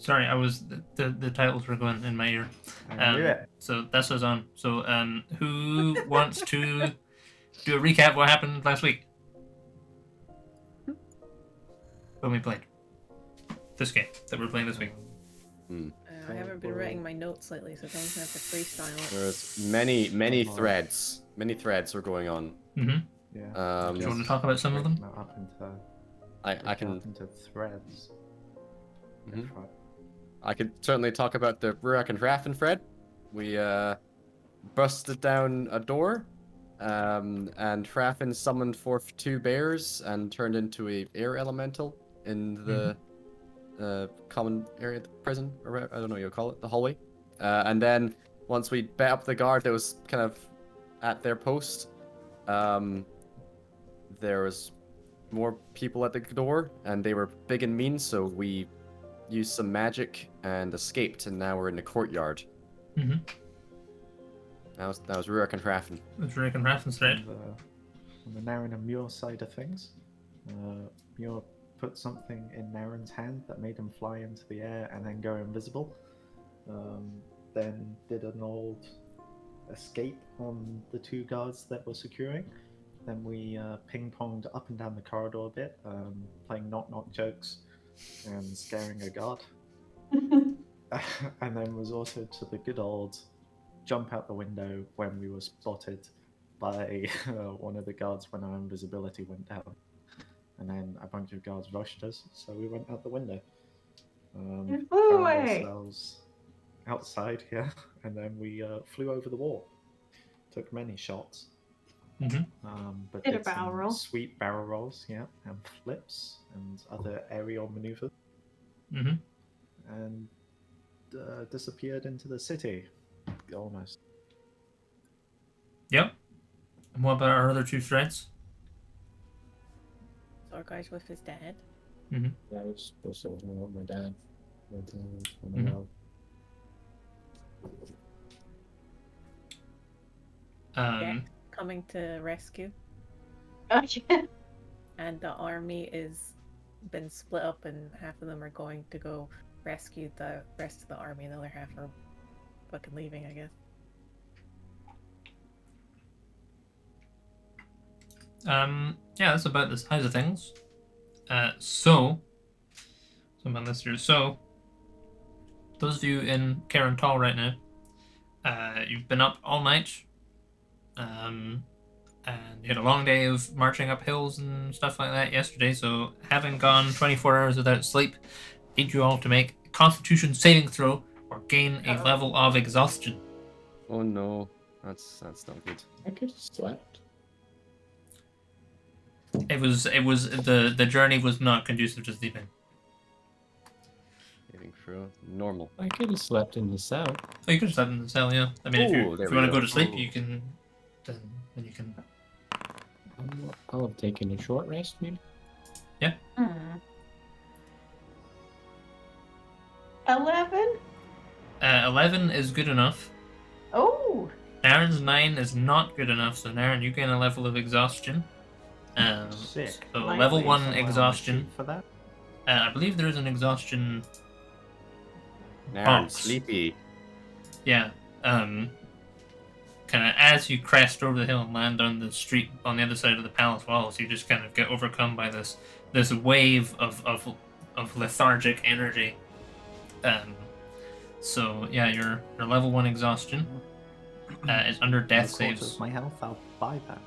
Sorry, I was the titles were going in my ear. I knew it. So this was on. So who wants to do a recap of what happened last week when we played this game that we're playing this week? I haven't been writing my notes lately, so Tom's gonna have to freestyle it. There's many threads. Many threads were going on. Mm-hmm. Yeah. Do you want to talk about some of them? Up into, I can. up into threads. Mhm. I could certainly talk about the Rurak and Raffen thread. We busted down a door, and Raffen summoned forth 2 bears and turned into a air elemental in the common area of the prison, or I don't know what you call it, the hallway. And then once we bet up the guard that was kind of at their post, there was more people at the door, and they were big and mean, so we used some magic and escaped, and now we're in the courtyard. Mm-hmm. That was Rurik and Raffen. It's Rick and Raffen's thread. On the Naren and Muir side of things, Muir put something in Naren's hand that made him fly into the air and then go invisible. Then did an old escape on the 2 guards that were securing. Then we ping-ponged up and down the corridor a bit, playing knock-knock jokes and scaring a guard. And then was also to the good old jump out the window when we were spotted by one of the guards when our invisibility went down. And then a bunch of guards rushed us, so we went out the window. You flew Found away! ourselves outside, yeah, and then we flew over the wall. Took many shots. But Did a did barrel some roll. sweet barrel rolls, yeah, and flips and other aerial maneuvers, Mm-hmm. and disappeared into the city, almost. Yep. And what about our other 2 threads? Zorgar's with his dad. Mm-hmm. Yeah, I was supposed to hang out with my dad. Dad coming to rescue, Okay. and the army is been split up, and half of them are going to go rescue the rest of the army, and the other half are fucking leaving, I guess. Yeah, that's about the size of things. So I'm on this here. So, those of you in Karen Tall right now, you've been up all night, and you had a long day of marching up hills and stuff like that yesterday. So, having gone 24 hours without sleep, need you all to make a Constitution saving throw or gain a level of exhaustion. Oh no, that's not good. I could have slept. It was the journey was not conducive to sleeping. Saving throw, normal. I could have slept in the cell. Oh, you could have slept in the cell, yeah. I mean, if Ooh, you there want we to go. go to sleep, Ooh. you can. Then you can. I'll have taken a short rest, maybe. 11? 11 is good enough. Oh! Naren's 9 is not good enough, so Naren, you gain a level of exhaustion. Sick. So Lightly. level 1 Somewhere on the exhaustion. sheet for that. I believe there is an exhaustion. Now Box. sleepy. Yeah. Kind of as you crest over the hill and land on the street on the other side of the palace walls, you just kind of get overcome by this wave of lethargic energy. So yeah, your level 1 exhaustion is under death A quarter saves of my health, I'll buy that.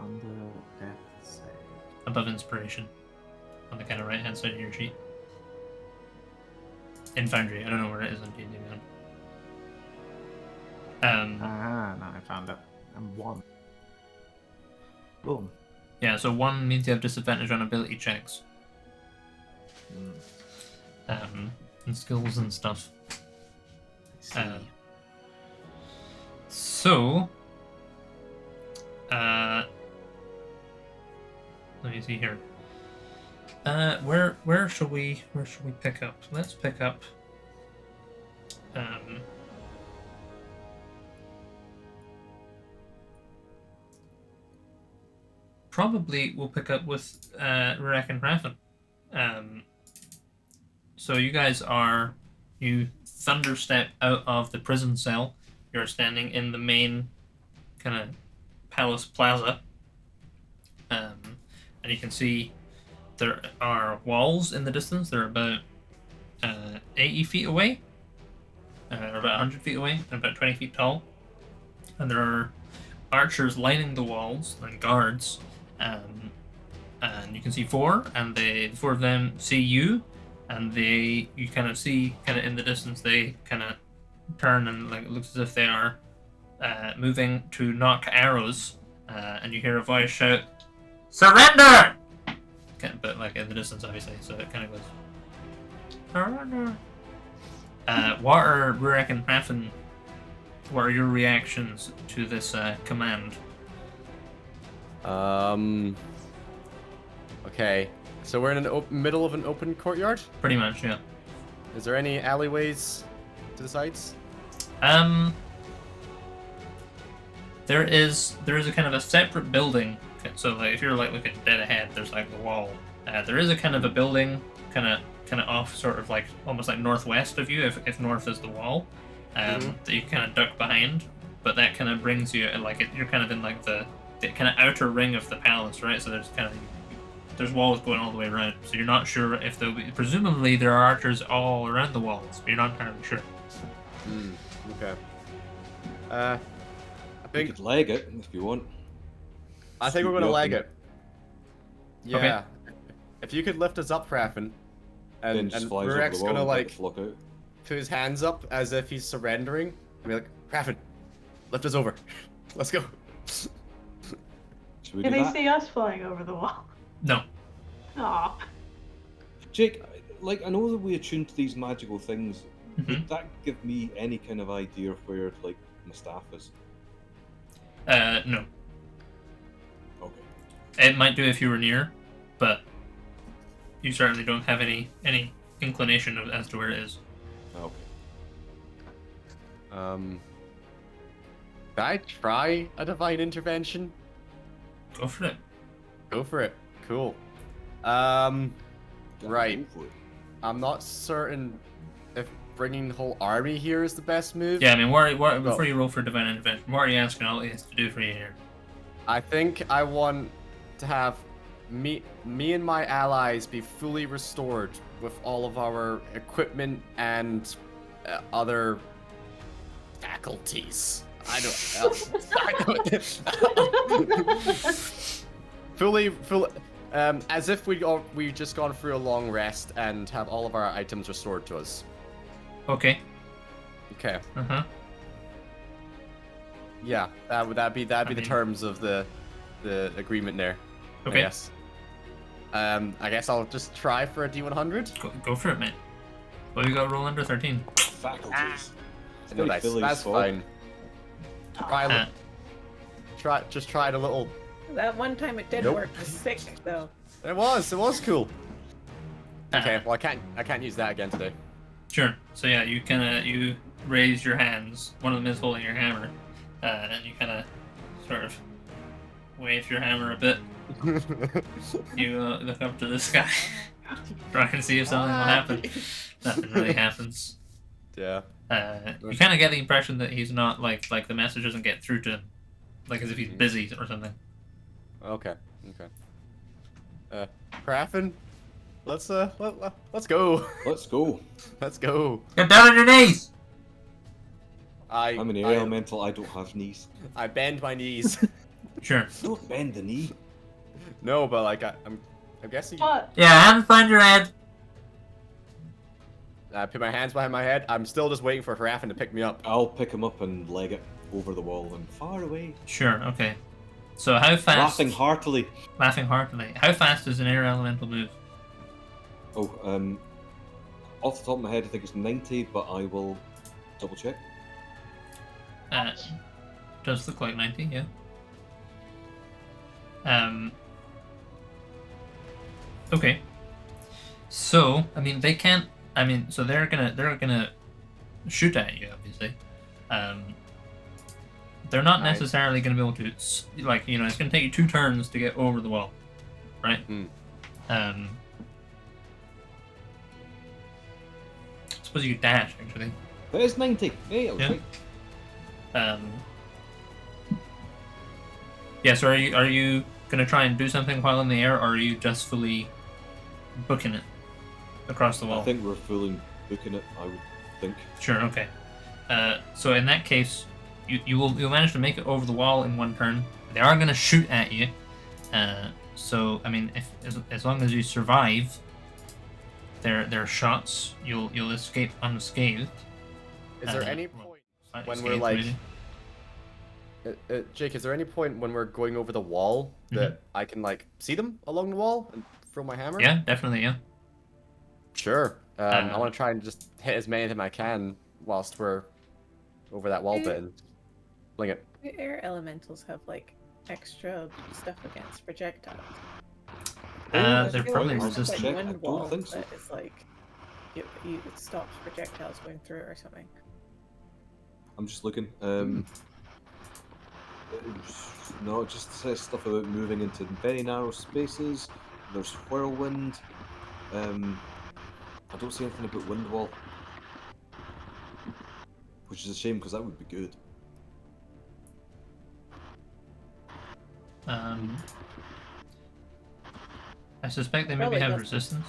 Under death save. above inspiration on the kind of right hand side of your sheet. In Foundry, I don't know where it is on D&D Beyond. No, I found it. And 1. Boom. Yeah, so 1 means you have disadvantage on ability checks. And skills and stuff. I see. So, let me see here. Where shall we pick up? Let's pick up. Probably we'll pick up with Rurak and Raffen. So you guys you thunderstep out of the prison cell. You're standing in the main kind of palace plaza, and you can see there are walls in the distance. They're about 80 feet away, or about 100 feet away, and about 20 feet tall. And there are archers lining the walls and guards, and you can see four, and the four of them see you, and you kind of see in the distance they kind of turn, and like it looks as if they are moving to knock arrows, and you hear a voice shout, "Surrender!" But like in the distance, obviously, so it kind of goes, "Surrender." What are Rurik and Raffen? What are your reactions to this command? Okay. So we're in an middle of an open courtyard? Pretty much, yeah. Is there any alleyways to the sides? There is a kind of a separate building. So like if you're like looking dead ahead, there's like the wall. There is a kind of a building kind of off, sort of like almost like northwest of you, if north is the wall, that you kind of duck behind. But that kind of brings you you're kind of in like the kind of outer ring of the palace, right? So there's walls going all the way around. So you're not sure if there'll be. Presumably there are archers all around the walls, but you're not entirely sure. Okay. I You think could leg it if you want. we're gonna Scoop you leg up it. Yeah. If you could lift us up, Raffen, Then and just flies over Rurik's the wall gonna and like get the flock out. put his hands up as if he's surrendering, and be like, Raffen, lift us over. Let's go. Should we Can do they that? see us flying over the wall? No. Aw. Jake, like, I know that we attuned to these magical things. Mhm. Would that give me any kind of idea of where, like, my staff is? No. Okay. It might do if you were near, but you certainly don't have any inclination as to where it is. Okay. Can I try a divine intervention? Go for it. Go for it. Cool. Right. Go for it. I'm not certain if bringing the whole army here is the best move. Yeah, I mean, before you roll for divine intervention, what are you asking all he has to do for you here? I think I want to have me and my allies be fully restored with all of our equipment and other faculties. I don't. fully, as if we've just gone through a long rest and have all of our items restored to us. Okay. Okay. Uh-huh. Yeah, that'd be the mean- terms of the agreement there. Okay. I guess. I guess I'll just try for a D100. Go for it, man. Well, you got to roll under 13. Faculties. It's No, very Philly's that's fault. fine. Tried a little. That one time it did Nope. work. It was sick though. It was cool. Okay, Uh, well I can't use that again today. Sure. So yeah, you raise your hands. One of them is holding your hammer, and you kind of sort of wave your hammer a bit. You look up to the sky, try and see if something will happen. Nothing really happens. Yeah. You kind of get the impression that he's not like the message doesn't get through to him, like as if he's busy or something. Okay. Raffen, let's go. Let's go. Let's go. Get down on your knees. I'm an air elemental. I don't have knees. I bend my knees. Sure. Don't bend the knee. No, but like I'm guessing. What? Yeah, hands behind your head. I put my hands behind my head. I'm still just waiting for Raffen to pick me up. I'll pick him up and leg it over the wall and far away. Sure. Okay. So how fast? Laughing heartily. Laughing heartily. How fast does an air elemental move? Oh, off the top of my head, I think it's 90, but I will double check. Does look like 90, yeah. Okay. So, I mean, they can't. I mean, so they're gonna shoot at you, obviously. They're not Right. necessarily gonna be able to, like, it's gonna take you 2 turns to get over the wall, right? Hmm. suppose you dash actually. That is 90. Hey, I was Yeah. right. Yeah. So are you gonna try and do something while in the air, or are you just fully booking it across the wall? I think we're fully booking it, I would think. Sure. Okay. So in that case, you'll manage to make it over the wall in one turn. They are gonna shoot at you. So I mean, if as long as you survive their shots, you'll escape unscathed. Is there any point when we're like, Jake? Is there any point when we're going over the wall that I can like see them along the wall and throw my hammer? Yeah, definitely. Yeah. Sure. I want to try and just hit as many of them I can whilst we're over that wall bit and fling it. Do air elementals have like extra stuff against projectiles? They're probably I'll It's like resistant. check. I wind don't wall think so. that is like it stops projectiles going through it or something. I'm just looking. No, it just says stuff about moving into very narrow spaces. There's whirlwind. I don't see anything about wind wall, which is a shame because that would be good. I suspect they maybe Probably have does. resistance.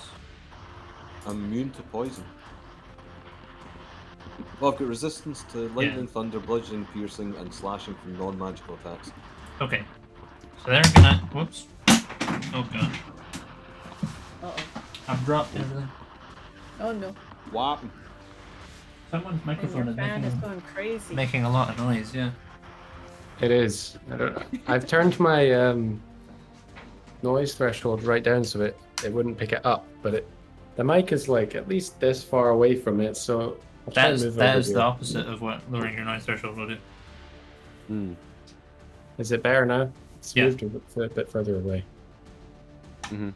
I'm immune to poison. Well, I've got resistance to lightning, thunder, bludgeoning, piercing, and slashing from non-magical attacks. Okay. So they're gonna. Whoops. Oh god. Uh-oh. I've dropped everything. Oh no. What? Someone's And microphone your is fan is going crazy. making a lot of noise. Yeah. It is. I don't know. I've turned my noise threshold right down so it wouldn't pick it up, but the mic is like at least this far away from it, so I'll try and move That over is here. the opposite of what lowering your noise threshold will do. Hmm. Is it better now? It's Yeah. moved a bit further away. Mhm.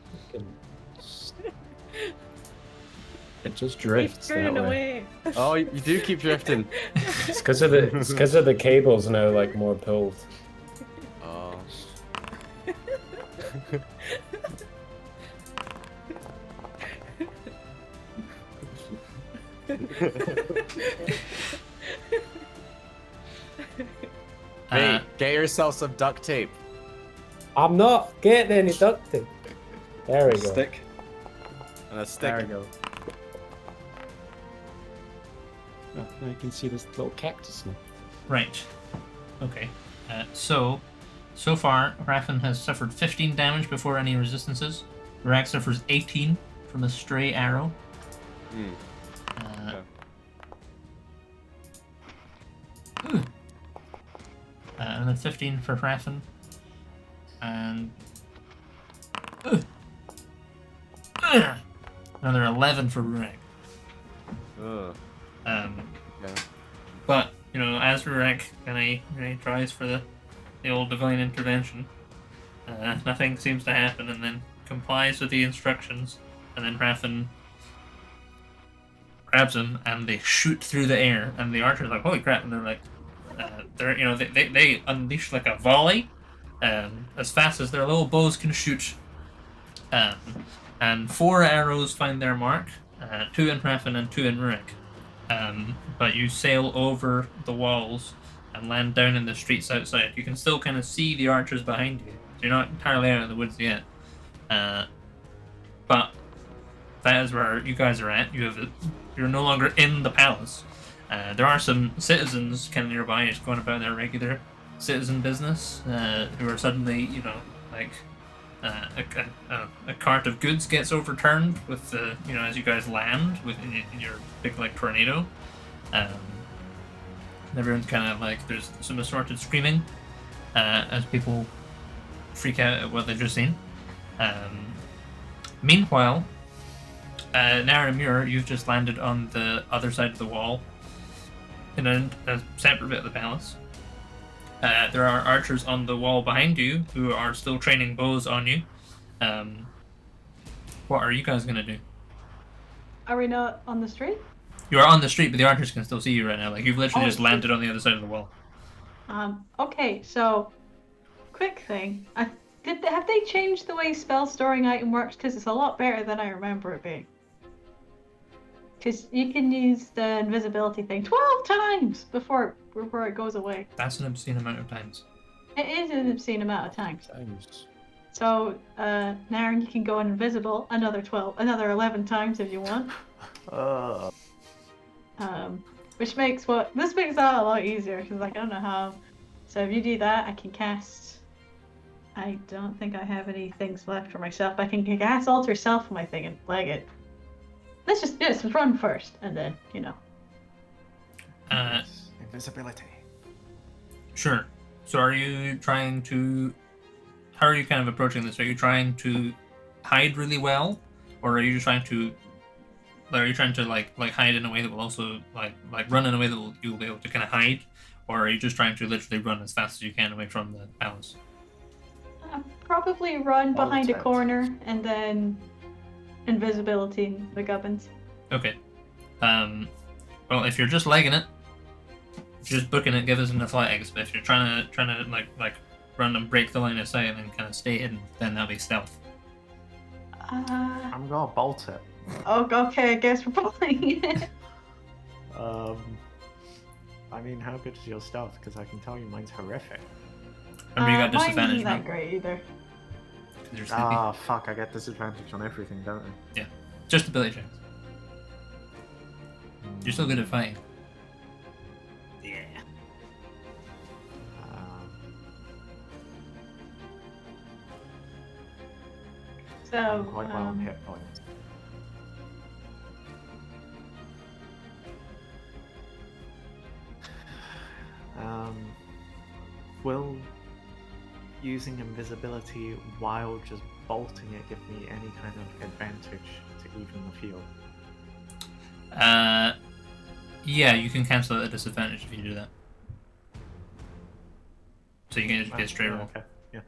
It just Keep drifts turning that way. away. Oh, you do keep drifting. It's because of the cables now, like more pulled. Oh. Hey, get yourself some duct tape. I'm not getting any duct tape. There we go. Stick. And a There stick. we go. Oh, now you can see this little cactus now. Right. Okay. So far, Raffen has suffered 15 damage before any resistances. Rack suffers 18 from a stray arrow. Hmm. And then 15 for Raffen. And another 11 for Rurak. Ugh. Yeah. Yeah. But as Rurak kind of tries for the old divine intervention, nothing seems to happen, and then complies with the instructions, and then Raffen grabs him, and they shoot through the air, and the archer's like, "Holy crap!" And they're like, they unleash like a volley, as fast as their little bows can shoot, and 4 arrows find their mark, 2 in Raffen and 2 in Rurik. But you sail over the walls and land down in the streets outside. You can still kind of see the archers behind you. So you're not entirely out of the woods yet. But that is where you guys are at. You're no longer in the palace. There are some citizens kind of nearby, just going about their regular citizen business, who are suddenly, a cart of goods gets overturned with as you guys land in your big tornado. Everyone's kind of there's some assorted screaming as people freak out at what they've just seen. Meanwhile, Naramur, you've just landed on the other side of the wall in a separate bit of the palace. There are archers on the wall behind you who are still training bows on you. What are you guys gonna do? Are we not on the street? You are on the street, but the archers can still see you right now. You've literally just so- landed on the other side of the wall. Okay, so quick thing. Have they changed the way spell storing item works? Because it's a lot better than I remember it being. Because you can use the invisibility thing 12 times before it goes away. That's an obscene amount of times. It is an obscene amount of times. Times. So, Naren, you can go invisible another 11 times if you want. Which makes this makes that a lot easier because like I don't know how. So if you do that, I can cast. I don't think I have any things left for myself. I can cast Alter Self on my thing and flag it. Let's just run first, and then Invisibility. Sure. So are you trying to... How are you kind of approaching this? Are you trying to hide really well? Or are you just trying to... Are you trying to like hide in a way that will also like run in a way that you'll be able to kind of hide? Or are you just trying to literally run as fast as you can away from the palace? Probably run behind a Alt-Tab. corner and then invisibility in the gubbins. Okay. Well, if you're just legging it, just booking it, give us enough legs. But if you're trying to like run and break the line of sight and then kind of stay hidden, then that'll be stealth. I'm gonna bolt it. Oh, okay. I guess we're pulling it. I mean, how good is your stealth? Because I can tell you mine's horrific. Remember, you got Mine disadvantage, isn't that right? great either. 'Cause you're sleepy. Ah, fuck! I get disadvantage on everything, don't I? Just ability checks. You're still good at fighting. Yeah. So, I'm quite well on hit points. Will using invisibility while just bolting it give me any kind of advantage to even the field? Yeah, you can cancel a disadvantage if you do that. So you can just get a straight roll. Okay, yeah.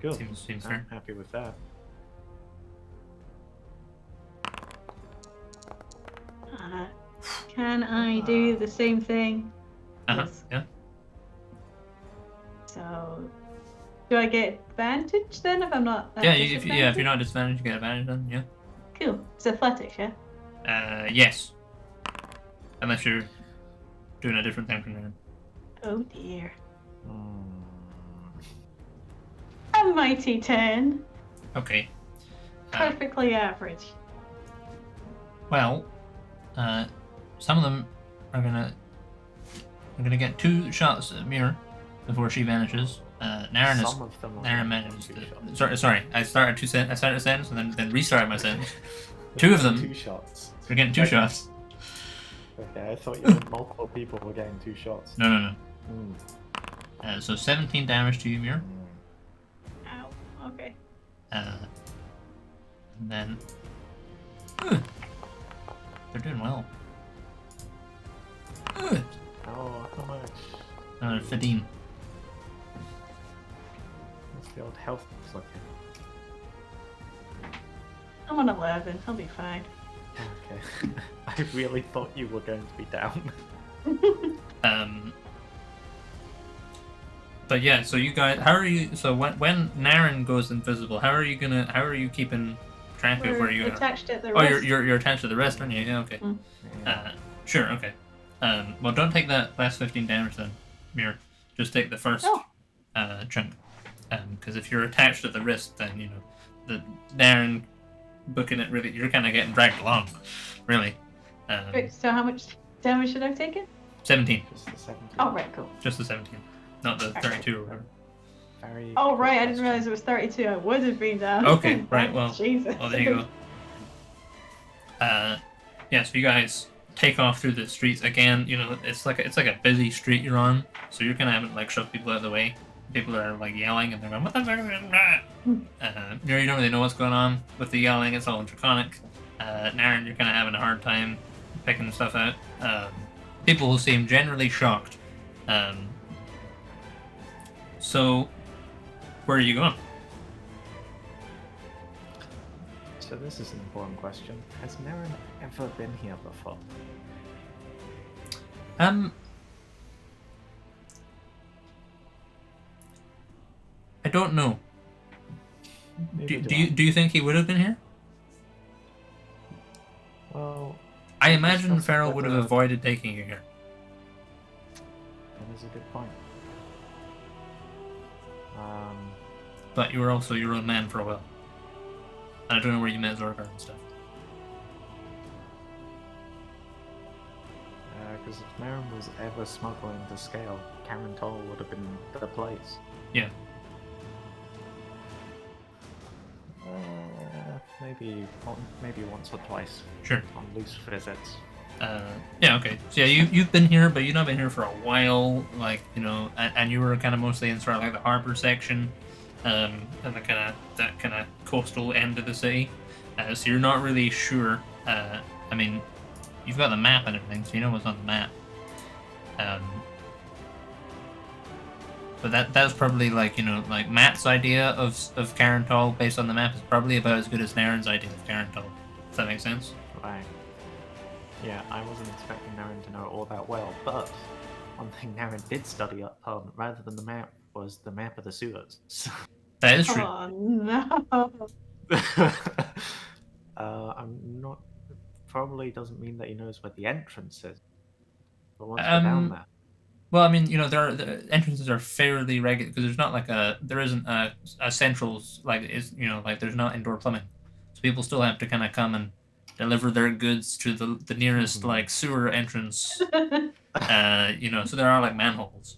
Cool. Seems fair. I'm happy with that. Can I do the same thing? Yes. Yeah. So, do I get advantage then if I'm not? Yeah, if you're not disadvantaged, you get advantage then. Yeah. Cool. It's athletics, yeah. Yes. Unless you're doing a different thing from there. Oh dear. Hmm. A mighty 10. Okay. Perfectly average. Well, some of them are gonna get 2 shots at Mirror before she vanishes. Naren Some of them are Naren gonna manages get 2 to. shots. Sorry. I started a sentence and then restarted my sentence. 2 of them 2 shots. are getting 2 shots. Okay, I thought you meant multiple people were getting 2 shots. No. Hmm. So 17 damage to you, Mirror. Ow. Okay. And then. They're doing well. Oh, how much? Another 15. What's the old health looking? I'm on 11. I'll be fine. Okay. I really thought you were going to be down. But yeah, so you guys, how are you? So when Naren goes invisible, how are you keeping track of where you are? Attached at the Oh, wrist. you're attached to the rest, aren't you? Yeah, okay. Sure, okay. Well, don't take that last 15 damage then, Mirror. Just take the first chunk. Because if you're attached to the wrist, then the Naren booking it really, you're kind of getting dragged along, really. Wait, so how much damage should I have taken? 17. Just the 17. Oh, right, cool. Just the 17, not the 32 or whatever. Very Oh, good right, I didn't question. realize it was 32. I would have been down. Okay, right, well, Jesus. there you go. Yeah, so you guys take off through the streets again. It's like a busy street you're on, so you're kind of having to shove people out of the way. People are yelling and they're going, "What the fuck?" You don't really know what's going on with the yelling. It's all in Draconic. Naren, you're kind of having a hard time picking stuff out. People who seem generally shocked. So, where are you going? So this is an important question. Has Naren ever been here before? I don't know. Neither Do you think he would have been here? Well, I we imagine discuss Farrell would have whether- avoided taking you here. That is a good point. But you were also your own man for a while. And I don't know where you met Zorgar and stuff. Because if Naren was ever smuggling to scale, Karen Toll would have been the place. Yeah. Maybe once or twice Sure. on loose visits. Yeah, okay. So yeah, you've been here, but you've not been here for a while, like, you know, and you were kind of mostly in sort of like the harbor section, and that kind of coastal end of the city. So you're not really sure. I mean, you've got the map and everything, so you know what's on the map. But that's probably like, you know, like Matt's idea of Carental based on the map is probably about as good as Naren's idea of Carental. Does that make sense? Right. Yeah, I wasn't expecting Naren to know it all that well, but one thing Naren did study up on, rather than the map, was the map of the sewers. That is true. Oh no. I'm not. Probably doesn't mean that he knows where the entrance is. But once we're down there, Well, I mean, you know, the entrances are fairly regular because there's not like there isn't a centrals like is, you know, like there's not indoor plumbing, so people still have to kind of come and deliver their goods to the nearest like sewer entrance. You know, so there are like manholes.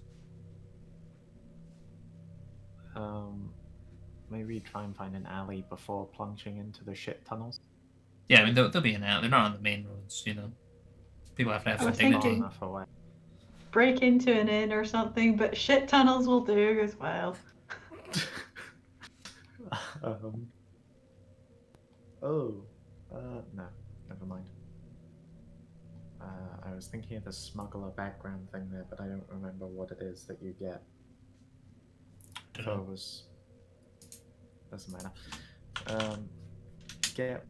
maybe try and find an alley before plunging into the shit tunnels. Yeah, I mean, they'll be an alley. They're not on the main roads, you know. People have to have I some was dignity. thinking- Enough away. Break into an inn or something, but shit tunnels will do as well. No, never mind. I was thinking of the smuggler background thing there, but I don't remember what it is that you get. So it was. Doesn't matter. Get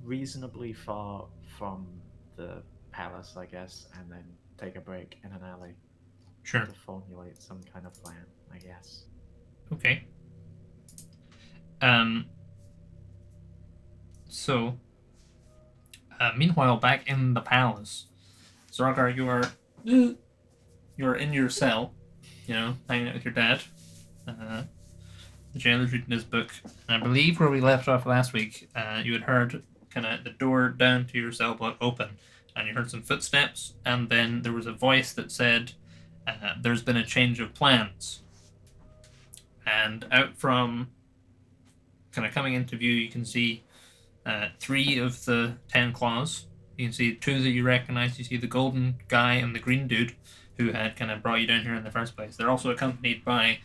reasonably far from the palace, I guess, and then take a break in an alley Sure. to formulate some kind of plan, I guess. Okay. So, meanwhile, back in the palace, Zorgar, you're in your cell, you know, hanging out with your dad. The jailer's reading his book, and I believe where we left off last week, you had heard kind of the door down to your cell block open, and you heard some footsteps, and then there was a voice that said, "There's been a change of plans." And out from kind of coming into view, you can see 3 of the 10 claws. You can see 2 that you recognize. You see the golden guy and the green dude who had kind of brought you down here in the first place. They're also accompanied by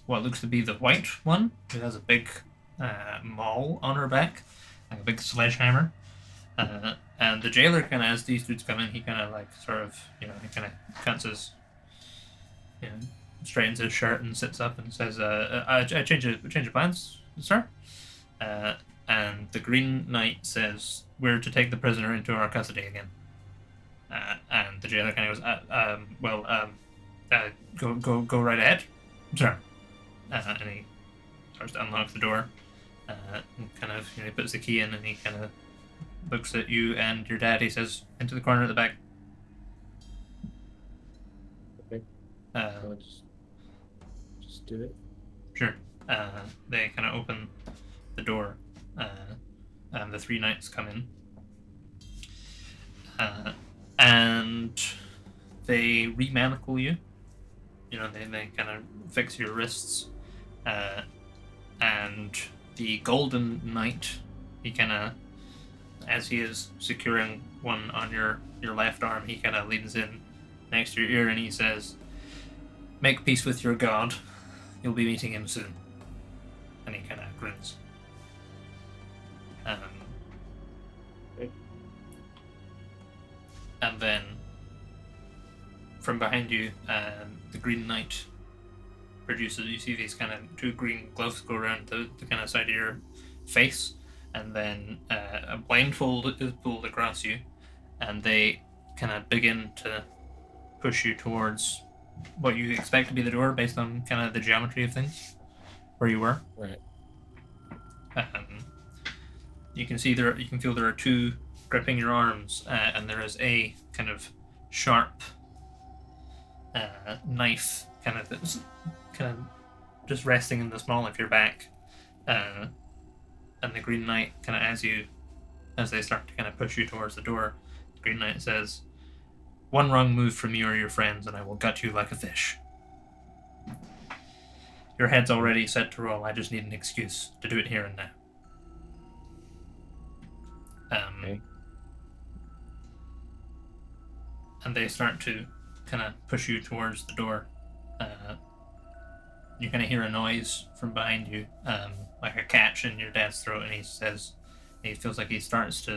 what looks to be the white one, who has a big maul on her back, like a big sledgehammer. And the jailer, kind of as these dudes come in, he kind of like sort of, you know, he kind of cuts his, you know, straightens his shirt and sits up and says, "I change of plans, sir." And the Green Knight says, "We're to take the prisoner into our custody again." And the jailer kind of goes, "Go right ahead, sir." And he starts to unlock the door. And kind of, you know, he puts the key in and he kind of looks at you and your dad. He says, "Into the corner at the back." Okay. I'll just do it. Sure. They kind of open the door, and the 3 knights come in, and they remanacle you. You know, they kind of fix your wrists, and the golden knight, he kind of, as he is securing one on your left arm, he kind of leans in next to your ear and he says, "Make peace with your god. You'll be meeting him soon." And he kind of grins. Okay. And then from behind you, the Green Knight produces, you see these kind of 2 green gloves go around the kind of side of your face, and then a blindfold is pulled across you, and they kind of begin to push you towards what you expect to be the door based on kind of the geometry of things where you were. Right. You can see you can feel there are 2 gripping your arms, and there is a kind of sharp knife, kind of just resting in the small of your back, and the Green Knight kind of as they start to kind of push you towards the door, the Green Knight says, "One wrong move from you or your friends, and I will gut you like a fish. Your head's already set to roll. I just need an excuse to do it here and now." Okay. And they start to kind of push you towards the door. You kind of hear a noise from behind you, like a catch in your dad's throat, and he feels like he starts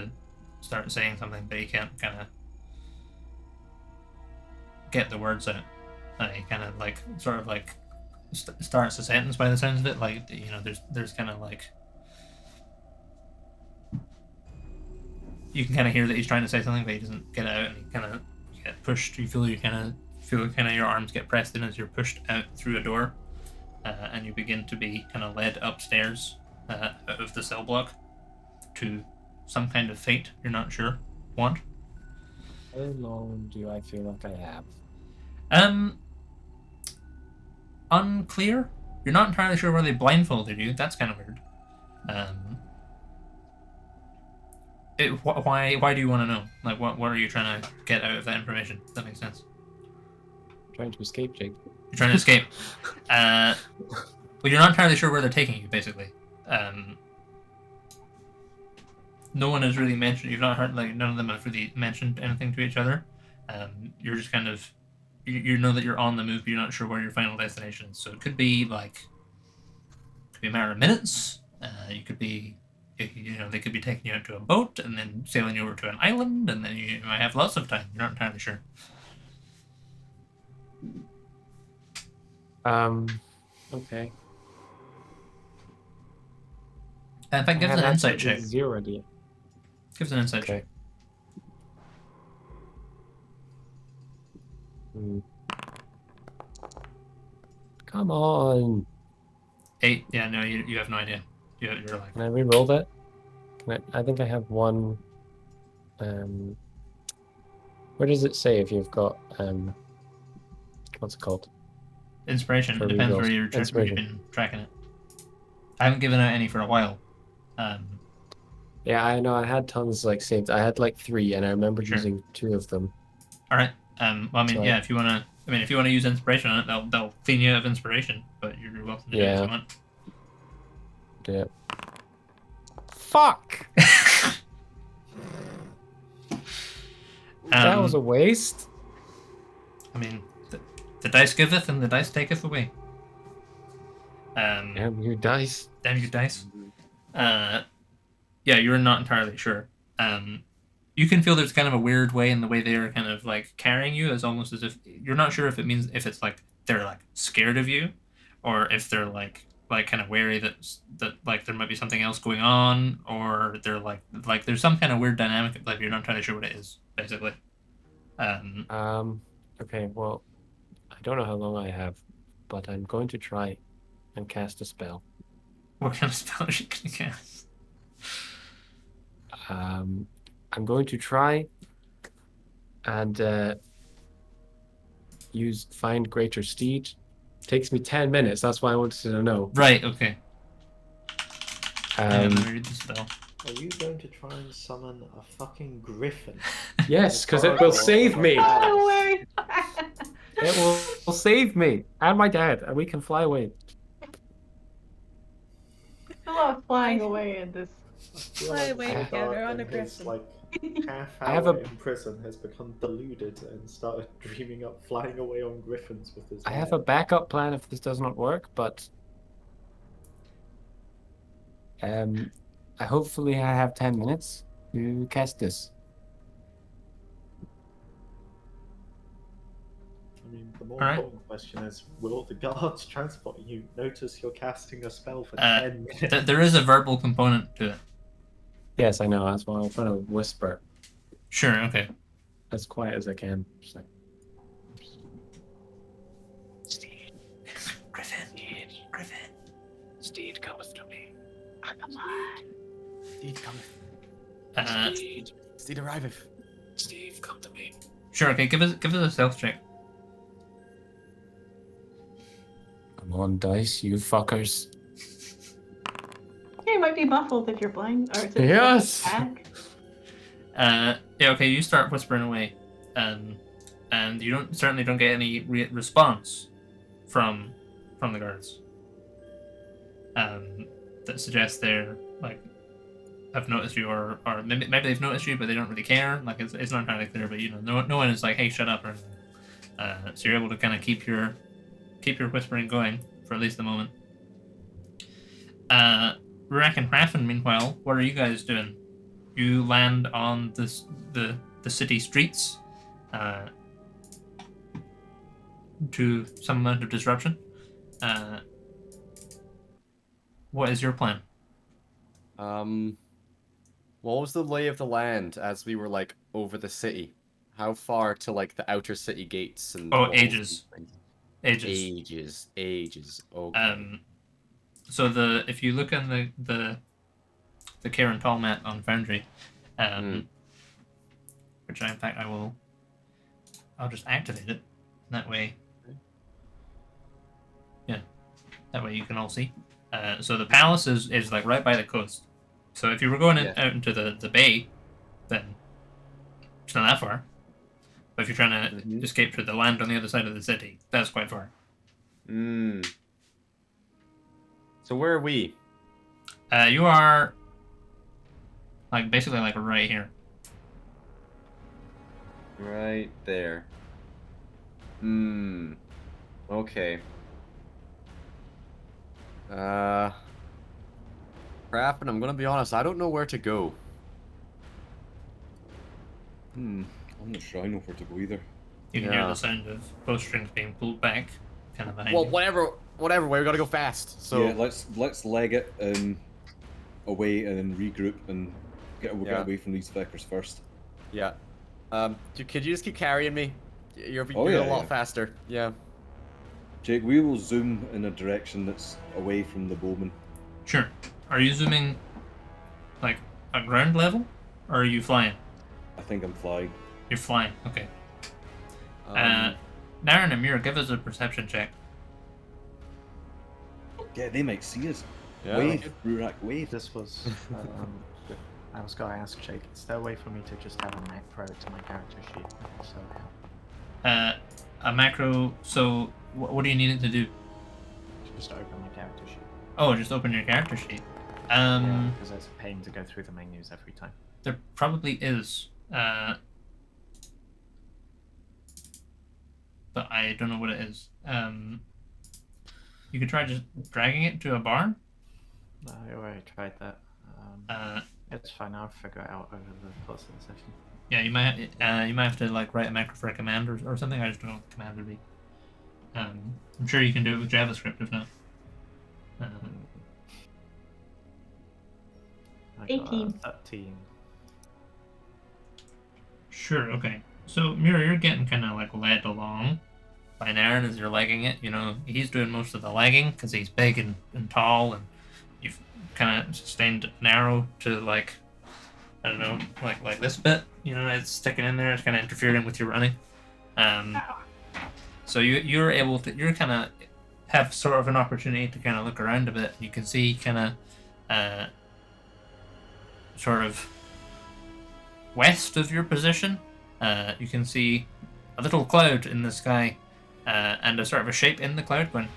saying something, but he can't kind of get the words out. He kind of like sort of like starts a sentence by the sounds of it, like, you know, there's kind of like, you can kind of hear that he's trying to say something, but he doesn't get it out, and he kind of get pushed. You feel your arms get pressed in as you're pushed out through a door, and you begin to be kind of led upstairs out of the cell block to some kind of fate. You're not sure what. How long do I feel like I have? Unclear. You're not entirely sure where they blindfolded you. That's kind of weird. Why do you want to know? Like, what are you trying to get out of that information? Does that make sense? Trying to escape, Jake. You're trying to escape. Well, you're not entirely sure where they're taking you, basically. No one has really mentioned. You've not heard, like, none of them have really mentioned anything to each other. You're just kind of, you know that you're on the move, but you're not sure where your final destination is. So it could be a matter of minutes. You could be, you know, they could be taking you out to a boat and then sailing you over to an island, and then you might have lots of time. You're not entirely sure. Okay. In fact, give us an insight check. Zero idea. Give us an insight Okay. check. Come on. 8. Yeah, no, you have no idea. You're like, Can I re-roll that? I think I have one. Where does it say if you've got what's it called? inspiration. For It depends where rerolls. you've Inspiration. been tracking it. I haven't given out any for a while. Yeah, I know. I had tons like saved. I had like 3, and I remember Sure. using 2 of them. All right. Well, I mean, So yeah. If you wanna use inspiration on it, they'll clean you out of inspiration. But you're welcome to do it if you want. Yeah. Fuck. That was a waste. I mean, the dice giveth and the dice taketh away. Damn you dice. Damn you dice. Yeah, you're not entirely sure. You can feel there's kind of a weird way in the way they are kind of like carrying you, as almost as if you're not sure if it's like they're like scared of you, or if they're like kind of wary that like there might be something else going on, or they're like there's some kind of weird dynamic at play, but you're not entirely sure what it is, basically. Okay, well, I don't know how long I have, but I'm going to try and cast a spell. What kind of spell are you going to cast? I'm going to try and use Find Greater Steed. Takes me 10 minutes, that's why I wanted to know. Right, okay. Let me read the spell. Are you going to try and summon a fucking griffin? Yes, because it will save me. No way! It will save me and my dad, and we can fly away. There's a lot of flying away in this. Fly away together on a griffin. Like half I have hour a- in prison has become deluded and started dreaming up flying away on griffins with his I have dad. a backup plan if this does not work, but hopefully I have 10 minutes to cast this. I mean, the more Alright. important question is, will the guards transport you? Notice you're casting a spell for Uh, 10 minutes. There is a verbal component to it. Yes, I know. That's why I'm trying to whisper Sure, okay. as quiet as I can. Just like, Steed, Griffin. Griffin. Steed cometh to me. Steed cometh. Uh, Steed, Steve arriveth. Steve, come to me. Sure. Okay. Give us a stealth check. Come on, dice, you fuckers. You might be muffled if you're blind, or it's Yes! tag. Yeah. Okay. You start whispering away, and you certainly don't get any response from the guards. That suggests they're like have noticed you, or maybe they've noticed you, but they don't really care. Like it's not entirely clear, but no one is like, hey, shut up, or anything. So you're able to kind of keep your whispering going for at least the moment. Rurak and Raffen, meanwhile, what are you guys doing? You land on the city streets to some amount of disruption. What is your plan? What was the lay of the land as we were like over the city? How far to like the outer city gates and Oh, walls and ages. things? Ages. Okay. So if you look on the Karen Tall map on Foundry, which in fact I'll just activate it. That way, yeah, that way you can all see. So the palace is like right by the coast. So if you were going out into the bay, then it's not that far. But if you're trying to escape to the land on the other side of the city, that's quite far. So where are we? You are like basically like right here. Right there. Okay. Crap, and I'm gonna be honest, I don't know where to go. I'm not sure I know where to go either. You can hear the sound of bowstrings being pulled back, kind of behind Well, you. whatever way, we gotta go fast. So yeah, let's leg it away and then regroup and get away from these feckers first. Yeah. Could you just keep carrying me? You're a lot faster. Yeah. Jake, we will zoom in a direction that's away from the bowman. Sure. Are you zooming like at ground level, or are you flying? I think I'm flying. You're flying. Okay. Naren and Amir, give us a perception check. Yeah, they might see us. Yeah. Wave, Rurak, wave. This was. I was going to ask Jake, is there a way for me to just have a macro to my character sheet? So, A macro. So, what do you need it to do? just open my character sheet. Oh, just open your character sheet. Yeah, because it's a pain to go through the menus every time. There probably is. But I don't know what it is. You could try just dragging it to a bar. No, I already tried that. It's fine. I'll figure it out over the course of the session. Yeah, you might have to like write a macro for a command or something. I just don't know what the command would be. I'm sure you can do it with JavaScript if not. 18. 13. Sure. Okay. So Mira, you're getting kind of like led along by Naren as you're legging it. You know, he's doing most of the legging because he's big and tall, and you've kind of sustained an arrow to like, I don't know, like this bit. You know, it's sticking in there. It's kind of interfering with your running. So you're able to. You're kind of have sort of an opportunity to kind of look around a bit. You can see kind of sort of west of your position. You can see a little cloud in the sky, and a sort of a shape in the cloud going.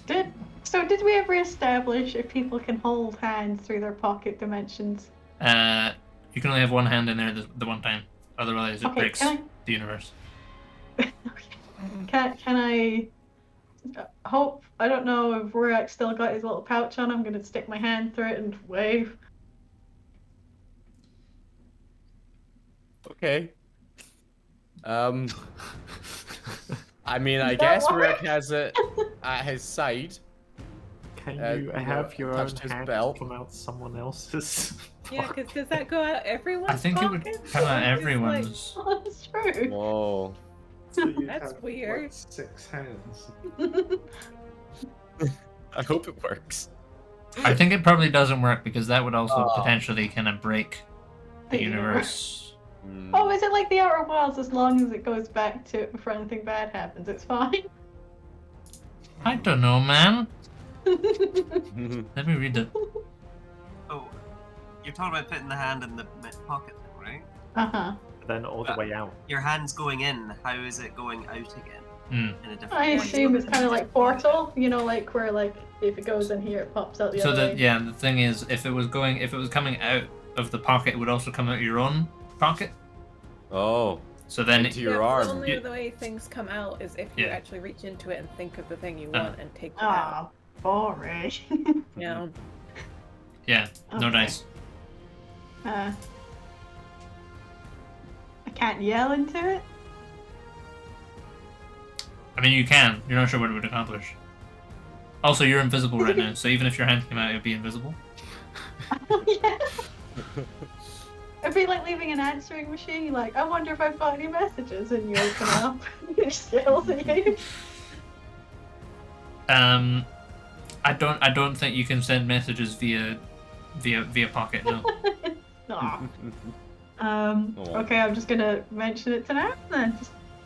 Did we ever establish if people can hold hands through their pocket dimensions? You can only have one hand in there the one time. Otherwise, it breaks the universe. Can I hope? I don't know if Rurak still got his little pouch on. I'm going to stick my hand through it and wave. Okay. I mean, I guess Rurak has it at his side. Can you have your own touched his hand belt. come out someone else's? Yeah, because does that go out everyone's I think it would pockets? come out It's everyone's. Oh, that's true. Whoa. So you That's have, weird. Like, 6 hands. I hope it works. I think it probably doesn't work because that would also potentially kind of break the universe. Oh, is it like the Outer Wilds? As long as it goes back to it before anything bad happens, it's fine. I don't know, man. Let me read it. Oh, you're talking about putting the hand in the pocket thing, right? Uh-huh. Then all the way out. Your hand's going in. How is it going out again? In a different I way? assume it's kind of like Portal, you know, like where like if it goes in here, it pops out the So other way. the thing is, if it was coming out of the pocket, it would also come out of your own pocket. Oh, So then into your The arm. only the way things come out is if you actually reach into it and think of the thing you want and take it out. Ah, boring. Yeah. Yeah, no Okay. dice. I can't yell into it. I mean, you can. You're not sure what it would accomplish. Also, you're invisible right now, so even if your hand came out, it would be invisible. Yeah. It'd be like leaving an answering machine. Like, I wonder if I've got any messages, and you open it up, and it just yells at you. I don't think you can send messages via pocket. No. Aw. Okay, I'm just gonna mention it to Naren then.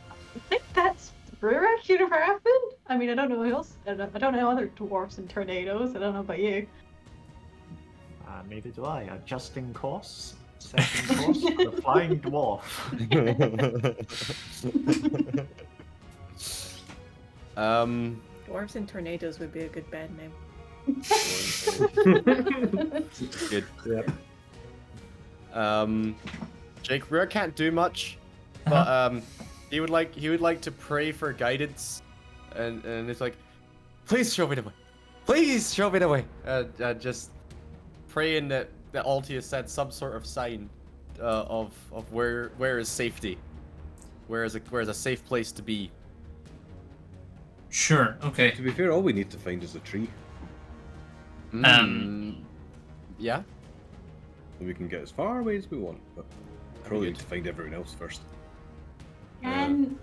I think that's Rurik should have happened. I mean, I don't know who else. I don't know other dwarfs and tornadoes. I don't know about you. Neither do I. Adjusting course. Second course. The Flying Dwarf. Dwarves and tornadoes would be a good band name. Good. Yep. Jake Rurik can't do much, but he would like to pray for guidance, and it's like, please show me the way, please show me the way. Just praying that Altius said some sort of sign of where is safety, where is a safe place to be. Sure. Okay. To be fair, all we need to find is a tree. Yeah. And we can get as far away as we want, but probably need to find everyone else first. And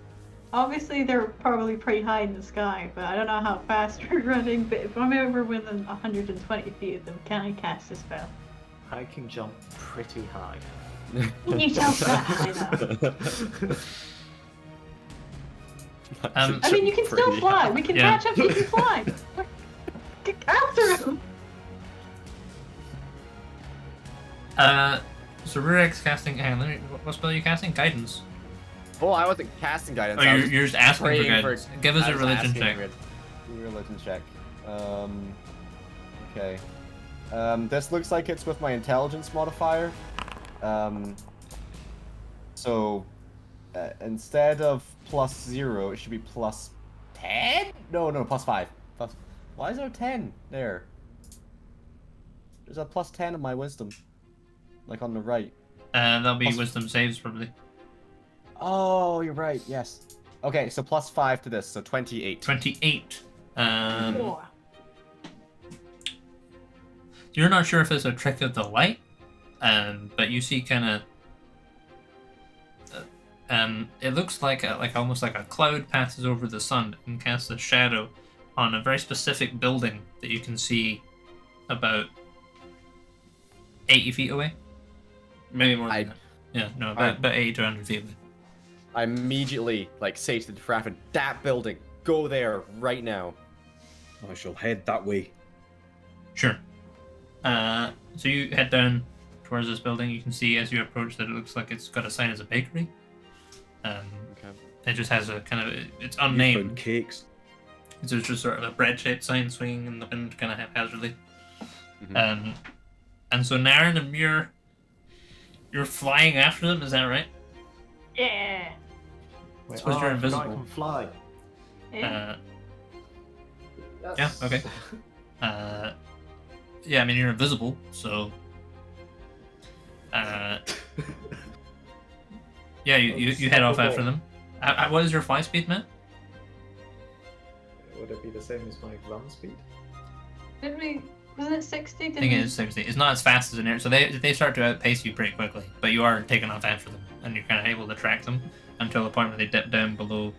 obviously they're probably pretty high in the sky, but I don't know how fast we're running. But if I'm ever within 120 feet of them, can I cast a spell? I can jump pretty high. Can you jump that high though? I mean, you can still fly. We can catch up. You can fly. Get after him. So Rurik's casting. Hang on, let me. What spell are you casting? Guidance. Oh, I wasn't casting guidance. Oh, you're just asking for guidance. Give us a religion check. Religion check. Okay. This looks like it's with my intelligence modifier. So instead of +0, it should be +10? No, +5. Why is there a 10 there? There's a +10 of my wisdom, like on the right. That'll be wisdom saves probably. Oh, you're right. Yes. Okay, so +5 to this, so 28. 28. Four. You're not sure if it's a trick of the light, but you see kind of. It looks like almost like a cloud passes over the sun and casts a shadow on a very specific building that you can see about 80 feet away. Maybe more than that. Yeah, no, about 80 to 100 feet away. I immediately say to the Fraffin, that building, go there right now. I shall head that way. Sure. So you head down towards this building. You can see as you approach that it looks like it's got a sign as a bakery. Okay. It just has a kind of it's You unnamed. found cakes. It's just sort of a bread-shaped sign swinging in the wind, kind of haphazardly. Mhm. And so Naren and Muir, you're flying after them. Is that right? Yeah. Wait, Suppose you're I forgot I invisible. can fly. Yeah. Yeah. Okay. Yeah, I mean you're invisible, so. Yeah, you head off after them. What is your fly speed, man? Would it be the same as my run speed? Wasn't it 60? I think it is 60. It's not as fast as an air, so they start to outpace you pretty quickly. But you are taking off after them, and you're kind of able to track them until the point where they dip down below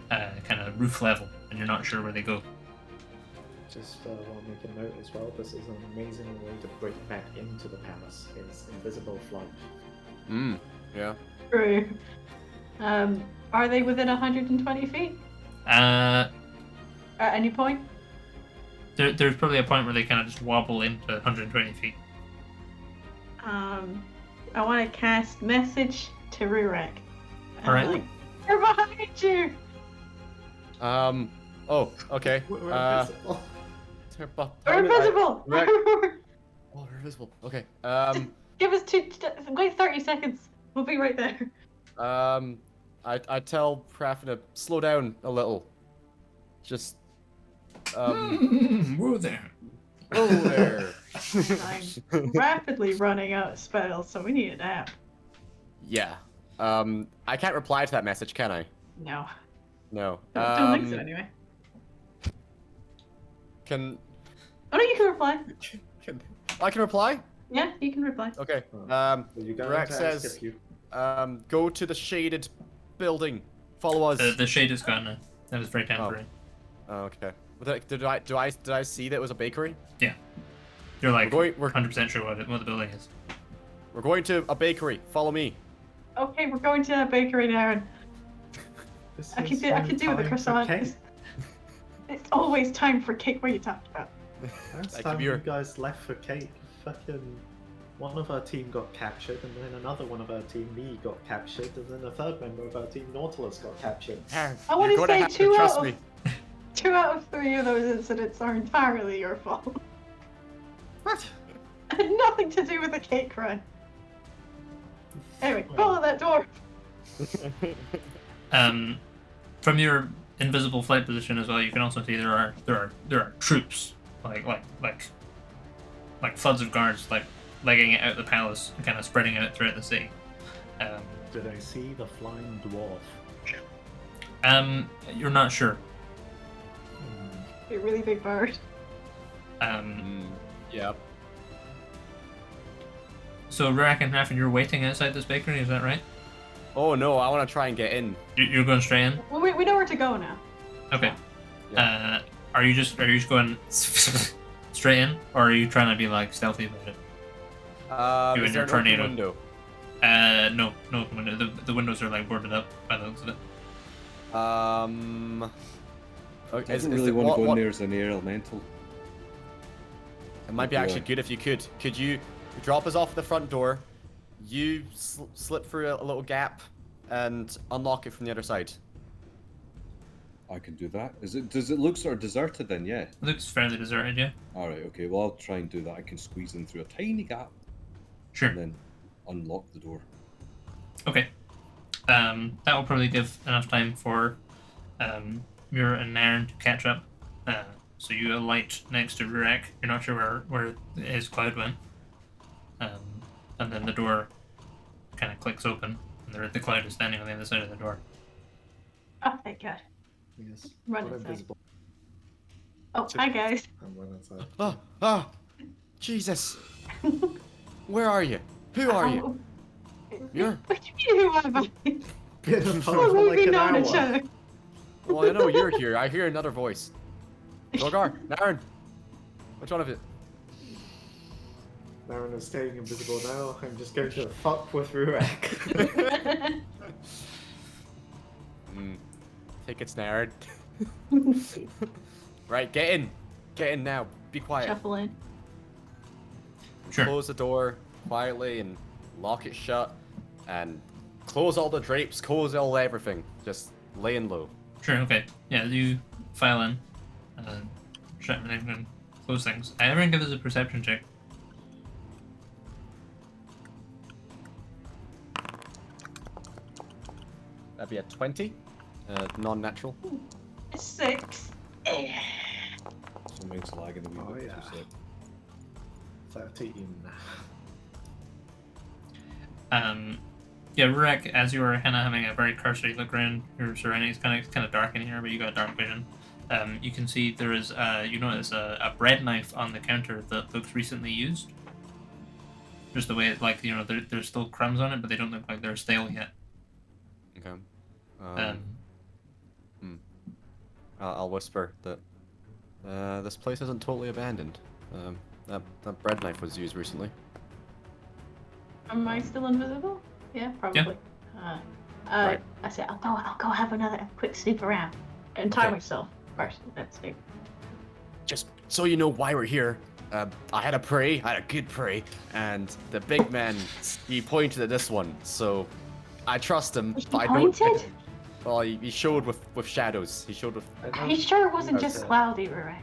kind of roof level, and you're not sure where they go. Just want to make a note as well. This is an amazing way to break back into the palace. Is invisible flight. Yeah. True. Are they within 120 feet Uh, at any point? there's probably a point where they kind of just wobble into 120 feet. I want to cast message to Rurik. Alright. Like, we're behind you. Oh, okay. We're invisible. We're invisible. Right. Oh, we're invisible. Okay. Give us wait 30 seconds. We'll be right there. I tell Praffin to slow down a little. Just Whoa there. oh there. I'm rapidly running out of spells, so we need a nap. Yeah. I can't reply to that message, can I? No. No. Don't think so anyway. Can Oh no, you can reply. I can reply? Yeah, you can reply. Okay. You guys Rex ask says, if you... go to the shaded building. Follow us. The shade is gone now. That was very temporary. Oh, okay. Did I see that it was a bakery? Yeah. You're like We're 100% sure what the building is. We're going to a bakery. Follow me. Okay, we're going to that bakery now. I can do with the croissant. It's always time for cake. What are you talking about? Last Like, time if you you're- guys left for cake, fucking one of our team got captured, and then another one of our team, me, got captured, and then a third member of our team, Nautilus, got captured. I want You're to gonna say have to trust 2 out of 3 of those incidents are entirely your fault. What? It had nothing to do with the cake run. Anyway, follow that door. From your invisible flight position as well, you can also see there are troops like floods of guards like legging it out of the palace and kind of spreading out throughout the city. Did I see the flying dwarf? You're not sure. A really big bird. Yep. So Rurik and Raffin, you're waiting outside this bakery, is that right? Oh no, I want to try and get in. You're going straight in? Well, we know where to go now. Okay. Yeah. Are you just going straight in, or are you trying to be like stealthy about it? Is your there an open tornado. window? No open window. The windows are like boarded up by the looks of it. Okay, I don't really want to go in there as an air elemental. It might be actually good if you could. Could you drop us off at the front door? You slip through a little gap and unlock it from the other side. I can do that. Does it look sort of deserted then? Yeah. It looks fairly deserted, yeah. All right. Okay. Well, I'll try and do that. I can squeeze in through a tiny gap Sure. and then unlock the door. Okay. That will probably give enough time for Mura and Nairn to catch up. So you alight next to Rurik. You're not sure where his cloud went. And then the door kind of clicks open, and the cloud is standing on the other side of the door. Oh, thank God. Yes. Run Not inside. invisible. Oh, hi guys. I'm run inside. Oh, Jesus! Where are you? Who are you? You're. What do you mean, who am I? Been a Oh, pub for we've like been an known each hour. other. Well, I know you're here. I hear another voice. Zorgar, Naren. Which one of it? Naren is staying invisible now. I'm just going to fuck with Rurik. Think it's Naren. Right, get in. Get in now. Be quiet. Shuffle in. Sure. Close the door quietly and lock it shut. And close all the drapes, close all everything. Just laying low. Sure, okay. Yeah, you file in, shut everything and close things. Everyone give us a perception check. That'd be a 20. Non-natural. 6. Something's lagging a wee Oh, bit. yeah. as you said. 13. Yeah, Rurik, as you were kind of having a very cursory look around your surroundings, kind of dark in here, but you got dark vision. You can see there is, you notice a bread knife on the counter that looks recently used. Just the way it, like, there's still crumbs on it, but they don't look like they're stale yet. Okay. I'll whisper that This place isn't totally abandoned. That bread knife was used recently. Am I still invisible? Yeah, probably. Right. I said I'll go have a quick snoop around and tie Okay. myself first. That's it. Just so you know why we're here, I had a good prey, and the big man, he pointed at this one, so I trust him, He but I don't... pointed? Well, he showed with shadows. He showed with... Are you sure it wasn't That's just it. cloudy, Rurik?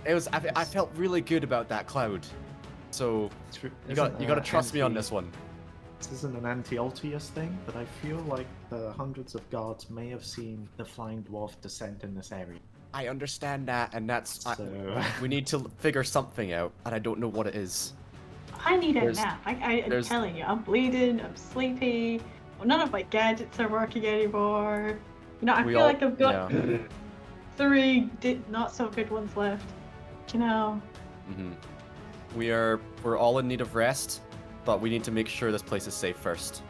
It was... I felt really good about that cloud, so you gotta trust me on this one. This isn't an anti-Altius thing, but I feel like the hundreds of guards may have seen the flying dwarf descend in this area. I understand that, and that's... So... we need to figure something out, and I don't know what it is. I need a There's- nap. I'm telling you, I'm bleeding, I'm sleepy. Well, none of my gadgets are working anymore. You know, I We feel all- like I've got yeah. 3 not so good ones left. You know. Mm-hmm. We're all in need of rest, but we need to make sure this place is safe first.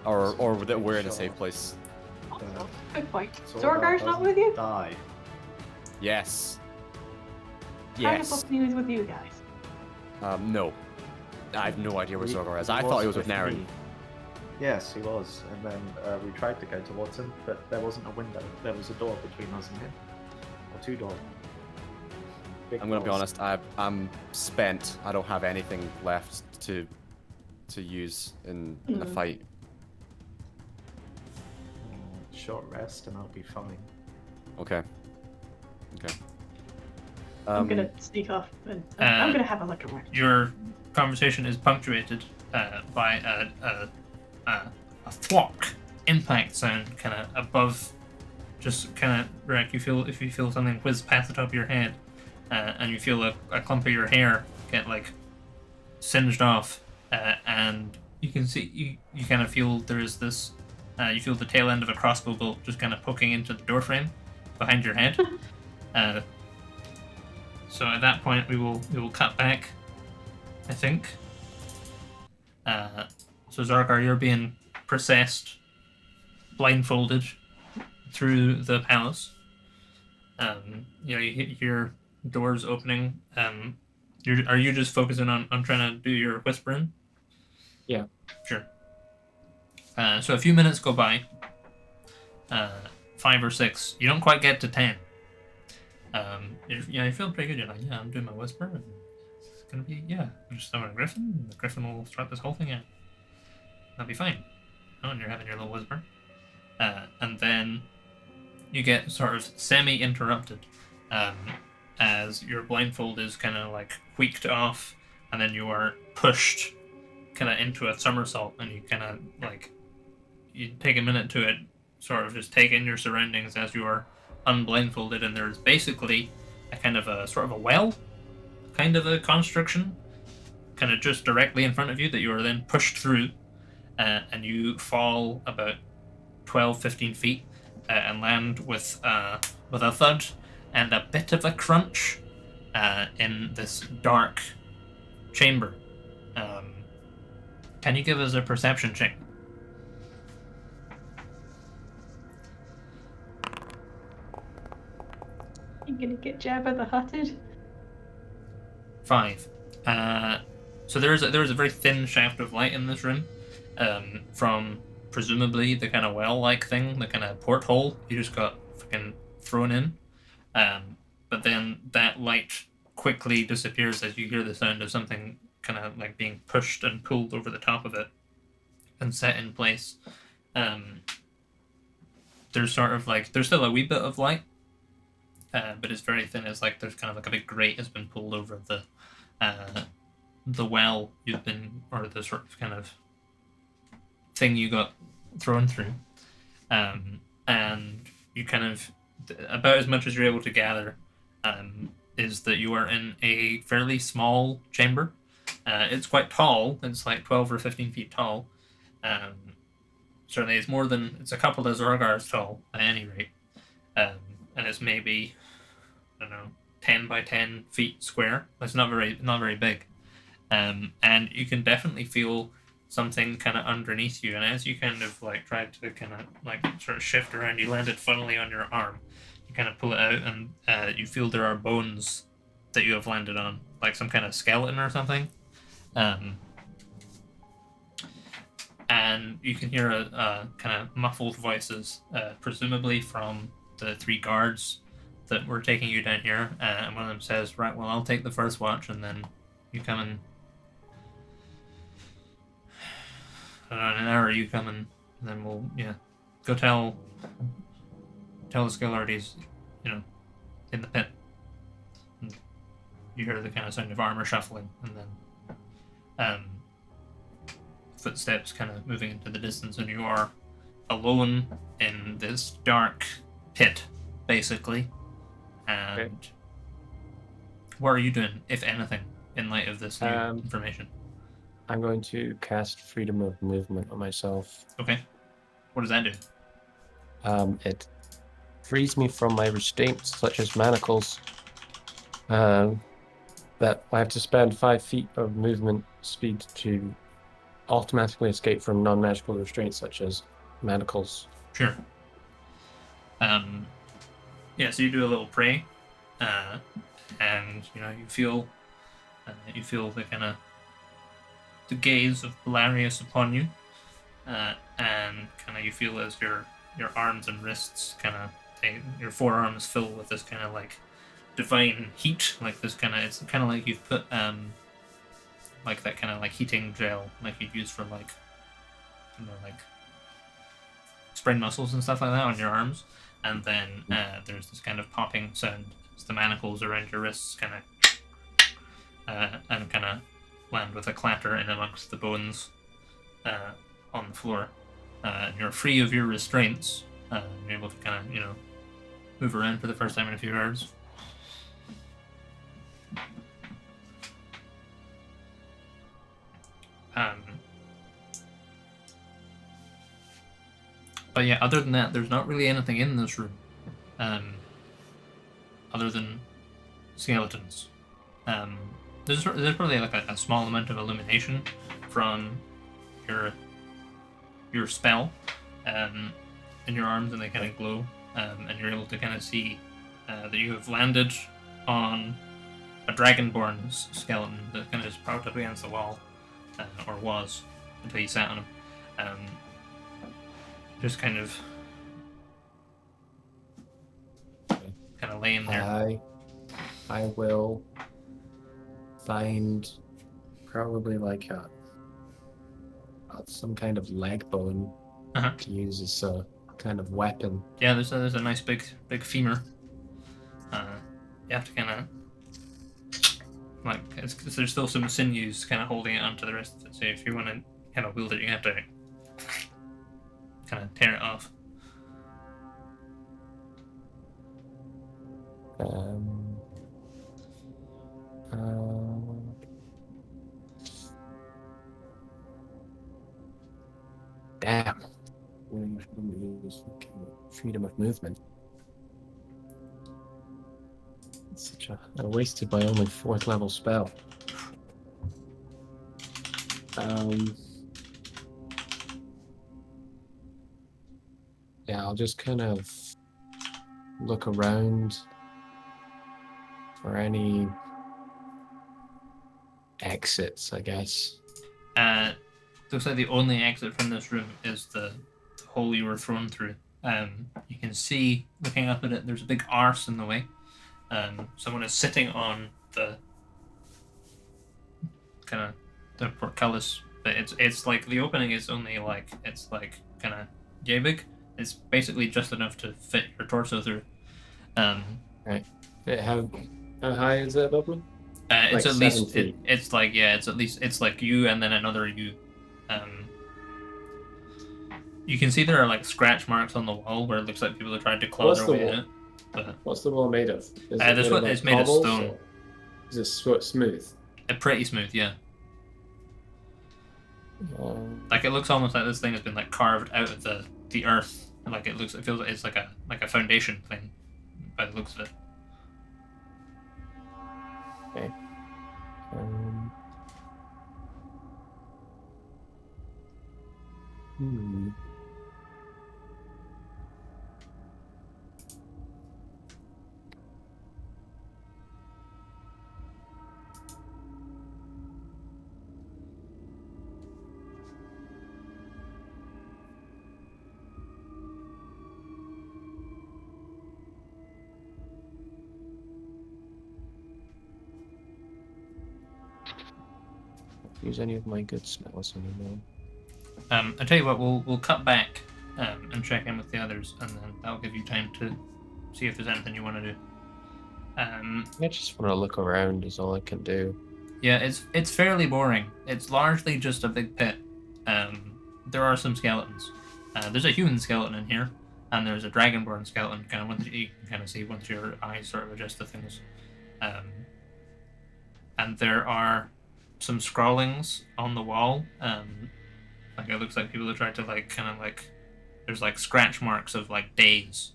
Or that we're in a safe place. Also, good point. Zorgar Zorgar's not doesn't with you? Die. Yes. How the Yes. fuck he was with you guys? No. I have no idea where He- Zorgar is. he I thought he was with me. Naren. Yes, he was. And then we tried to go towards him, but there wasn't a window. There was a door between us and him. Or 2 doors. Big I'm gonna be doors. honest. I'm spent. I don't have anything left to use in a fight. Short rest and I'll be fine. Okay. Okay. I'm gonna sneak off and I'm gonna have a look around. Your conversation is punctuated by a thwack impact sound kind of above, just kind of Rick. If you feel something whiz past the top of your head, and you feel a clump of your hair get like singed off, and you can see you kind of feel there is this. You feel the tail end of a crossbow bolt just kind of poking into the doorframe behind your head. So at that point, we will cut back, I think. So Zorgar, you're being processed, blindfolded, through the palace. You hear doors opening. Are you just focusing on trying to do your whispering? Yeah. Sure. So a few minutes go by. 5 or 6. You don't quite get to 10. You feel pretty good. You're like, I'm doing my whisper, and it's gonna be, we're just summon a griffin, and the griffin will start this whole thing out. That'll be fine. And you're having your little whisper. And then you get sort of semi-interrupted as your blindfold is kind of like tweaked off, and then you are pushed kind of into a somersault, and you kind of like, you take a minute to sort of just take in your surroundings as you are unblindfolded, and there's basically a kind of a sort of a well, kind of a construction, kind of just directly in front of you that you are then pushed through, and you fall about 12-15 feet and land with a thud and a bit of a crunch in this dark chamber. Can you give us a perception check? You gonna get Jabba the Hutted? 5. So there is a very thin shaft of light in this room, from presumably the kind of well-like thing, the kind of porthole you just got fucking thrown in. But then that light quickly disappears as you hear the sound of something kind of like being pushed and pulled over the top of it and set in place. There's sort of like, there's still a wee bit of light, but it's very thin. It's like there's kind of like a big grate has been pulled over the well you've been, or the sort of kind of thing you got thrown through. And you kind of, about as much as you're able to gather, is that you are in a fairly small chamber. It's quite tall. It's like 12 or 15 feet tall. Certainly it's a couple of Zorgars tall at any rate. And it's maybe, I don't know, 10 by 10 feet square. It's not very big. And you can definitely feel something kind of underneath you. And as you kind of like tried to kind of like sort of shift around, you landed funnily on your arm. you kind of pull it out, and you feel there are bones that you have landed on, like some kind of skeleton or something. And you can hear a kind of muffled voices, presumably from the 3 guards that were taking you down here. And one of them says, "Right, well, I'll take the first watch, and then you come in. I don't know, in an hour you come in, and then we'll go tell the Skelarties, in the pit." And you hear the kind of sound of armor shuffling, and then footsteps kind of moving into the distance, and you are alone in this dark pit, basically. And Okay. what are you doing, if anything, in light of this new Um, information? I'm going to cast Freedom of Movement on myself. Okay. What does that do? It frees me from my restraints, such as manacles. That I have to spend 5 feet of movement speed to automatically escape from non-magical restraints, such as manacles. Sure. So you do a little pray, and you feel the kind of the gaze of Belarius upon you, and kind of you feel as your arms and wrists your forearms fill with this kind of like divine heat, like this kind of it's kind of like you've put like that kind of like heating gel like you'd use for like like sprain muscles and stuff like that on your arms, and then there's this kind of popping sound as the manacles around your wrists kind of land with a clatter in amongst the bones on the floor. And you're free of your restraints. You're able to kind of move around for the first time in a few hours. But yeah, other than that, there's not really anything in this room, other than skeletons. There's probably like a small amount of illumination from your spell in your arms, and they kind of glow, and you're able to kind of see that you have landed on a dragonborn skeleton that kind of just propped up against the wall, or was until you sat on him. Just kind of laying there. I will find probably like some kind of leg bone to use as a kind of weapon. Yeah, there's a nice big femur. You have to kind of there's still some sinews kind of holding it onto the rest of it. So if you want to kind of wield it, you have to kind of tear it off. Damn. Freedom of movement. It's such a wasted by only 4th level spell. Yeah, I'll just kind of look around for any exits, I guess. Looks like the only exit from this room is the hole you were thrown through. You can see, looking up at it, there's a big arse in the way. Someone is sitting on the kind of the portcullis, but it's like the opening is only like kind of yay big. It's basically just enough to fit your torso through. Right. How high is it above me? It's Like at least 7 feet. it's like you and then another you. You can see there are like scratch marks on the wall where it looks like people are trying to claw What's their the way wall? out. But What's the wall made of? Is it it's made of cobbles, stone. or is it smooth? Pretty smooth, yeah. Like it looks almost like this thing has been like carved out of the earth. Like it feels like it's like a foundation thing by the looks of it. Okay. use any of my good spells anymore. I tell you what, we'll cut back and check in with the others, and then that'll give you time to see if there's anything you want to do. I just want to look around. Is all I can do. Yeah, it's fairly boring. It's largely just a big pit. There are some skeletons. There's a human skeleton in here, and there's a dragonborn skeleton. Kind of once you can kind of see once your eyes sort of adjust to things. And there are some scrawlings on the wall. Like it looks like people have tried to there's like scratch marks of like days.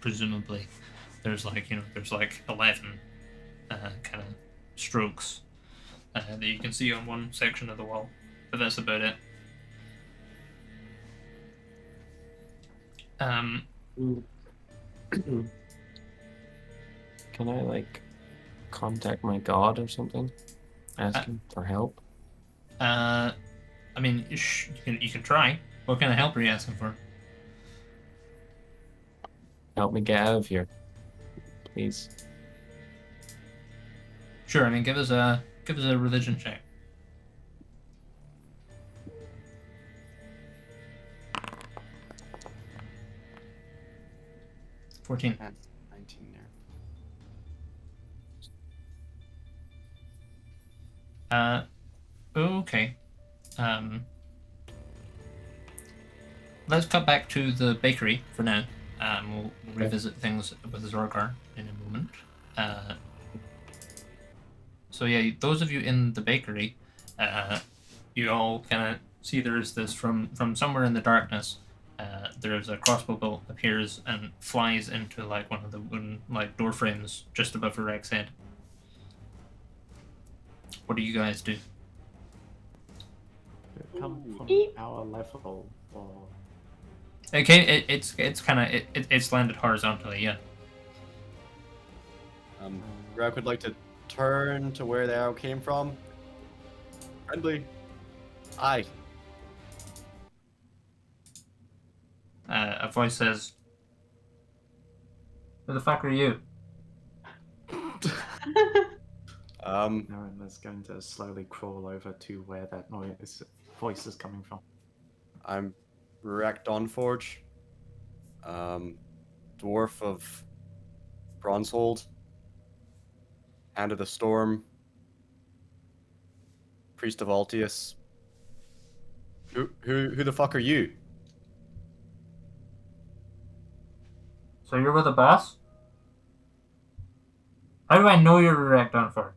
Presumably, there's there's like 11 kind of strokes that you can see on one section of the wall, but that's about it. Can I like contact my god or something? Ask him for help? I mean, you can try. What kind of help are you asking for? Help me get out of here, please. Sure. I mean, give us a religion check. $14. That's 19 there. Okay. Let's cut back to the bakery for now. We'll revisit things with Zorgar in a moment. So yeah, those of you in the bakery, you all kind of see there's this from somewhere in the darkness. There's a crossbow bolt appears and flies into like one of the wooden like door frames just above Rek's head. What do you guys do? Did it come from our level or? Okay, it's landed horizontally, yeah. Rek would like to turn to where the arrow came from. Friendly. Aye. A voice says, "Who the fuck are you?" Naren is going to slowly crawl over to where that voice is coming from. I'm Rek Dawnforge, dwarf of Bronzehold, Hand of the Storm, priest of Altius. Who the fuck are you? So you're with the boss? How do I know you're Rek Dawnforge?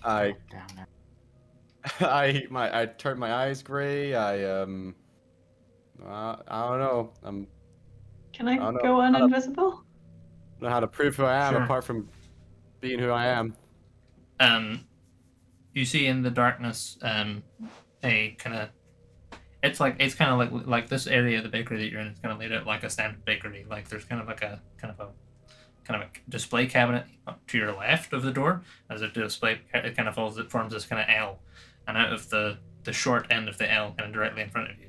I turned my eyes gray. I don't know. Can I don't know go how to- uninvisible? don't know how to prove who I am Sure. apart from being who I am. You see in the darkness, a kind of, it's kind of like this area of the bakery that you're in is kind of laid out like a standard bakery. Like there's kind of a display cabinet to your left of the door. As a display, it kind of forms this kind of L, and out of the short end of the L, kind of directly in front of you,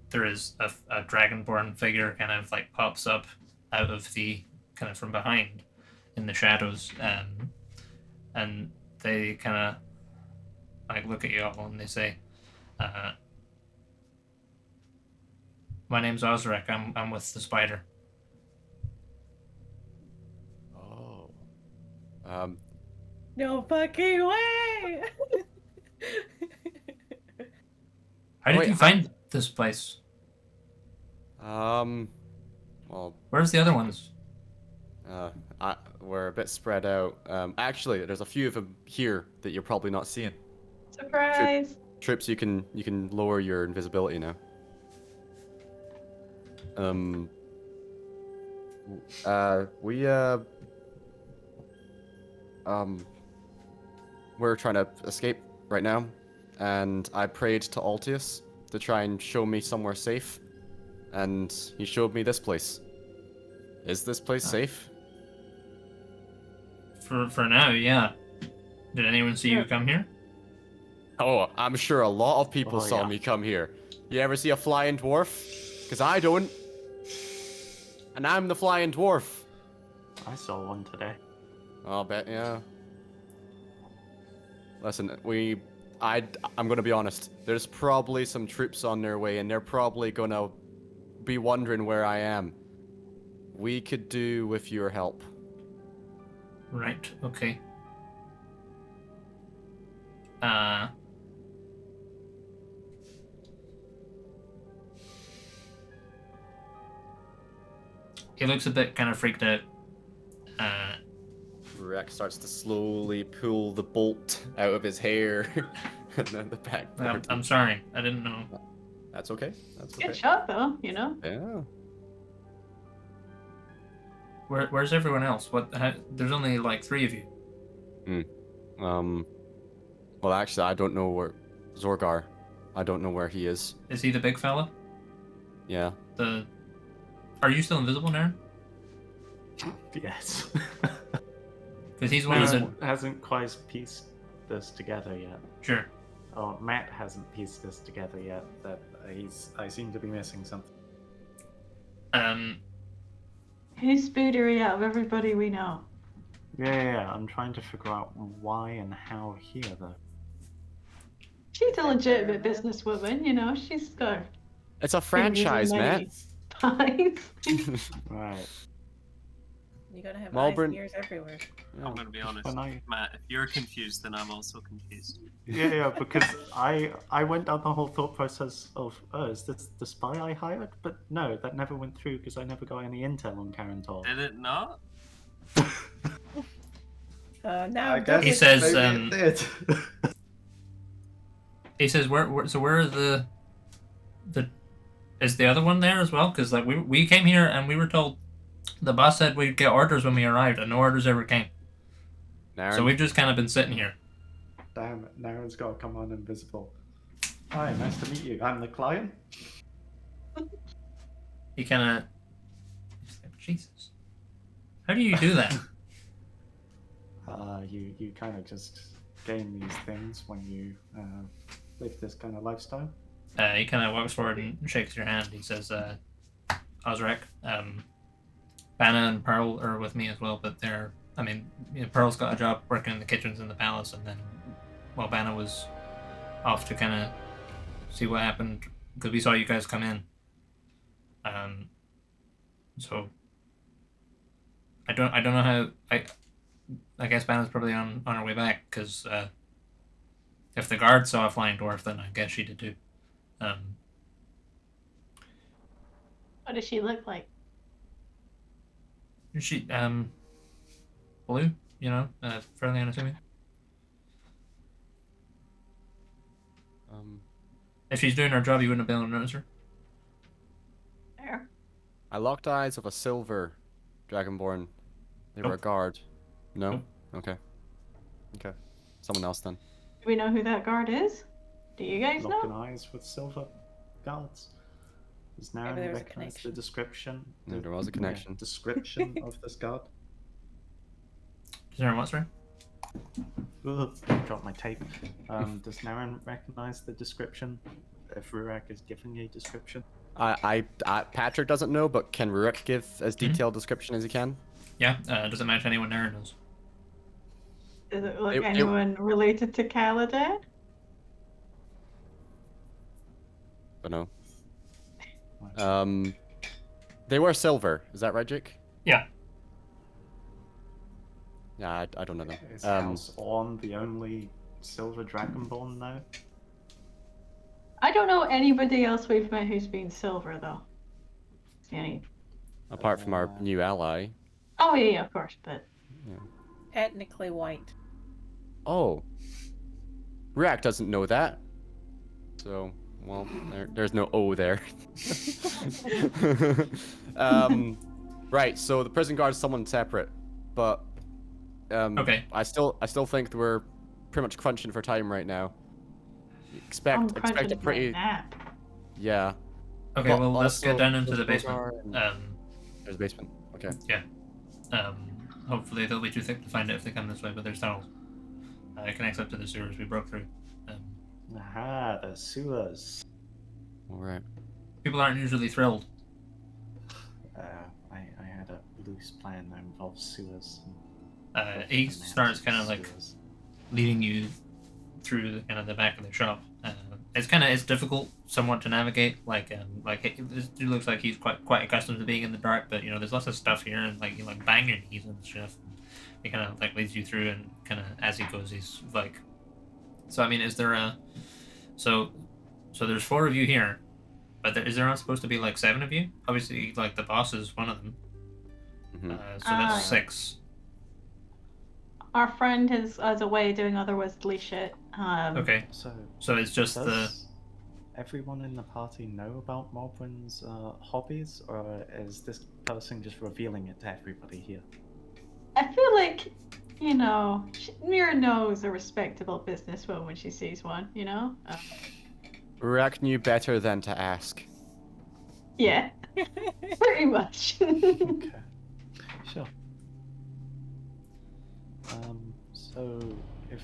there is a dragonborn figure kind of like pops up out of the kind of from behind in the shadows, and they kind of like look at you all and they say, "My name's Ozrek. I'm with the spider." Oh. No fucking way! How did Wait, you find this place? Well, Where's the other ones? we're a bit spread out. Actually, there's a few of them here that you're probably not seeing. Surprise! Trips, you can lower your invisibility now. We're trying to escape right now, and I prayed to Altius to try and show me somewhere safe, and he showed me this place. Is this place safe? For now, yeah. Did anyone see you come here? Oh, I'm sure a lot of people saw yeah. me come here. You ever see a flying dwarf? Because I don't. And I'm the flying dwarf. I saw one today. I'll bet, yeah. Listen, I'm gonna be honest. There's probably some troops on their way, and they're probably gonna be wondering where I am. We could do with your help. Right. Okay. He looks a bit kind of freaked out. Rex starts to slowly pull the bolt out of his hair, and then the backboard. I'm sorry. I didn't know. That's okay. That's okay. Good shot, though. You know. Yeah. Where's everyone else? There's only like 3 of you. Well, actually, I don't know where Zorgar. I don't know where he is. Is he the big fella? Yeah. Are you still invisible, Naren? Yes. Because he's one of the. Hasn't quite pieced this together yet. Sure. Oh, Matt hasn't pieced this together yet. That I seem to be missing something. Who's spoodery out of everybody we know? Yeah. I'm trying to figure out why and how here, though. She's a legitimate businesswoman, you know. She's got. It's a franchise, Matt. Pies. Right. You gotta have eyes Malborn- and ears everywhere. Yeah. I'm gonna be honest, Matt. If you're confused, then I'm also confused. Yeah, because I went down the whole thought process of, oh, is this the spy I hired? But no, that never went through because I never got any intel on Karen Toll. Did it not? Now He says, maybe it did. He says, where are the is the other one there as well? Because like we came here and we were told the boss said we'd get orders when we arrived, and no orders ever came. Naren? So we've just kind of been sitting here. Damn it, Naren's got to come on invisible. Hi, nice to meet you. I'm the client. He kind of, Jesus, how do you do that? You kind of just gain these things when you live this kind of lifestyle. He kind of walks forward and shakes your hand. He says, Osrek, Banna and Pearl are with me as well, but Pearl's got a job working in the kitchens in the palace, and then while Banna was off to kind of see what happened, because we saw you guys come in. So I don't know how. I guess Banna's probably on her way back, because if the guard saw a flying dwarf, then I guess she did too. What does she look like? She blue, fairly unassuming. If she's doing her job, you wouldn't have been able to notice her. There. I locked eyes with a silver dragonborn. They were a guard. No? Nope. Okay. Someone else then. Do we know who that guard is? Do you guys Locking know? eyes with silver guards. Does Maybe Naren there was a recognize the connection. description? No, there was a connection. Description of this guard? Is there what's right? Ugh, dropped my tape. Does Naren recognize the description? If Rurak is giving a description? Patrick doesn't know, but can Rurik give as detailed description as he can? Yeah, does it match anyone Naren knows? Does it look It- anyone related to Caladan? But no. They were silver. Is that right, Jake? Yeah. Yeah, I don't know them. Is House Orm the only silver dragonborn now? I don't know anybody else we've met who's been silver though. Any? Apart from our new ally. Oh yeah, of course, but Ethnically white. Oh. Rurik doesn't know that. So, well, there's no O there. Right, so the prison guard is someone separate, but Okay. I still think that we're pretty much crunching for time right now. I'm Expect crunching a for a pretty nap. yeah. Okay, But well, let's also, get down into the there's basement. Zorgar There's a basement. Okay. Hopefully they'll be too thick to find it if they come this way, but there's tunnels. It connects up to the sewers we broke through. Aha, the sewers. All right. People aren't usually thrilled. loose plan that involves sewers. He starts kind of like Sewers. leading you through the, kind of the back of the shop. It's difficult somewhat to navigate. This dude looks like he's quite accustomed to being in the dark, but there's lots of stuff here, and like you like bang your knees and stuff. He kind of like leads you through, and kind of as he goes, he's like. So I mean, is there a so there's 4 of you here, but is there not supposed to be like 7 of you? Obviously, like the boss is one of them. So that's 6. Our friend is away doing other wizardly shit. Okay. So it's just Does everyone in the party know about Morbryn's hobbies, or is this person just revealing it to everybody here? I feel like, Mira knows a respectable businesswoman when she sees one, Rurak knew better than to ask. Yeah, pretty much. Okay. Sure. So, if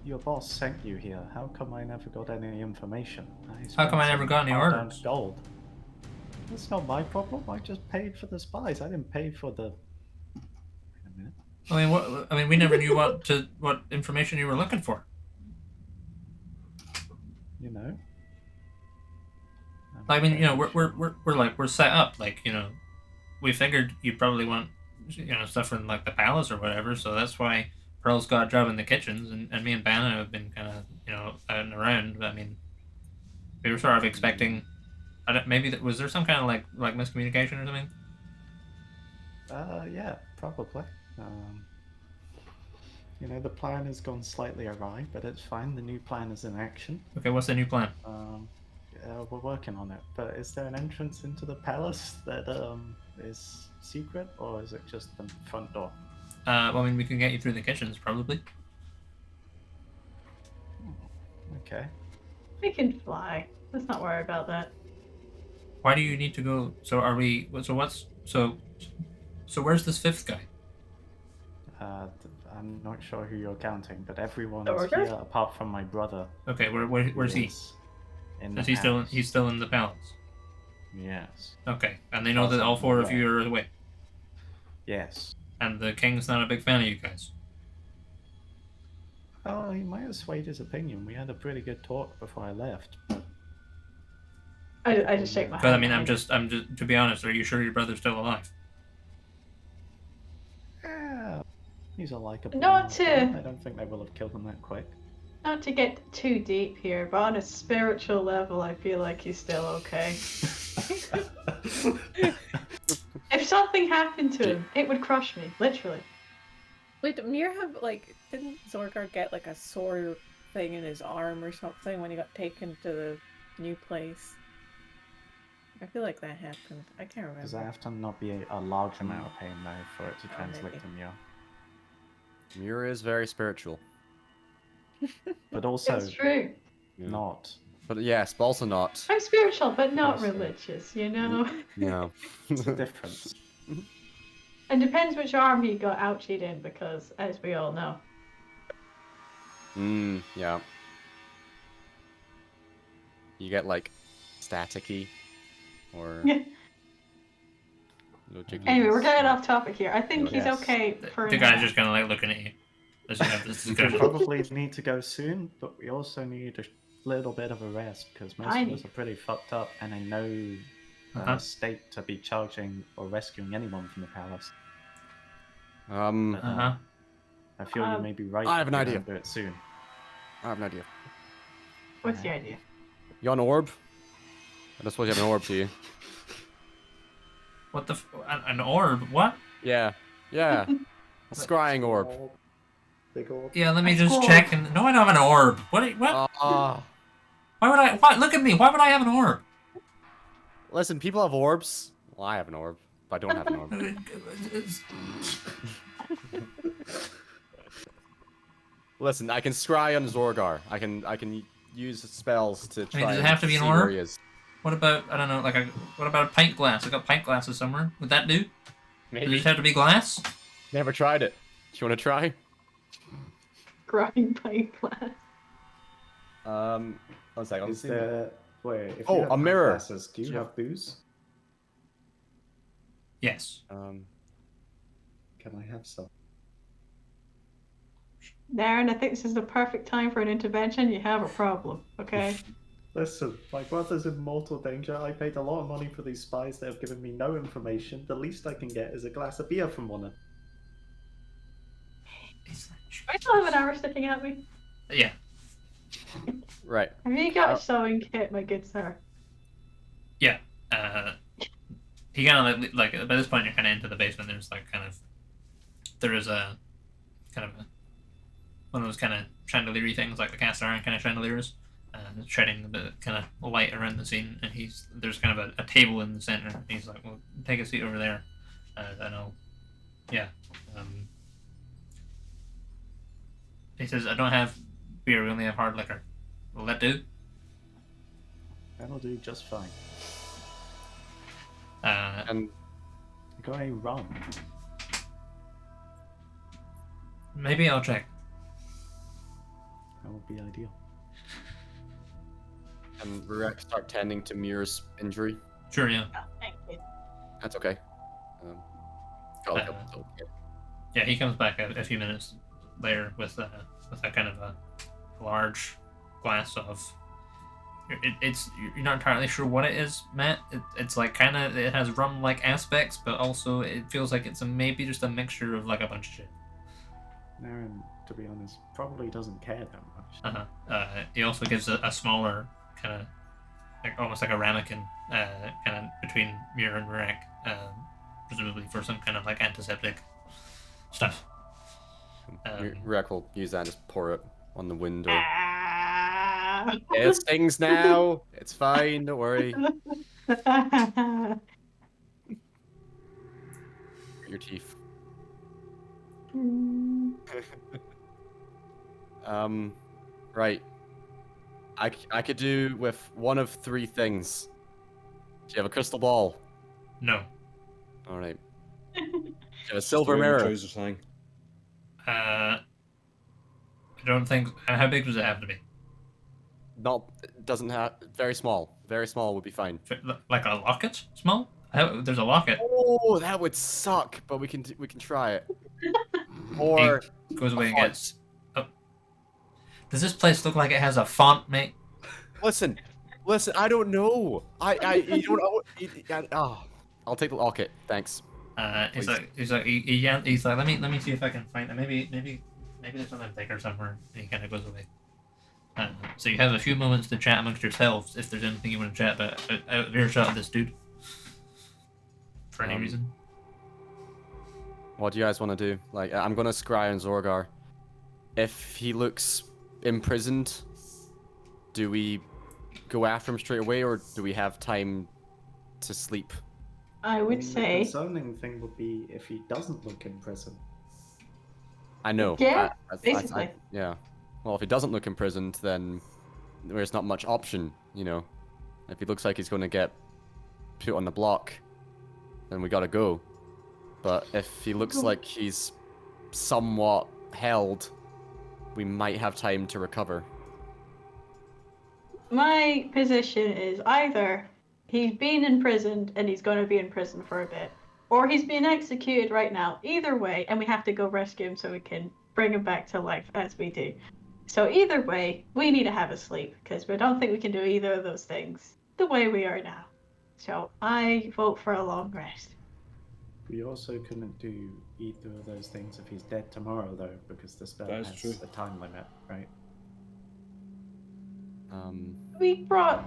your boss sent you here, how come I never got any information? How come I never got any orders? Gold. That's not my problem. I just paid for the spies. I didn't pay for the. Wait a minute. I mean, we never knew what information you were looking for. You know. I mean, we're set up. Like, we figured you'd probably want, stuff from like the palace or whatever. So that's why Pearl's got a job in the kitchens, and me and Banna have been kind of, out and around. I mean, we were sort of expecting. Was there some kind of like miscommunication or something? Yeah, probably. The plan has gone slightly awry, but it's fine. The new plan is in action. Okay, what's the new plan? We're working on it. But is there an entrance into the palace that is secret, or is it just the front door? Well, I mean, we can get you through the kitchens, probably. Okay. We can fly. Let's not worry about that. Why do you need to go? So are we? So where's this 5th guy? I'm not sure who you're counting, but everyone's Zorgar? here apart from my brother. Okay, where's he? In Is the he still? palace. He's still in the palace. Yes. Okay, and they know that all 4 of you are away. Yes. And the king's not a big fan of you guys. Oh, he might have swayed his opinion. We had a pretty good talk before I left. I just shake my head. But I mean, I'm just to be honest. Are you sure your brother's still alive? Yeah, he's a likable. Not to- I don't think they will have killed him that quick. Not to get too deep here, but on a spiritual level, I feel like he's still okay. If something happened to him, it would crush me, literally. Wait, did Mir have didn't Zorgar get like a sore thing in his arm or something when he got taken to the new place? I feel like that happened. I can't remember. Does that have to not be a large amount of pain though for it to translate maybe. to Mia? Mira is very spiritual. But also It's true. not. But yes, but also not. I'm spiritual, but not Also- religious, you know? No. It's a difference. It depends which arm he got ouchied in, because, as we all know. Yeah. You get like staticky or no jiggly. Anyway, we're getting off topic here. I think he's Yes. okay for The now. guy's just kind of like looking at you. As you have this We discussion. probably need to go soon, but we also need a little bit of a rest because most of us are pretty fucked up, and I know state to be charging or rescuing anyone from the palace. I feel you may be right. I have an if we idea. don't do it soon. I have an idea. What's the idea? You want an orb? I don't suppose you have an orb, do you? What the? An orb? What? Yeah. Yeah. A scrying orb. Big orb. Yeah, let me That's just cool. check. And no, I don't have an orb. What? What? Why would I? What? Look at me. Why would I have an orb? Listen, people have orbs. Well, I have an orb, but I don't have an orb. Listen, I can scry on Zorgar. I can use spells to try. does it and have to be an see where orb? he is. What about? I don't know. What about a pint glass? I got pint glasses somewhere. Would that do? Does it just have to be glass? Never tried it. Do you want to try? Grind pint glass. 1 second. Is there? Wait. If Oh, you have a mirror. Glasses, do you have booze? Yes. Can I have some? Darren, I think this is the perfect time for an intervention. You have a problem, okay? Listen, my brother's in mortal danger. I paid a lot of money for these spies. They have given me no information. The least I can get is a glass of beer from one of them. I still have an arrow sticking at me. Yeah. Right. Have you got a sewing kit, my good sir? Yeah. He kind of like by this point you're kind of into the basement. There's like there is a kind of one of those kind of chandelier things, like the cast iron kind of chandeliers, shedding a bit kind of light around the scene. And there's kind of a table in the center. And he's like, "Well, take a seat over there." I know. Yeah. He says, "I don't have beer. We only have hard liquor. Will that do?" That'll do just fine. And Got a rum. Maybe I'll check. That would be ideal. and Rurak start tending to Mir's injury. Sure, yeah. Oh, thank you. That's okay. Got a couple Yeah, he comes back a few minutes later with a kind of a large glass of. You're not entirely sure what it is, Matt. It's like it has rum-like aspects, but also it feels like it's maybe just a mixture of like a bunch of shit. Naren, to be honest, probably doesn't care that much. He also gives a smaller kind of, like almost like a ramekin, kind of between Mir and Rurak, presumably for some kind of like antiseptic stuff. Rurak will use that and just pour it on the window. Ah. It stings now. It's fine. Don't worry. Your teeth. Right. I could do with one of three things. Do you have a crystal ball? No. All right. Do you have a silver Wearing mirror? trousers hang. I don't think. How big does it have to be? Not. Doesn't have. Very small. Very small would be fine. Like a locket? Small? There's a locket. Oh, that would suck. But we can try it. Or He goes away and font. gets. Oh. Does this place look like it has a font, mate? Listen. I don't know. You don't know. I'll take the locket. Thanks. He's like, let me see if I can find it. Maybe there's something bigger somewhere. And he kind of goes away. So you have a few moments to chat amongst yourselves if there's anything you want to chat about out of earshot of this dude. For any reason. What do you guys want to do? Like, I'm gonna scry on Zorgar. If he looks imprisoned, do we go after him straight away, or do we have time to sleep? I would The say. concerning thing would be if he doesn't look in prison. I know. Yeah, basically. Yeah. Well, if he doesn't look imprisoned, then there's not much option, you know. If he looks like he's going to get put on the block, then we gotta go. But if he looks like he's somewhat held, we might have time to recover. My position is either he's been imprisoned and he's going to be in prison for a bit, or he's being executed right now. Either way, and we have to go rescue him so we can bring him back to life as we do. So either way, we need to have a sleep because we don't think we can do either of those things the way we are now. So I vote for a long rest. We also couldn't do either of those things if he's dead tomorrow, though, because the spell That is has true. a time limit, right? We brought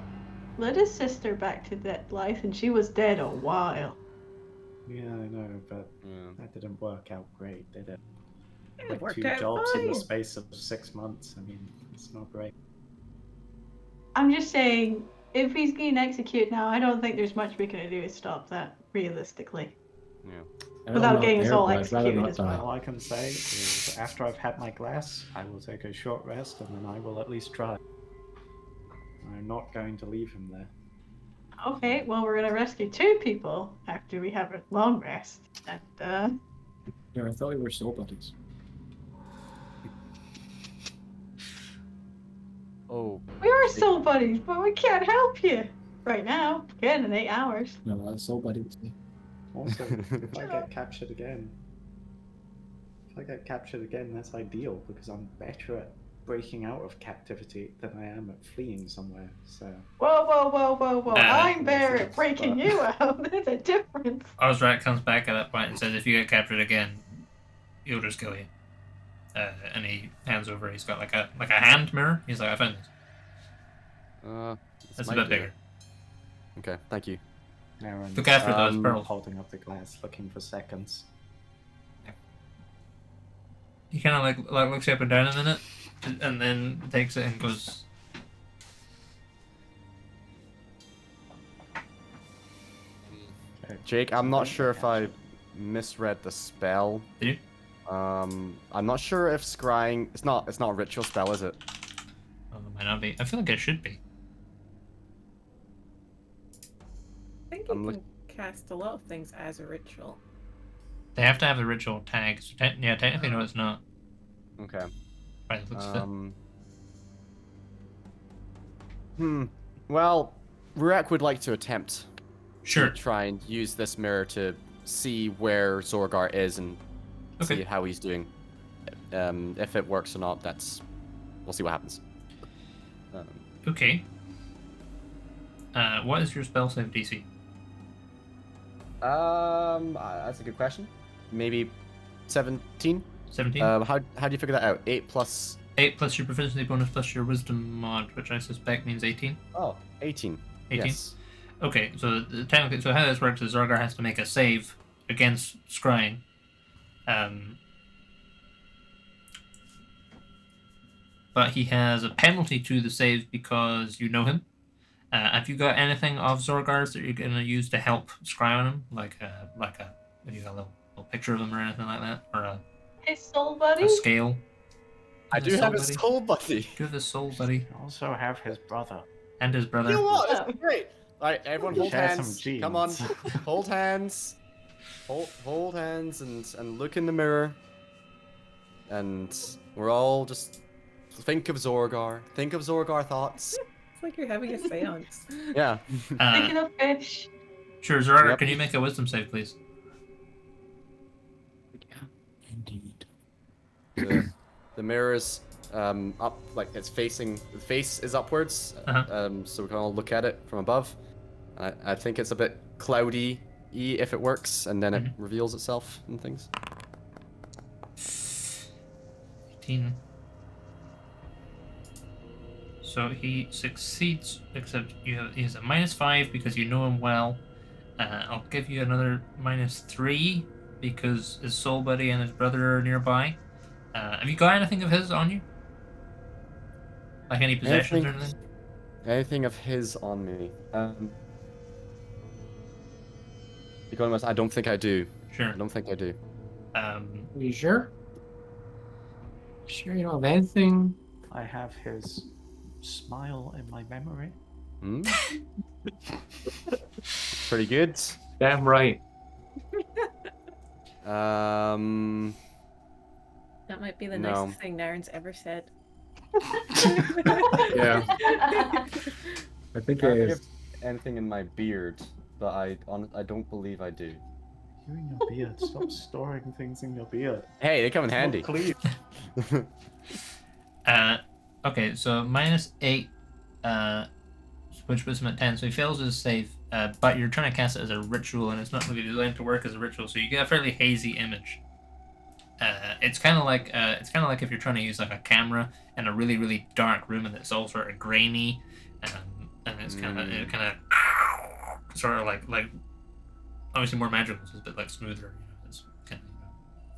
Lyda's sister back to that life and she was dead a while. Yeah, I know, but Yeah. that didn't work out great, did it? It Like worked 2 out jobs in the fine. space of 6 months. I mean, it's not great. I'm just saying, if he's getting executed now, I don't think there's much we can do to stop that, realistically. Yeah. Without getting us there, all but I'd rather executed not as die. well. All I can say is, after I've had my glass, I will take a short rest, and then I will at least try. I'm not going to leave him there. Okay, well, we're gonna rescue 2 people after we have a long rest. And, Yeah, I thought we were soul buddies. Oh. we are soul buddies, but we can't help you right now. Again, in 8 hours. No, I was soul buddy with me. Also, if I get captured again, I get captured again, that's ideal because I'm better at breaking out of captivity than I am at fleeing somewhere. So Whoa. I'm better at sense, breaking but- you out. There's a difference. Ozrak comes back at that point and says, if you get captured again, he'll just kill you. And he hands over, he's got like a hand mirror. He's like, I found this. This It's a might bit do it. bigger. Okay, thank you. Aaron's, Look after those Um, pearls. holding up the glass, looking for seconds. He kind of like looks you up and down a minute, and then takes it and goes. Jake, I'm not sure if I misread the spell. Did you? I'm not sure if scrying. It's not a ritual spell, is it? Oh, it might not be. I feel like it should be. I think you I'm can cast a lot of things as a ritual. They have to have the ritual tag. So technically, no, it's not. Okay. By the looks of it. Well, Rurak would like to attempt Sure. to try and use this mirror to see where Zorgar is and Okay. see how he's doing. If it works or not, we'll see what happens. Okay. What is your spell save DC? That's a good question. Maybe 17. 17. How do you figure that out? 8 plus. 8 plus your proficiency bonus plus your wisdom mod, which I suspect means 18. Oh, 18. 18? Yes. Okay, so technically, so how this works is Zorgar has to make a save against scrying. But he has a penalty to the save because you know him. Have you got anything of Zorgar's that you're gonna use to help scry on him, like a have you got a little picture of him or anything like that, or His soul buddy? a scale? I His do soul have a buddy? soul buddy. Do you have his soul buddy You also have his brother. and his brother? You know what? Oh. This is great. All right, everyone, hold Share some hands. Come on, genes. hold hands. Hold hands and look in the mirror. And we're all just think of Zorgar. Think of Zorgar thoughts. It's like you're having a seance. Yeah. Thinking of fish. Sure, Zorgar, Yep. can you make a wisdom save, please? Indeed. The mirror's up, like it's facing. The face is upwards. Uh-huh. So we can all look at it from above. I think it's a bit cloudy-y if it works, and then it reveals itself and things. 18. So he succeeds, except he has a -5 because you know him well. I'll give you another -3 because his soul buddy and his brother are nearby. Have you got anything of his on you? Like any possessions or anything? Anything of his on me? To be honest, I don't think I do. Sure. I don't think I do. Are you sure? Sure you don't have anything? I have his smile in my memory. Hmm? Pretty good. Damn right. That might be the No. nicest thing Naren's ever said. Yeah. I think I it don't is. have anything in my beard, but I don't believe I do. You in your beard. Stop storing things in your beard. Hey, they come in It's not handy. clean. Okay, so -8, which puts him at 10. So he fails his save, but you're trying to cast it as a ritual, and it's not really designed to work as a ritual. So you get a fairly hazy image. It's kind of like if you're trying to use like a camera in a really really dark room, and it's all sort of grainy, and it's kind of sort of like obviously more magical, so it's a bit like smoother. You know, it's kind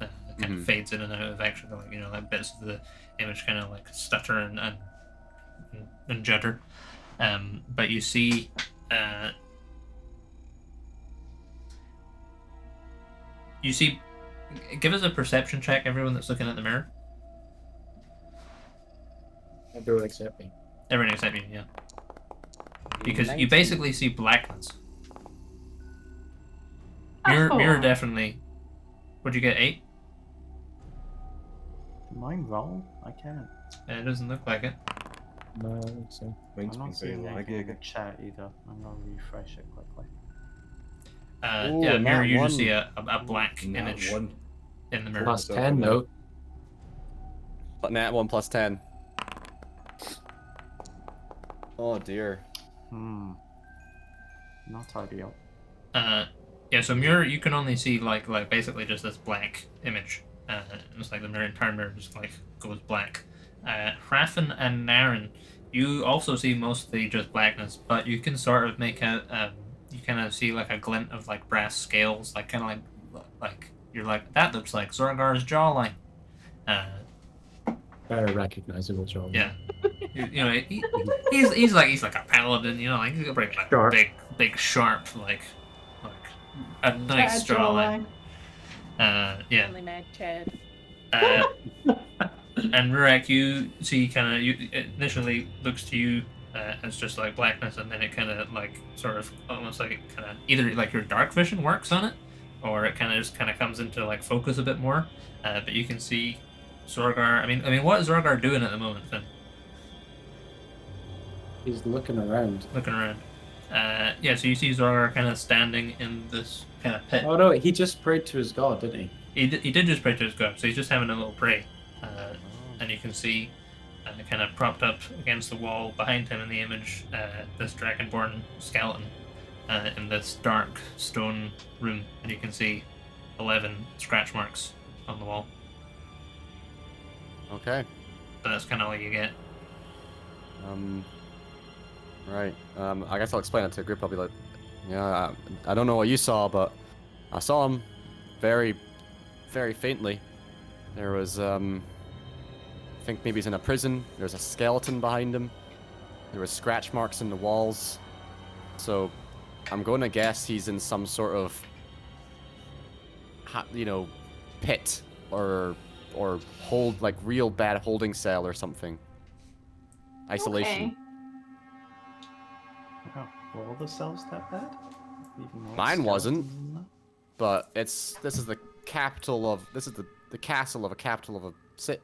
of it kind of fades in and out of actually like bits of the image kind of like stutter and judder. But you see. You see. Give us a perception check, everyone that's looking at the mirror. Everyone except me. Everyone except you, yeah. Because you 19. basically see blackness. Mirror definitely. Would you get 8? Mine roll? I can't. It doesn't look like it. No, I don't think so. I'm Mine's been not very seeing anything in the laggy. chat either. I'm gonna refresh it quickly. Ooh, Yeah, a mirror, nat you one. just see a black Nat image. one. in the mirror. Plus So 10 from though. But nat 1 plus 10. Oh dear. Not ideal. Yeah, so mirror, you can only see like basically just this black image. It's like the entire mirror just like goes black. Hrafn and Naren, you also see mostly just blackness, but you can sort of make out, you kind of see like a glint of like brass scales, like kind of like you're like, that looks like Zorgar's jawline. Very recognizable, John. Yeah. You know, he's like a paladin, you know, like he's got like Sharp. big sharp like a nice Bad jawline. Yeah. Only mad Chad. And Rurak, you see, kind of, you it initially looks to you as just like blackness, and then it kind of like sort of almost like kind of either like your dark vision works on it, or it kind of just kind of comes into like focus a bit more. But you can see Zorgar. I mean, what is Zorgar doing at the moment, Finn? He's looking around. Looking around. Yeah, so you see Zorgar kind of standing in this kind of pit. Oh no, he just prayed to his god, didn't he? He did just pray to his god, so he's just having a little pray. And you can see kind of propped up against the wall behind him in the image, this dragonborn skeleton in this dark stone room. And you can see 11 scratch marks on the wall. Okay. But that's kind of all you get. Right. I guess I'll explain it to the group. I'll be like, yeah, I don't know what you saw, but I saw him very, very faintly. There was, I think maybe he's in a prison. There's a skeleton behind him. There were scratch marks in the walls. So I'm going to guess he's in some sort of, pit or hold, like real bad holding cell or something. Isolation. Okay. Oh, were all the cells that bad? Even more Mine wasn't. skeletons in there? But this is the capital of the castle of a capital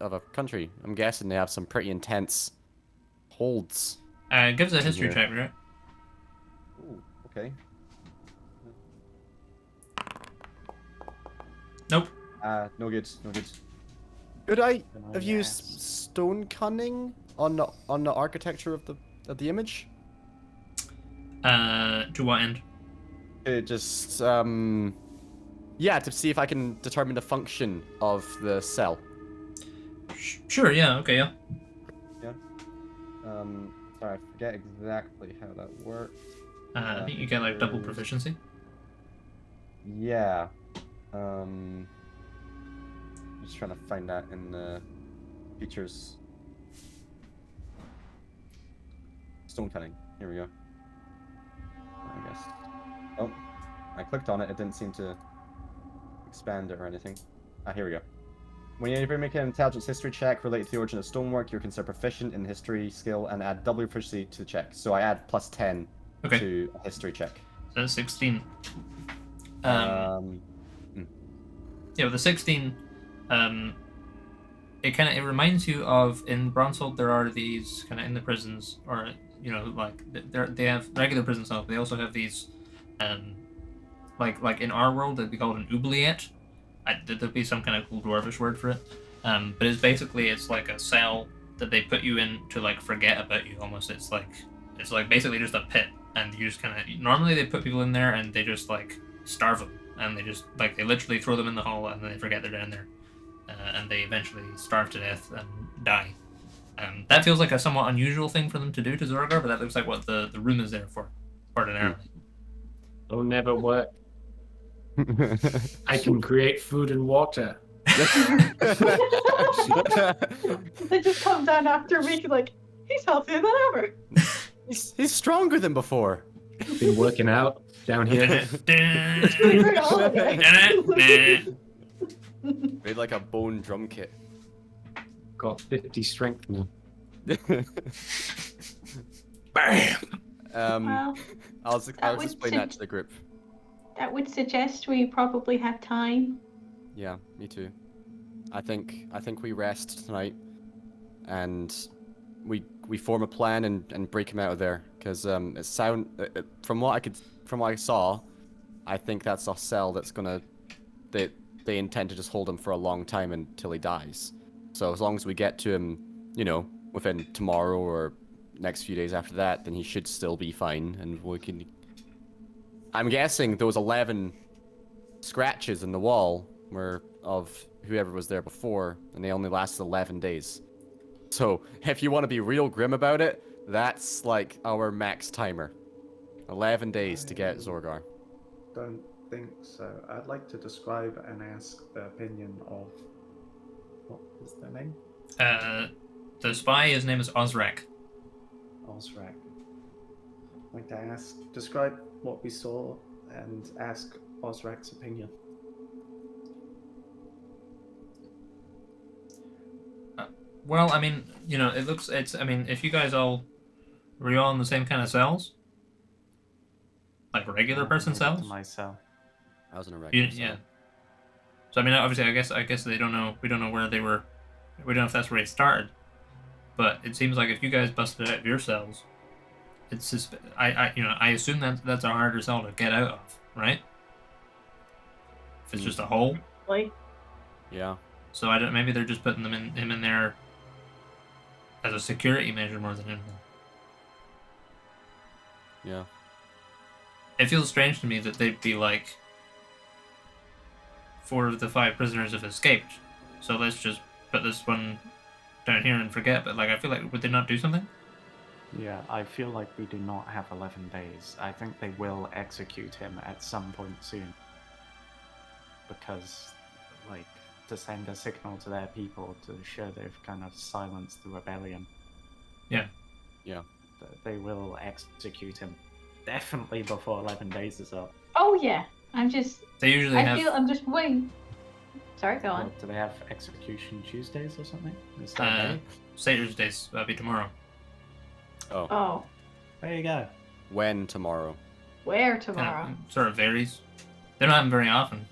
of a country. I'm guessing they have some pretty intense holds. Gives a history Yeah. check, right? Ooh, okay. Nope. No good. Could I Then I have used guess. stone cunning on the architecture of the image? To what end? It just yeah, to see if I can determine the function of the cell. Sure, yeah, okay, yeah. Sorry, I forget exactly how that works. I think you get like double proficiency. Yeah. Just trying to find that in the features. Stone cutting. Here we go. I guess. Oh, I clicked on it. It didn't seem to expand it or anything. Here we go. When you make an intelligence history check related to the origin of stonework, you're considered proficient in history skill and add double your proficiency to the check. So I add plus 10 Okay. to a history check. So that's 16. Hmm. Yeah, with the 16, it reminds you of in Bronzehold there are these kind of in the prisons, or like they have regular prison cells. They also have these, like in our world they'd be called an oubliette. There'd be some kind of cool dwarvish word for it. But it's like a cell that they put you in to like forget about you almost. It's like basically just a pit, and you just kind of normally they put people in there and they just like starve them. And they just, like, they literally throw them in the hole and then they forget they're down there. And they eventually starve to death and die. That feels like a somewhat unusual thing for them to do to Zorgar, but that looks like what the room is there for, ordinarily. It'll never work. I can create food and water. They just come down after a week like, he's healthier than ever. He's stronger than before. Been working out down here. Made like a bone drum kit. Got 50 strength now. Bam! Well, I'll would explain that to the group. that would suggest we probably have time. Yeah, me too. I think we rest tonight, and we form a plan and break him out of there. Because from what I saw, I think that's a cell that's gonna the they intend to just hold him for a long time until he dies. So as long as we get to him, you know, within tomorrow or next few days after that, then he should still be fine, and we can... I'm guessing those 11 scratches in the wall were of whoever was there before, and they only lasted 11 days. So, if you want to be real grim about it, that's like our max timer. 11 days to get Zorgar. Don't think so. I'd like to describe and ask the opinion of... What is their name? The spy, his name is Ozrak. Ozrak. I'd like to describe what we saw and ask Ozrak's opinion. Well, I mean, you know, I mean, if you guys were you all in the same kind of cells? Like regular person cells? My cell. I was in a regular Yeah. cell. So I mean, obviously, I guess they don't know. We don't know where they were. We don't know if that's where they started. But it seems like if you guys busted out of your cells, it's just I assume that's a harder cell to get out of, right? If it's just a hole. Like, Yeah. So I don't. Maybe they're just putting him in there as a security measure more than anything. Yeah. It feels strange to me that they'd be like, 4 of the 5 prisoners have escaped, so let's just put this one down here and forget. But like, I feel like, would they not do something? Yeah, I feel like we do not have 11 days. I think they will execute him at some point soon. Because, like, to send a signal to their people to show they've kind of silenced the rebellion. Yeah. Yeah. They will execute him. Definitely before 11 days is up. oh yeah, I'm just. They usually have. I'm just waiting. Sorry, go on. What, do they have execution Tuesdays or something? Is that day? Satyrs' that'll be tomorrow. Oh. Oh, There you go. When tomorrow? where tomorrow? Kind of, sort of varies. They don't have them very often.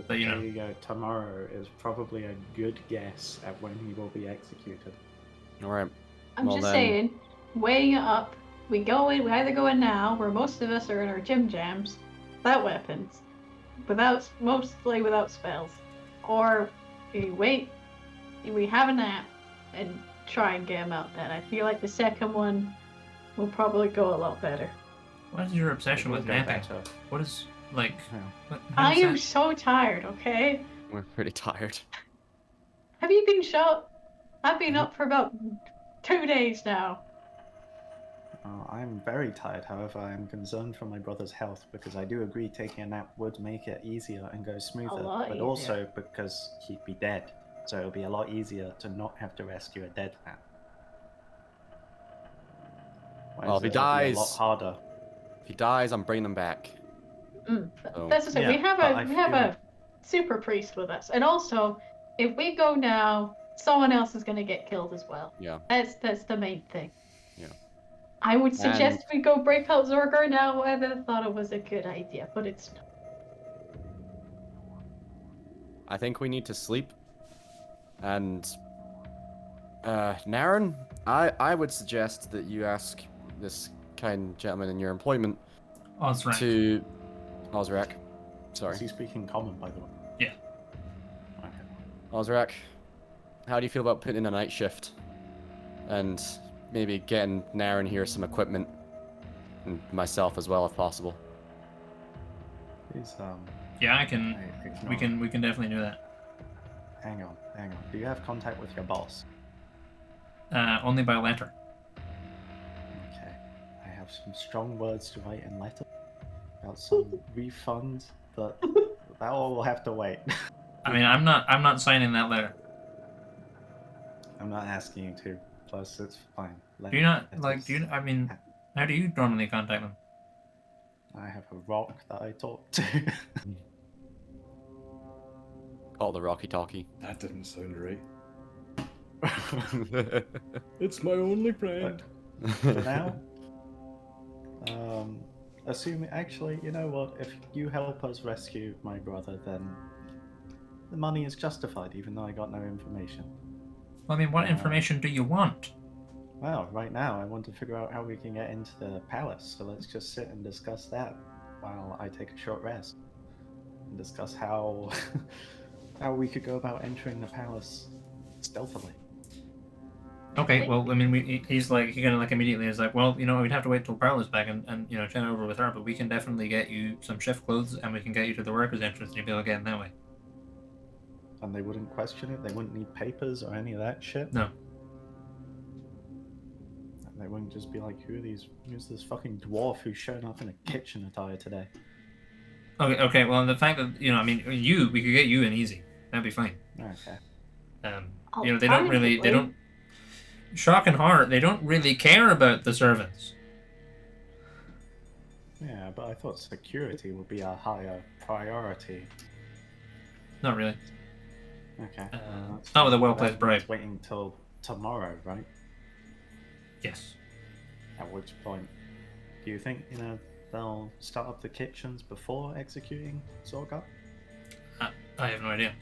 But, you there know. you go. Tomorrow is probably a good guess at when he will be executed. Alright. I'm Well, just then- saying, weighing it up. We either go in now, where most of us are in our gym jams, without weapons, mostly without spells, or we wait, we have a nap, and try and get him out then. I feel like the second one will probably go a lot better. What is your obsession It will with go napping? better. What is, like... Yeah. how I does am that- so tired, okay? We're pretty tired. Have you been shot? I've been up for about 2 days now. I'm very tired, however, I am concerned for my brother's health because I do agree taking a nap would make it easier and go smoother, lot but easier. also because he'd be dead, so it would be a lot easier to not have to rescue a dead man. Well, if he Whereas it'll be a lot dies- harder. If he dies, I'm bringing him back. So- That's the thing. Yeah, we have but I a super priest with us, and also, if we go now, someone else is going to get killed as well. Yeah. That's the main thing. Yeah. I would suggest we go break out Zorgar now. I thought it was a good idea, but it's not. I think we need to sleep. And Naren, I would suggest that you ask this kind gentleman in your employment Ozrak. to Ozrak. Sorry. Is he speaking common, by the way? Yeah. Okay. Ozrak, how do you feel about putting in a night shift? And maybe getting Naren here some equipment. And myself as well, if possible. Please, Yeah, I can. ignore We can definitely do that. Hang on. Do you have contact with your boss? Only by letter. Okay. I have some strong words to write in letter about some refund, but that all will have to wait. I mean, I'm not signing that letter. I'm not asking you to. Plus, it's fine. Do you not like? Do you? I mean, how do you normally contact them? I have a rock that I talk to. Call the Rocky Talkie. That didn't sound right. It's my only friend. For now, assuming actually, you know what? If you help us rescue my brother, then the money is justified, even though I got no information. Well, I mean, what information do you want? Well, right now I want to figure out how we can get into the palace, so let's just sit and discuss that while I take a short rest. and discuss how how we could go about entering the palace stealthily. Okay, well, I mean, he's like, he kind of like immediately is like, well, we'd have to wait till Parla's back and chat over with her, but we can definitely get you some shift clothes and we can get you to the workers' entrance and you'll be able to get in that way. And they wouldn't question it? They wouldn't need papers or any of that shit? No. And they wouldn't just be like, who's this fucking dwarf who's showing up in a kitchen attire today? Okay, well, the fact that, we could get you in easy. That'd be fine. Okay. They don't, shock and horror, they don't really care about the servants. Yeah, but I thought security would be a higher priority. Not really. Okay. Not with a well-placed bribe. Waiting till tomorrow, right? Yes. At which point, do you think, they'll start up the kitchens before executing Zorgar? I have no idea.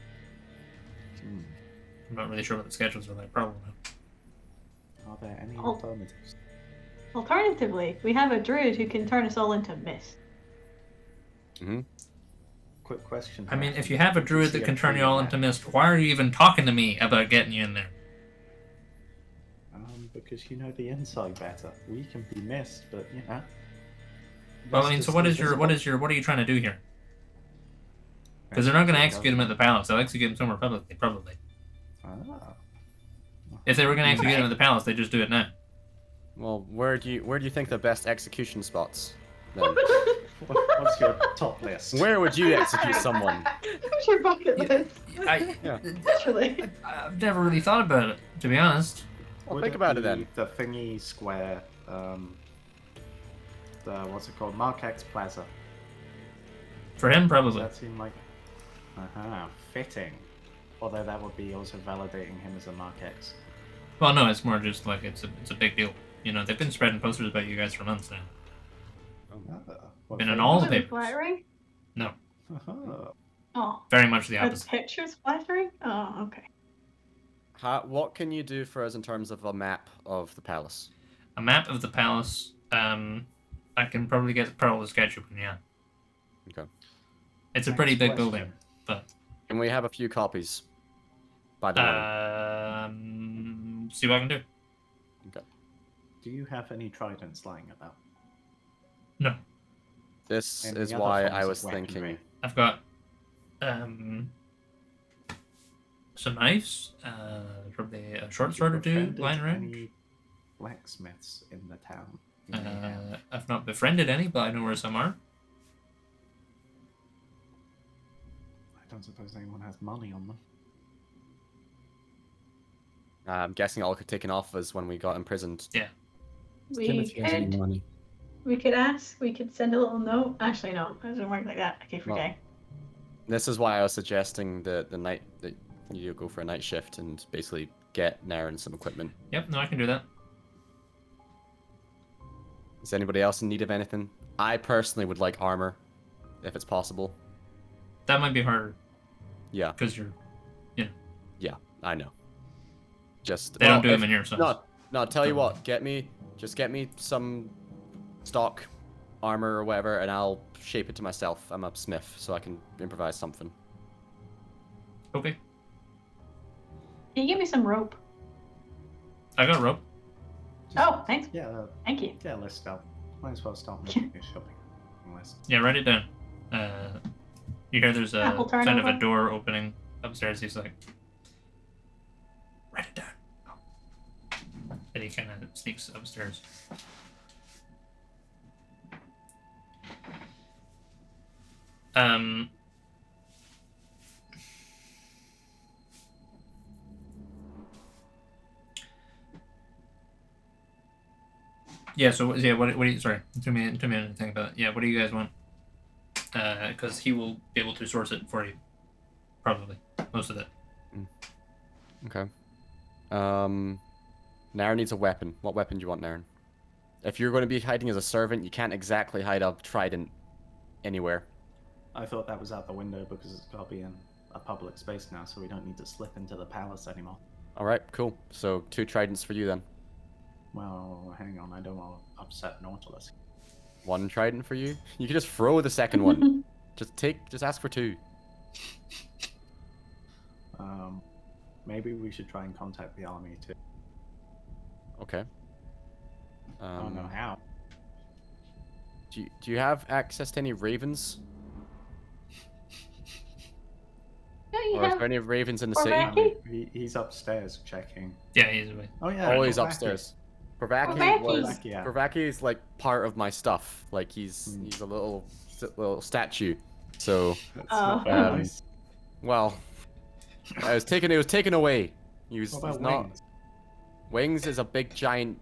Hmm. I'm not really sure what the schedules are like. Probably not. Are there any alternatives? Alternatively, we have a druid who can turn us all into mist. Mm-hmm. Quick question. I mean, if you have a druid that can turn you all into mist, why are you even talking to me about getting you in there? Because you know the inside better. We can be mist, but Well, I mean, so what are you trying to do here? Because they're not going to execute him at the palace. They'll execute him somewhere publicly, probably. Ah. If they were going to execute him at the palace, they just do it now. Well, where do you think the best execution spots? Then? What's your top list? Where would you execute someone? What's your bucket list? Literally. I've never really thought about it, to be honest. Well, think about it then. The thingy square, what's it called? Markex Plaza. For him, Does probably. that seem like fitting? Although that would be also validating him as a Markex. Well, no, it's more just like it's a big deal. They've been spreading posters about you guys for months now. Been in all the papers. Flattering? No, Oh. very much the Are the opposite. pictures flattering? Oh, okay. What can you do for us in terms of a map of the palace? A map of the palace. I can probably get Pearl to sketch open. Yeah. Okay. It's a pretty big building, but. Can we have a few copies? By the way. See what I can do. Okay. Do you have any tridents lying about? No. This Any is other why forms I of was weaponry? thinking. I've got some knives, probably a short sword or two Befriended lying around. Any blacksmiths in the town? I've not befriended any, but I know where some are. I don't suppose anyone has money on them. I'm guessing all taken off us when we got imprisoned. Yeah. We could ask, we could send a little note. Actually, no, it doesn't work like that. I keep forgetting. This is why I was suggesting the night that you go for a night shift and basically get Naren some equipment. Yep, no, I can do that. Is anybody else in need of anything? I personally would like armor, if it's possible. That might be harder. Yeah. Because you're. Yeah, I know. Just they don't do them in your sense. No. Tell you what, get me some stock armor or whatever, and I'll shape it to myself. I'm a smith, so I can improvise something. Okay. Can you give me some rope? I got rope. Oh, thanks. Yeah. Thank you. Yeah, list out. Might as well start making a shopping list. Yeah, write it down. You hear there's a Apple kind of a turnover? door opening upstairs. He's like, write it down. And he kind of sneaks upstairs. Yeah. So yeah, what do you? Sorry, it took me a minute to think about it. Yeah, what do you guys want? Because he will be able to source it for you. Probably most of it. Okay. Naren needs a weapon. What weapon do you want, Naren? If you're going to be hiding as a servant, you can't exactly hide a trident anywhere. I thought that was out the window because it's got to be in a public space now, so we don't need to slip into the palace anymore. Alright, cool. So 2 tridents for you then. Well, hang on, I don't want to upset Nautilus. 1 trident for you? You can just throw the second one. Just ask for 2. Maybe we should try and contact the army too. Okay. I don't know how. Do you have access to any ravens? Don't you Or is have there any ravens in the or city? Becky? He's upstairs checking. Yeah, he's away. Oh yeah. Always Korvaki. upstairs. Korvaki. Korvaki is like part of my stuff. Like he's a little statue. So That's Oh. not very nice. well, it was taken away. He's What about not. Wings? Wings is a big giant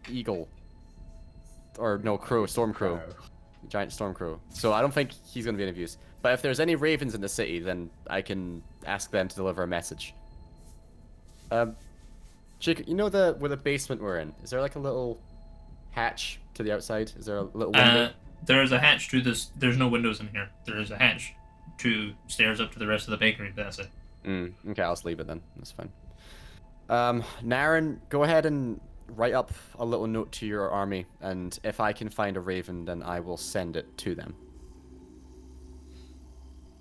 eagle. Or no, crow, storm crow. Giant storm crow. So I don't think he's gonna be any use. But if there's any ravens in the city, then I can ask them to deliver a message. Jake, you know where the basement we're in? Is there like a little hatch to the outside? Is there a little window? There is a hatch to this. There's no windows in here. There is a hatch to stairs up to the rest of the bakery. That's it. Okay, I'll just leave it then. That's fine. Naren, go ahead and write up a little note to your army, and if I can find a raven, then I will send it to them.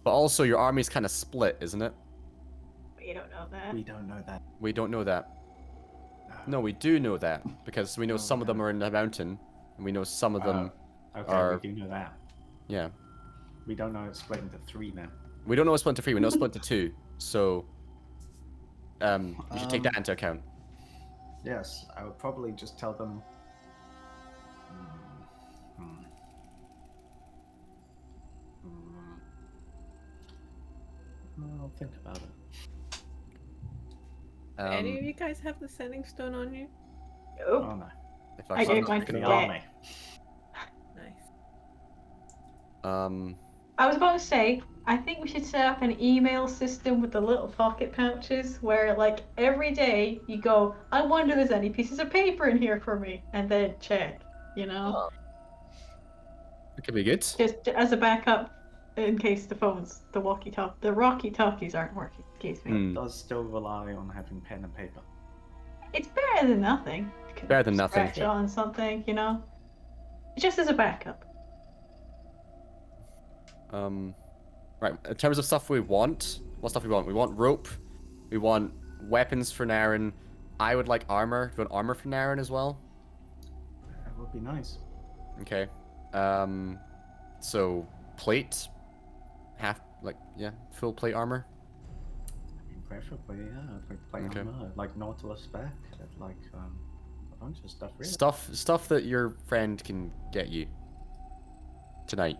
But also, your army's kind of split, isn't it? You don't know that. We don't know that. We don't know that. No, we do know that, because we know some of them are in the mountain, and we know some of them Okay, are... we do know that. Yeah. We don't know it's split into 3 now. We don't know it's split into 3, we know it's split into 2, so... you should take that into account. Yes, I would probably just tell them. I'll think about it. Any of you guys have the sending stone on you? Nope. Oh no. If I did going The to get. army. Nice. I was about to say, I think we should set up an email system with the little pocket pouches where, like, every day you go, I wonder if there's any pieces of paper in here for me, and then check, you know? It could be good. Just as a backup in case the walkie-talkies aren't working, excuse me. It does still rely on having pen and paper. It's better than nothing. You can Better than nothing. Scratch on something, you know? Just as a backup. Right, in terms of stuff we want, what stuff we want? We want rope, we want weapons for Naren. I would like armor. Do you want armor for Naren as well? That would be nice. Okay. So plate, full plate armor. I mean, preferably, yeah, like plate Okay. armor, like Nautilus spec, like a bunch of stuff really. Stuff that your friend can get you tonight.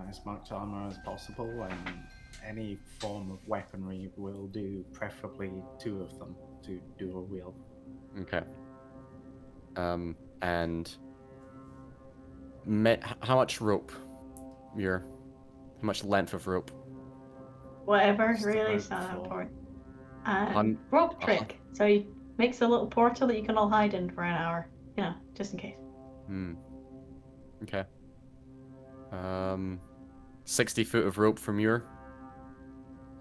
As much armor as possible, and any form of weaponry will do, preferably 2 of them to dual wield. Okay. And how much rope? How much length of rope? Whatever, Just the really, rope it's not for- important. Uh-huh. Rope trick. So he makes a little portal that you can all hide in for an hour. You know, just in case. Okay. 60 foot of rope from Muir.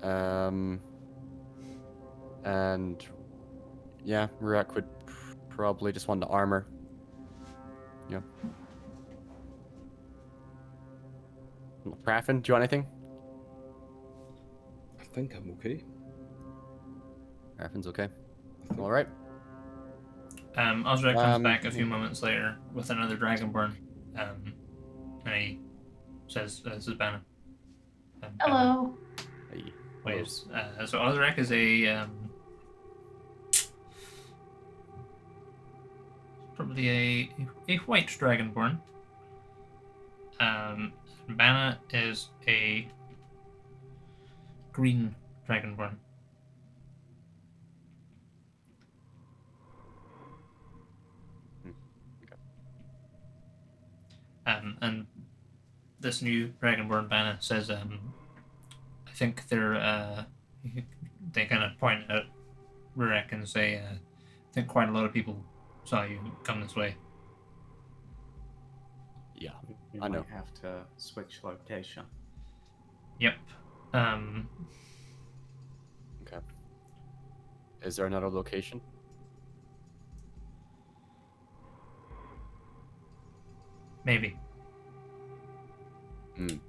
And yeah, Rurak would probably just want the armor. Yeah. Raffin, do you want anything? I think I'm okay. Raffin's okay. All right. Osric comes back a few moments later with another Dragonborn. And he says, this is Banna. Hello. Hey. Waves. So Osric is a probably a white Dragonborn. Banna is a green Dragonborn. And this new Dragonborn Banna says, I think they kind of point at Rurik and say, I think quite a lot of people saw you come this way. Yeah. We I know. might have to switch location. Yep. Okay. Is there another location? Maybe. Mm.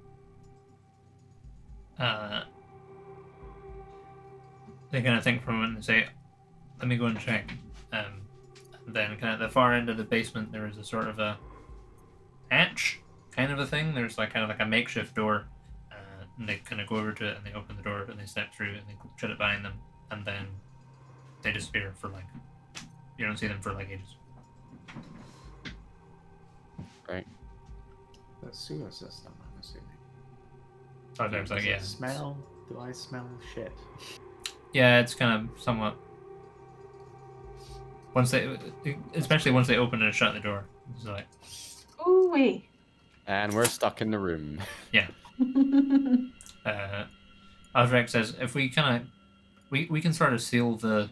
They kind of think for a moment and say, "Let me go and check." Then, kind of at the far end of the basement, there is a sort of a hatch, kind of a thing. There's like kind of like a makeshift door, and they kind of go over to it and they open the door and they step through and they shut it behind them, and then they disappear for like you don't see them for like ages. Right. The sewer system, I'm assuming. So there's like Does it yeah, smell? Do I smell shit? yeah, it's kind of somewhat. Once they, especially once they open and shut the door, it's like Ooh wee. And we're stuck in the room. yeah. Osrek says if we kind of we can sort of seal the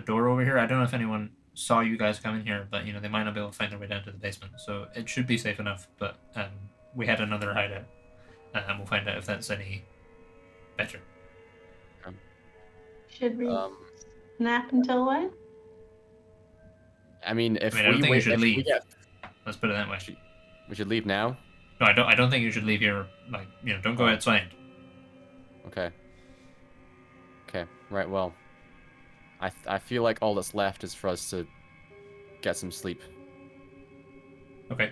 door over here. I don't know if anyone saw you guys come in here, but you know they might not be able to find their way down to the basement, so it should be safe enough. But we had another hideout, and we'll find out if that's any better. Should we nap until when? I mean, if I don't we think you wait, should if we leave. get, Let's put it that way. we should leave now. No, I don't think you should leave here. Like you know, don't go outside. Okay. Okay. Right. Well, I feel like all that's left is for us to get some sleep. Okay.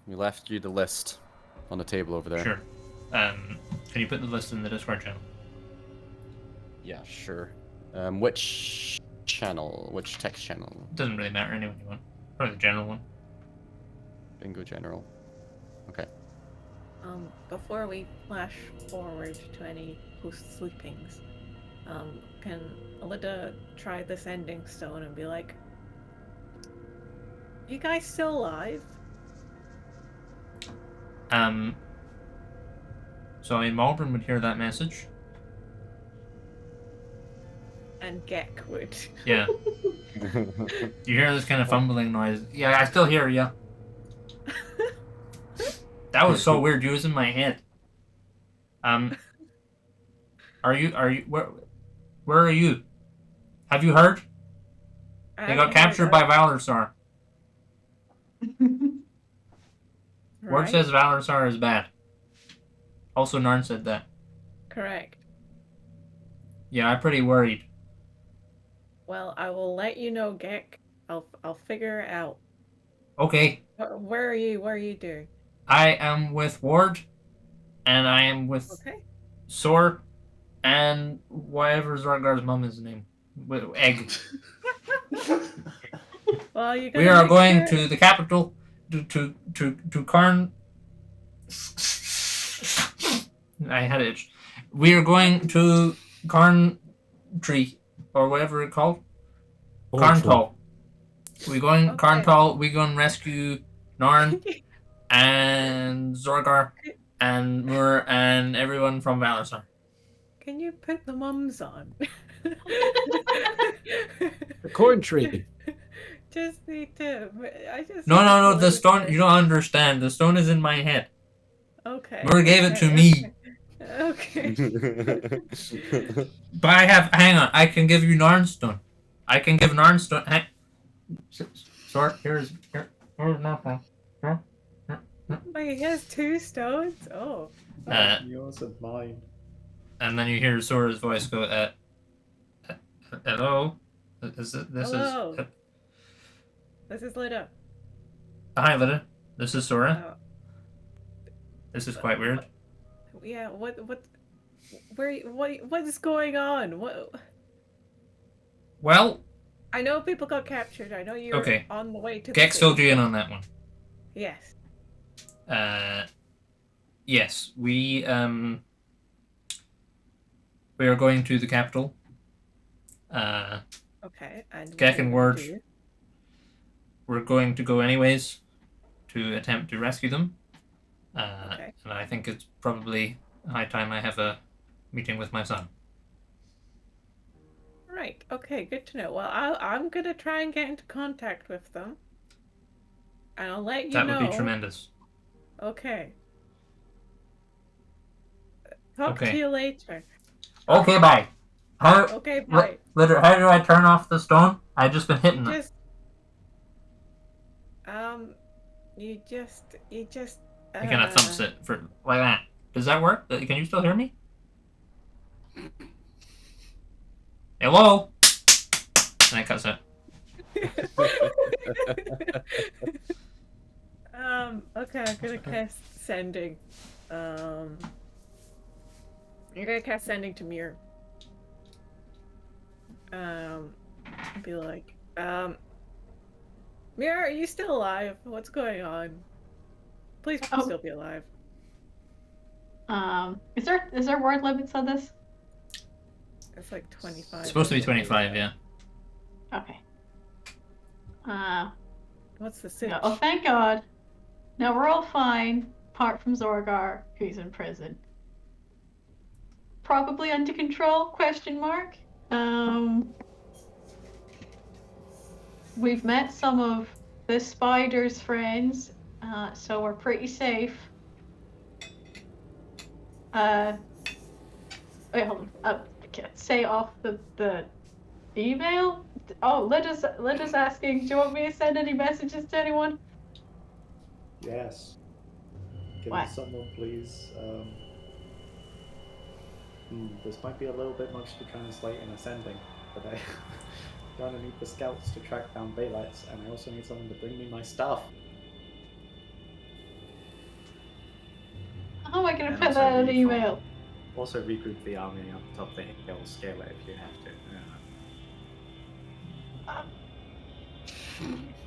We left you the list on the table over there. Sure. Can you put the list in the Discord channel? Yeah, sure. Which channel? Which text channel? Doesn't really matter. Anyone you want. Probably the general one. Bingo general. Okay. Before we flash forward to any post-sleepings, can Alida try this ending stone and be like, "You guys still alive?" So I mean, Malbrin would hear that message. And Gek would. Yeah. You hear this kind of fumbling noise. Yeah, I still hear you. That was so weird. You was in my head. Are you where are you? Have you heard? They got captured by Valarsar. Word says Valarsar is bad. Also, Narn said that. Correct. Yeah, I'm pretty worried. Well, I will let you know, Gek. I'll figure it out. Okay. Where are you? What are you doing? I am with Ward, and I am with Sor, and whatever Zorgar's mom is name. Egg. Well, you we are going to the capital, to Karn. I had it. We are going to Karn Tree, or whatever it's called. Karntal. We going Karntal. We going rescue Narn and Zorgar and Moor and everyone from Valarsar. Can you put the mums on? The corn tree. Just need to. No. The stone. You don't understand. The stone is in my head. Okay. Moor gave it to me. Okay. But I have. Hang on. I can give you Narnstone. I can give Narnstone. Sort. Here's nothing. Wait, he has 2 stones? Oh. Yours and mine. And then you hear Sora's voice go, hello? Hello. This is Lida. Hi, Lida. This is Sora. This is quite weird. Yeah, what is going on? What? Well, I know people got captured. I know you're on the way to the Gex filled you in on that one. Yes. Yes, we are going to the capital. Okay, and Gek and Word, we're going to go anyways to attempt to rescue them. And I think it's probably high time I have a meeting with my son. Right. Okay. Good to know. Well, I'm gonna try and get into contact with them, and I'll let you know. That would be tremendous. Okay. Talk to you later. Okay, bye. Okay, bye. How do I turn off the stone? I've just been hitting it. You just. He kind of thumps it for like that. Does that work? Can you still hear me? Hello? And it cuts out. Okay, I'm gonna cast sending. You're gonna cast sending to Mir. Be like, Mir, are you still alive? What's going on? Please still be alive. Is there word limits on this? It's like 25. It's supposed to be 25, yeah. Okay. What's the sitch? No, oh, thank God. No, we're all fine, apart from Zorgar, who's in prison. Probably under control, question mark. We've met some of the spider's friends, so we're pretty safe. Wait, hold on. I can't say off the email. Oh, Linda's asking, do you want me to send any messages to anyone? Yes. Can What? someone please? This might be a little bit much to translate in ascending, but I gonna need the scouts to track down Baylights, and I also need someone to bring me my stuff. How am I gonna And put also that in an reform. email? Also regroup the army up top the hill, scale it if you have to.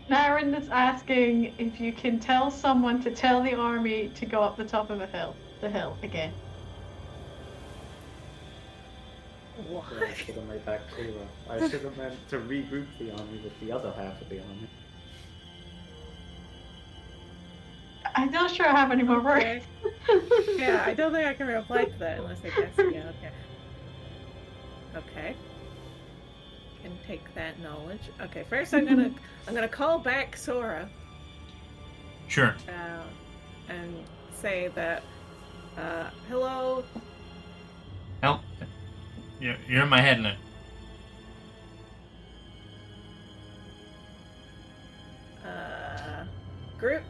Naren is asking if you can tell someone to tell the army to go up the top of the hill again. What? I should have made that clearer. I should have meant to regroup the army with the other half of the army. I'm not sure I have any more work. Okay. Yeah, I don't think I can reply to that unless I guess. Yeah, okay. Okay. Can take that knowledge. Okay, first I'm gonna call back Sora. Sure. And say that, hello. Help. You're in my head now. Group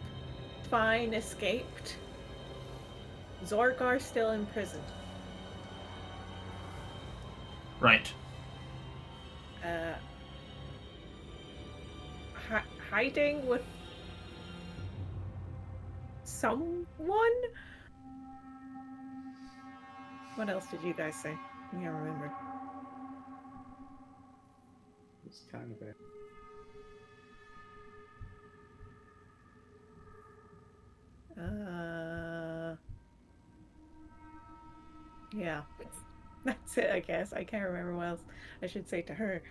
fine escaped. Zorgar still in prison. Right. Hiding with someone? What else did you guys say? I can't remember. It's kind of it. Yeah. That's it, I guess. I can't remember what else I should say to her.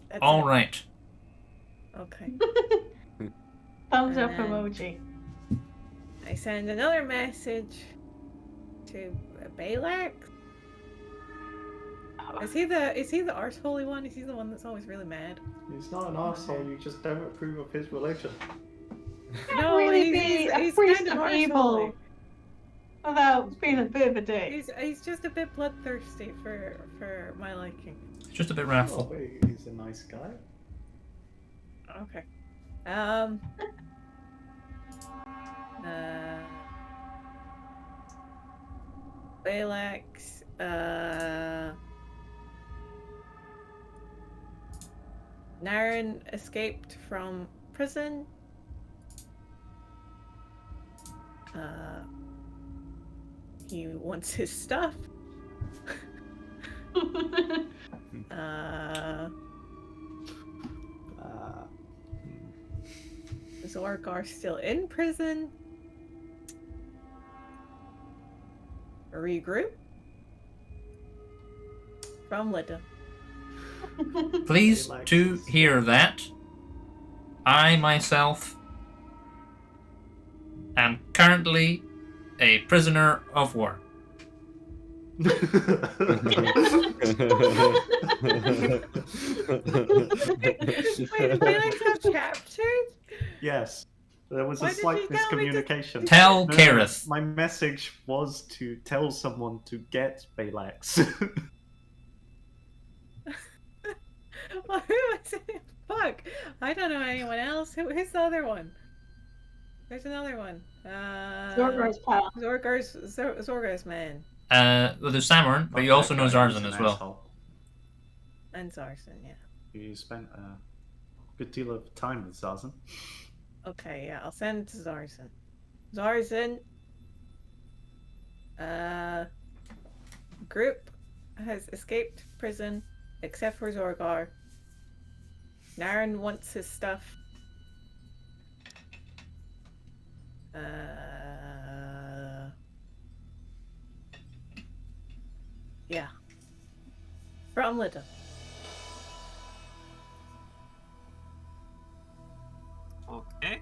That's All it. right. Okay. Thumbs up And emoji. I send another message to Balak. Is he the arse-holy one? Is he the one that's always really mad? He's not an arsehole, you just don't approve of his religion. No, really he's be a priest kind of of arse-holy. evil without being a bit of a dick. He's just a bit bloodthirsty for my liking. Just a bit Oh, wrathful. wait, he's a nice guy. Okay. Balak's, Naren escaped from prison. He wants his stuff. Zorgar still in prison. Regroup. From Linda. Pleased to hear that. I myself am currently a prisoner of war. Wait, Balak got captured? Yes. There was Why a did slight you tell me to- miscommunication. Tell No, Kareth. my message was to tell someone to get Balax. I don't know anyone else. Who's the other one? There's another one. Zorgar's pal. Zorgar's man. Well, there's Samorn, but Fuck you also that know guy, he's Zarzan an as well. asshole. And Zarzan, yeah. You spent a good deal of time with Zarzan. Okay, yeah, I'll send it to Zarzan. Zarzan. Group has escaped prison, except for Zorgar. Naren wants his stuff. Yeah. From Lidda. Okay.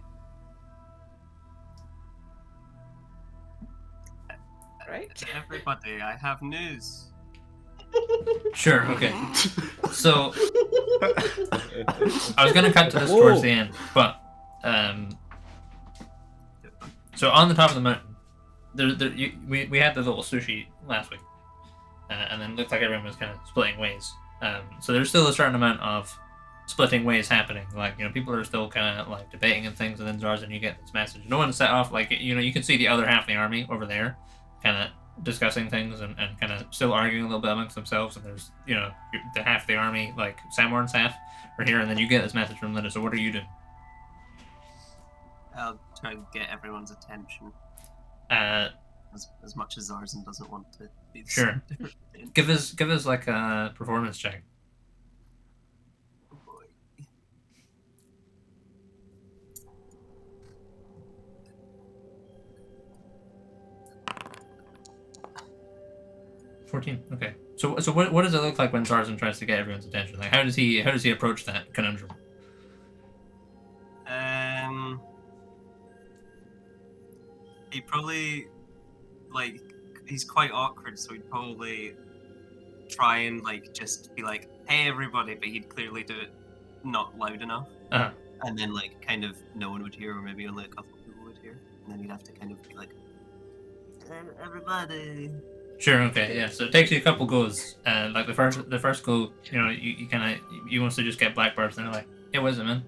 Right? Everybody, I have news. Sure, okay. So, I was going to cut to this towards the end, but, so on the top of the mountain, we had the little sushi last week, and then it looked like everyone was kind of splitting ways. So there's still a certain amount of splitting ways happening. Like, people are still kind of like debating and things, and then Zarzan, you get this message. No one set off, like, you can see the other half of the army over there, kind of discussing things and kind of still arguing a little bit amongst themselves. And there's, the half of the army, like Samorn's half, are here, and then you get this message from Linda. So what are you doing? I'll try and get everyone's attention. As much as Zarzan doesn't want to be Sure. Give us like a performance check. Oh boy. Okay. So what does it look like when Zarzan tries to get everyone's attention? Like how does he approach that conundrum? He probably, he's quite awkward, so he'd probably try and just be like, "Hey everybody," but he'd clearly do it not loud enough. Uh-huh. And then kind of no one would hear, or maybe only a couple of people would hear, and then he'd have to kind of be like, "Everybody." Sure. Okay. Yeah. So it takes you a couple goes. Like the first go, you kind of you want to just get blackbirds, and they're like, "Yeah, what is it, man?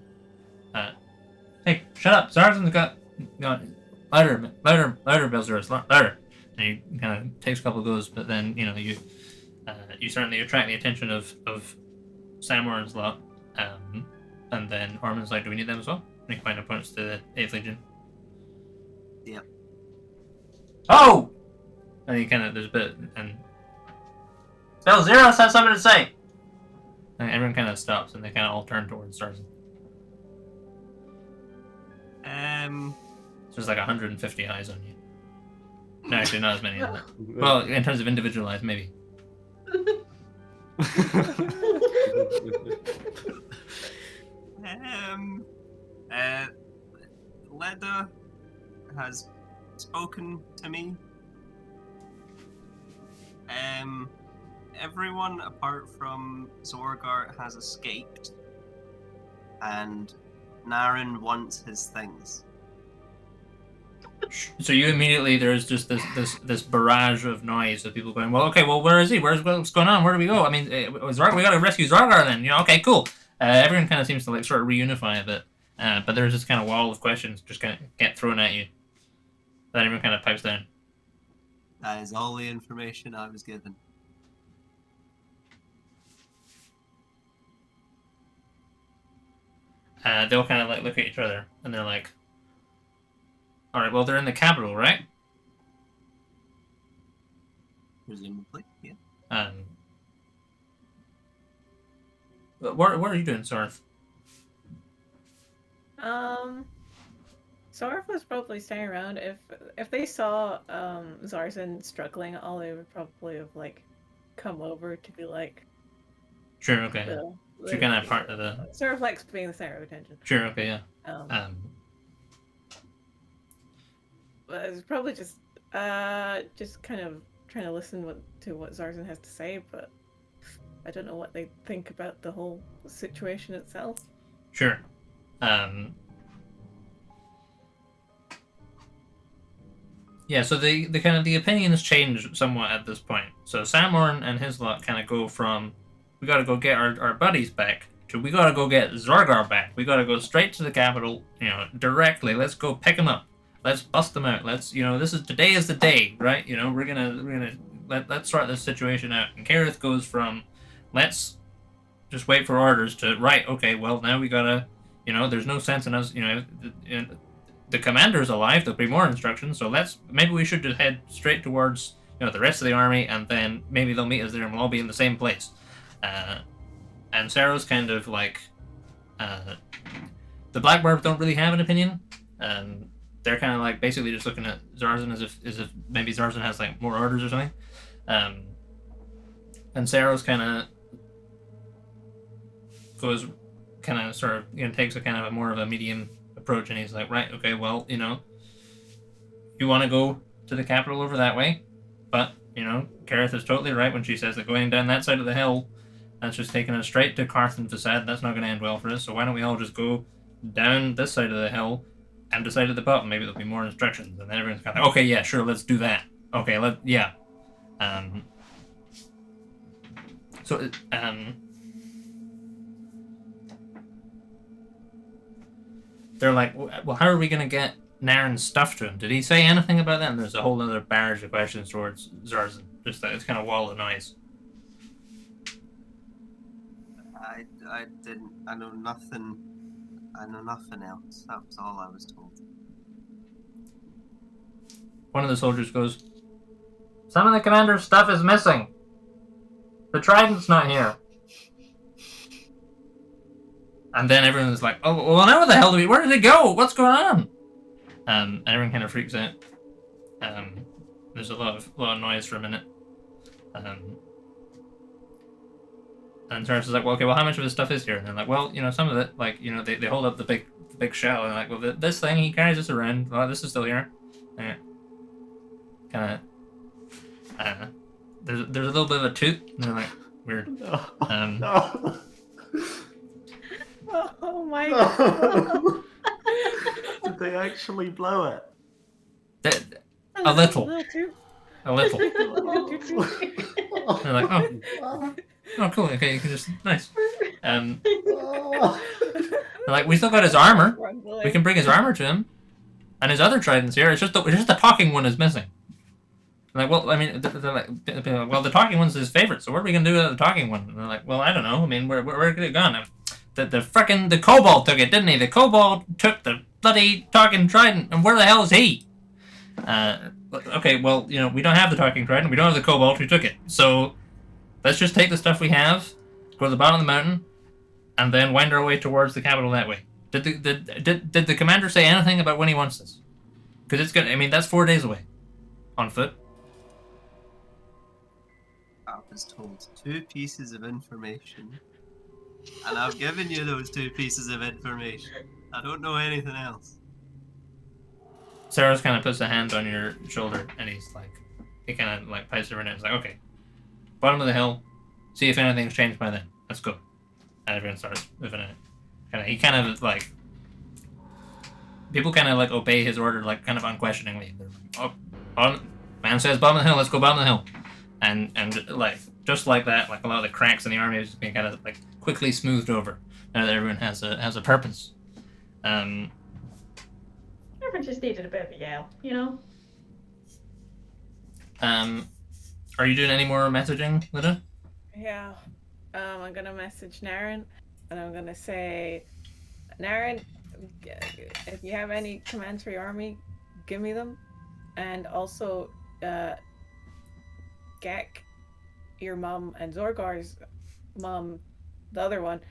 Hey, shut up! Zarzan's got louder, Belzerus, louder." And you kind of takes a couple goes, but then you certainly attract the attention of Samorn's lot, and then Ormond's like, "Do we need them as well?" And he kind of points to the 8th Legion. Yeah. Oh! And he kind of, there's a bit, and Belzerus has something to say! And everyone kind of stops, and they kind of all turn towards Zarzan. So there's like 150 eyes on you. No, actually, not as many as that. Well, in terms of individual eyes, maybe. Leda has spoken to me. Everyone apart from Zorgar has escaped, and Naren wants his things. So you immediately, there's just this barrage of noise of people going, well, where is he? What's going on? Where do we go? I mean, Zorgar, we gotta rescue Zorgar then. Okay, cool. Everyone kind of seems to sort of reunify a bit, but there's this kind of wall of questions just kind of get thrown at you. Then everyone kind of pipes down. That is all the information I was given. They'll kind of look at each other, and they're like, all right, well, they're in the capital, right? Presumably, yeah. What are you doing, Sarth? Sarth was probably staying around. If they saw Zarzan struggling, all they would probably have come over to be like. Sure. Okay. So you're kind of part of the. Sort of likes being the center of attention. Sure. Okay. Yeah. But it's probably just kind of trying to listen to what Zarzan has to say, but I don't know what they think about the whole situation itself. Sure. Yeah, so the kind of the opinions change somewhat at this point. So Samorn and his lot kind of go from, we got to go get our buddies back, we gotta go get Zorgar back. We gotta go straight to the capital, directly. Let's go pick him up. Let's bust them out. Let's, today is the day, right? Let's sort this situation out. And Kareth goes from, let's just wait for orders to, right, okay, well, now we gotta, there's no sense in us, the commander's alive, there'll be more instructions, so maybe we should just head straight towards, the rest of the army, and then maybe they'll meet us there and we'll all be in the same place. And Sarah's kind of like, the Black Barbs don't really have an opinion. They're kind of like basically just looking at Zarzan as if maybe Zarzan has like more orders or something. And Sarah's kind of takes a kind of a more of a medium approach, and he's like, right, okay, well, you want to go to the capital over that way, but Kareth is totally right when she says that going down that side of the hill, that's just taking us straight to Karth and Facade. That's not going to end well for us. So why don't we all just go down this side of the hill and decide at the bottom? Maybe there'll be more instructions. And then everyone's kind of like, okay, yeah, sure, let's do that. Okay, yeah. They're like, well, how are we going to get Naren's stuff to him? Did he say anything about that? And there's a whole other barrage of questions towards Zarzan. Just that it's kind of wall of noise. I didn't. I know nothing. I know nothing else. That was all I was told. One of the soldiers goes, some of the commander's stuff is missing. The trident's not here. And then everyone's like, oh, well, now where the hell where did it go? What's going on? And everyone kind of freaks out. There's a lot of noise for a minute. And Taurus is like, well, okay, well, how much of this stuff is here? And they're like, well, some of it, like, they hold up the big shell, and they're like, well, this thing, he carries this around. Well, this is still here. Kind of, there's a little bit of a toot, and they're like, weird. No. Oh my god. Did they actually blow it? A little. A little. Oh. They're like, oh, cool. Okay, you can just nice. They're like, we still got his armor. We can bring his armor to him, and his other tridents here. It's just the talking one is missing. They're like, well, I mean, they're like, well, the talking one's his favorite. So what are we gonna do with the talking one? And they're like, well, I don't know. I mean, where could it gone? The kobold took it, didn't he? The kobold took the bloody talking trident, and where the hell is he? Okay, well, we don't have the talking trident, we don't have the kobold who took it, so let's just take the stuff we have, go to the bottom of the mountain, and then wind our way towards the capital that way. Did the commander say anything about when he wants this? Because it's gonna, I mean, that's 4 days away, on foot. I was told 2 pieces of information, and I've given you those 2 pieces of information. I don't know anything else. Sarah's kind of puts a hand on your shoulder, and he kind of like pipes over and it's like, okay, bottom of the hill, see if anything's changed by then. Let's go. And everyone starts moving in. He kind of like, people kind of like obey his order like kind of unquestioningly. They're like, oh, man says bottom of the hill, let's go bottom of the hill. And like just like that, like a lot of the cracks in the army is just being kind of like quickly smoothed over now that everyone has a purpose. Everyone just needed a bit of a yell, Are you doing any more messaging, Lida? Yeah. I'm gonna message Naren, and I'm gonna say, Naren, if you have any commands for your army, give me them. And also, Gek, your mom, and Zorgar's mom, the other one,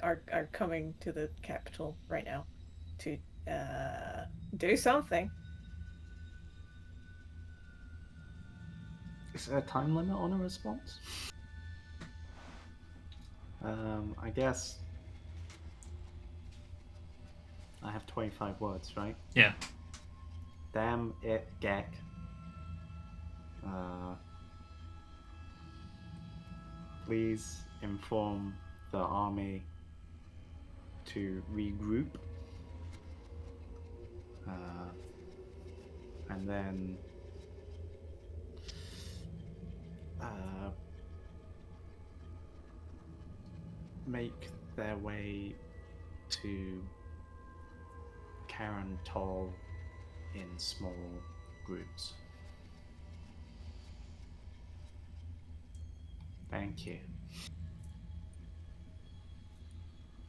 are coming to the capital right now to do something. Is there a time limit on a response? I guess I have 25 words, right? Yeah. Damn it, Gek. Please inform the army to regroup. And then make their way to Karen Toll in small groups. Thank you.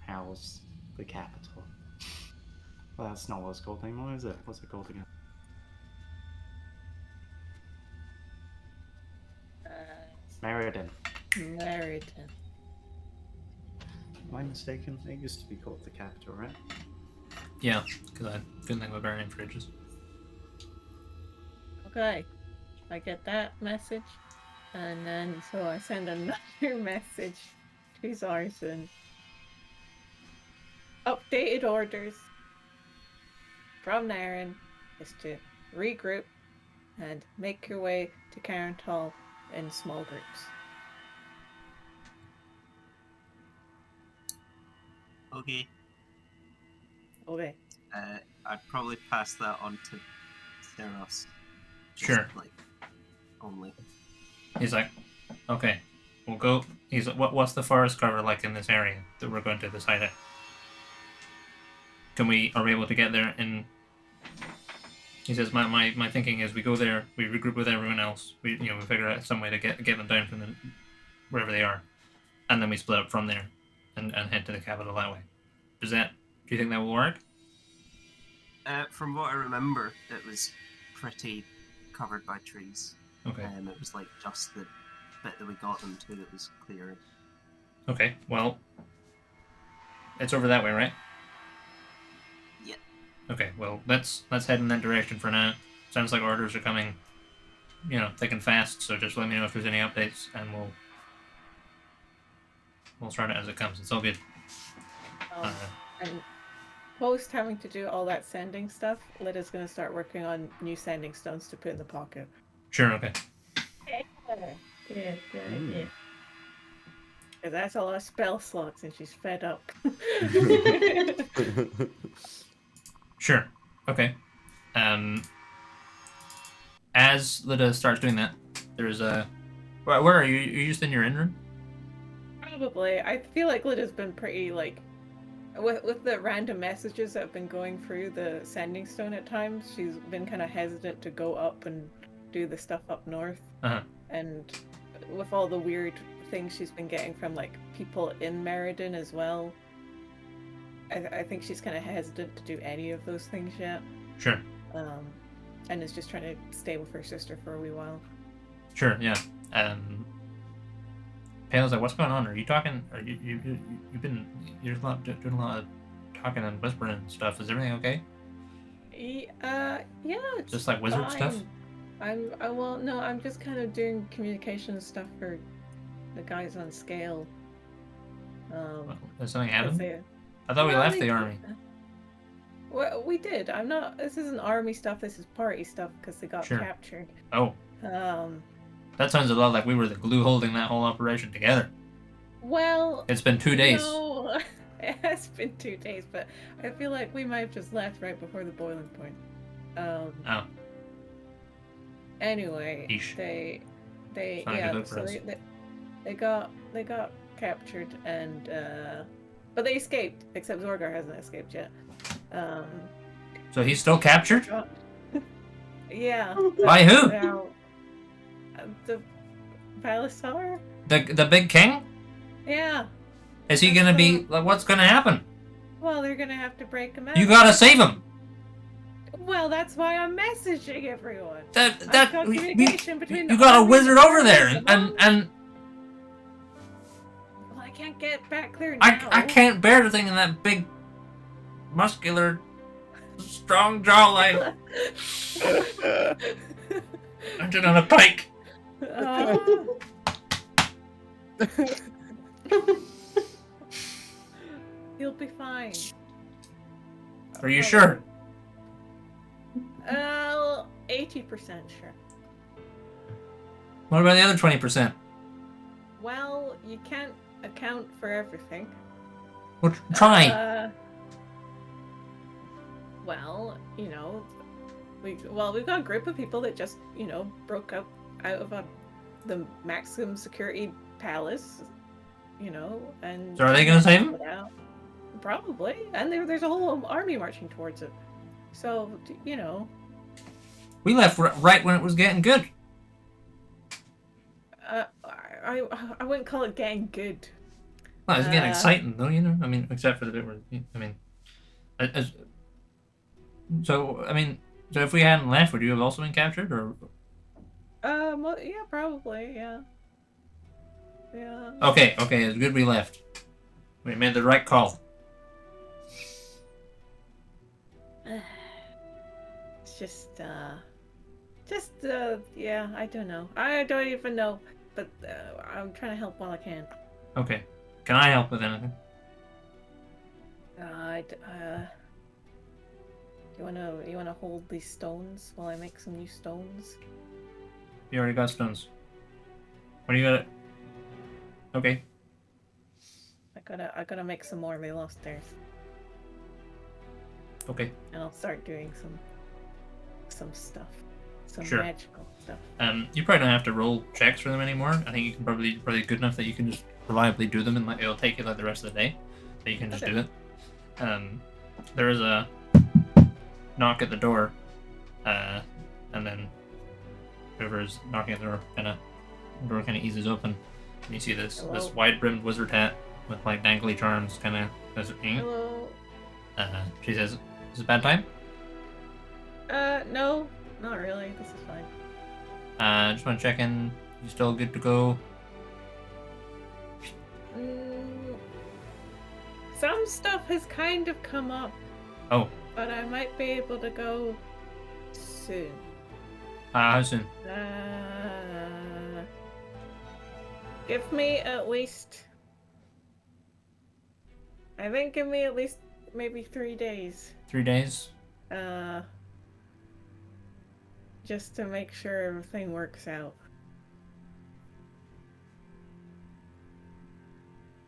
How's the capital? Well, that's not what it's called anymore, is it? What's it called again? Meriden. Meriden. Am I mistaken? It used to be called the capital, right? Yeah, because I couldn't think of a better name for ages. Okay, I get that message, and then so I send another message to Zarson. Updated orders from Naren is to regroup and make your way to Carental in small groups. Okay. Okay. I'd probably pass that on to Theros. Sure. Like, only. He's like, okay, we'll go. He's like, what's the forest cover like in this area that we're going to decide it? Are we able to get there in... He says, my thinking is we go there, we regroup with everyone else, we figure out some way to get them down from wherever they are, and then we split up from there and head to the capital that way. Do you think that will work? From what I remember, it was pretty covered by trees. Okay. It was like just the bit that we got into that was clear. Okay, well, it's over that way, right? Yeah. Okay, well, let's head in that direction for now. Sounds like orders are coming, thick and fast, so just let me know if there's any updates, and we'll start it as it comes. It's all good. And post having to do all that sending stuff, Lyda's going to start working on new sending stones to put in the pocket. Sure, okay. Yeah. Because that's a lot of spell slots and she's fed up. Sure, okay. As Lyda starts doing that, there's a... Where are you? Are you just in your inn room? Probably. I feel like Lyda's been pretty, with the random messages that have been going through the sending stone at times, she's been kind of hesitant to go up and do the stuff up north. Uh-huh. And with all the weird things she's been getting from people in Meriden as well, I think she's kind of hesitant to do any of those things yet. Sure. And is just trying to stay with her sister for a wee while. Sure, yeah. Pale's like, what's going on? Are you talking? You're doing a lot of talking and whispering and stuff. Is everything okay? Yeah. It's just like wizard fine. stuff? I'm just kind of doing communication stuff for the guys on scale. Has something happened? I thought we left the army. Well, we did. This isn't army stuff. This is party stuff because they got captured. Oh. That sounds a lot like we were the glue holding that whole operation together. Well, it's been 2 days. No, it has been 2 days, but I feel like we might have just left right before the boiling point. Oh. Anyway, Eesh. They got captured and but they escaped, except Zorgar hasn't escaped yet. So he's still captured? Yeah. By who? The Valisar? The big king? Yeah. Is he gonna be what's gonna happen? Well, they're gonna have to break him out. You gotta save him. Well, that's why I'm messaging everyone. You got a wizard over there, and well, I can't get back there now. I can't bear the thing in that big, muscular, strong jawline. I'm just on a pike. You'll be fine. Are you sure? 80% sure. What about the other 20%? Well, you can't account for everything. Well, try. We've got a group of people that just, broke up out of the maximum security palace. you know, and. So are they gonna save him? Probably, and there's a whole army marching towards it. So you know. We left right when it was getting good. I wouldn't call it getting good. Well, it's getting exciting, though, you know. I mean, except for the bit where so if we hadn't left, would you have also been captured, or? Well, yeah, probably, yeah. Yeah. Okay, it's good we left. We made the right call. It's yeah, I don't know. I don't even know, but I'm trying to help while I can. Okay. Can I help with anything? You wanna hold these stones while I make some new stones? You already got stones. What do you got? Okay. I gotta make some more. They lost theirs. Okay. And I'll start doing some stuff. Some Sure. magical stuff. You probably don't have to roll checks for them anymore. I think you can probably good enough that you can just reliably do them, and like it'll take you like the rest of the day, but you can just do it. There is a knock at the door, and then whoever's knocking at the door the door kind of eases open, and you see this wide-brimmed wizard hat with like dangly charms kind of does it. Hello. She says, "Is it a bad time?" No, not really. This is fine. Just want to check in. You still good to go? Some stuff has kind of come up. Oh. But I might be able to go soon. How soon? Give me at least. I think give me at least maybe 3 days. 3 days? Just to make sure everything works out.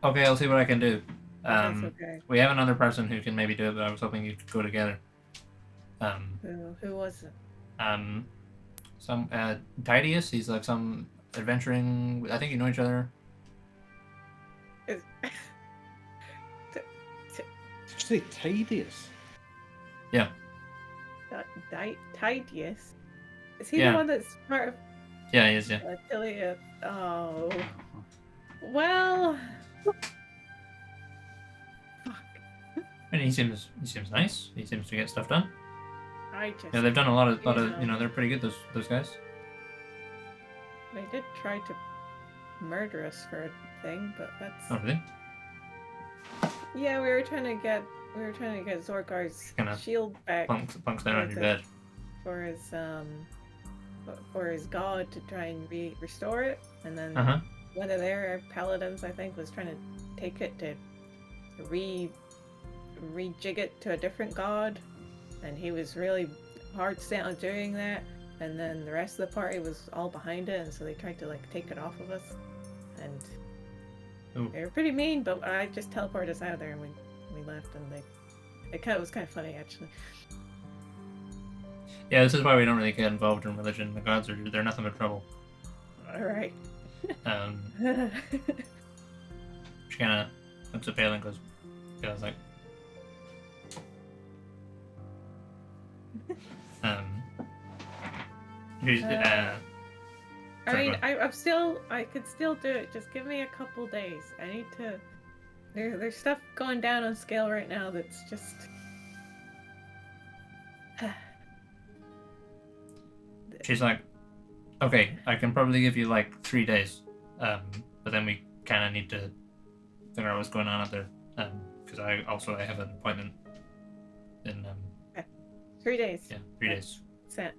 Okay, I'll see what I can do. Okay. We have another person who can maybe do it, but I was hoping you could go together. Who was it? Some Didius. He's like some adventuring. I think you know each other. Did you say Tidius? Yeah. Tidius. Is he the one that's part of? Yeah, he is. Yeah. Affiliate. Oh. Well. And he seems nice. He seems to get stuff done. Yeah, they've done a lot of they're pretty good. Those guys. They did try to murder us for a thing, but that's. Oh really? Yeah, we were trying to get Zorgar's shield back. Plunks down on your bed. For his god to try and restore it, and then one of their paladins, I think, was trying to take it to rejig it to a different god, and he was really hard set on doing that, and then the rest of the party was all behind it, and so they tried to like take it off of us, and they were pretty mean, but I just teleported us out of there and we left, and it was kind of funny actually. Yeah, this is why we don't really get involved in religion. The gods they're nothing but trouble. Alright. She kind of looks at Pale and goes, like, I could still do it. Just give me a couple days. I need to. There's stuff going down on scale right now that's just. She's like, okay, I can probably give you like 3 days, but then we kind of need to figure out what's going on out there, because I have an appointment in 3 days. Yeah, 3 days. Set.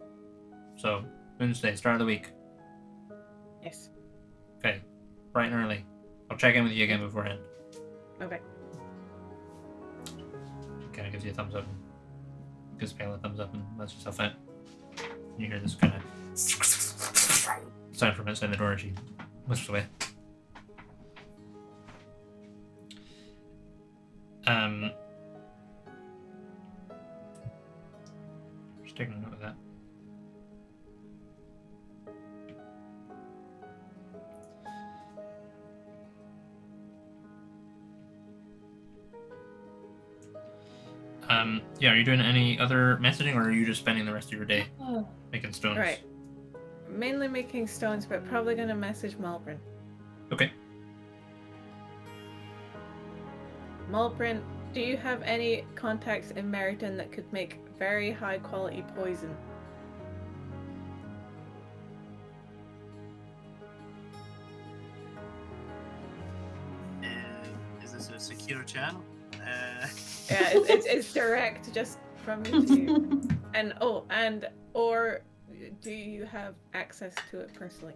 So Wednesday, start of the week. Yes. Okay, bright and early. I'll check in with you again beforehand. Okay. Kind of gives you a thumbs up, gives Pale a thumbs up, and lets yourself out. You hear this kind of sound from outside the door as she whisks away. Just taking a note of that. Yeah, are you doing any other messaging, or are you just spending the rest of your day making stones? Right. Mainly making stones, but probably gonna message Malbrin. Okay. Malbrin, do you have any contacts in Meriden that could make very high quality poison? Is this a secure channel? Yeah, it's direct, just from me to you. Or do you have access to it personally?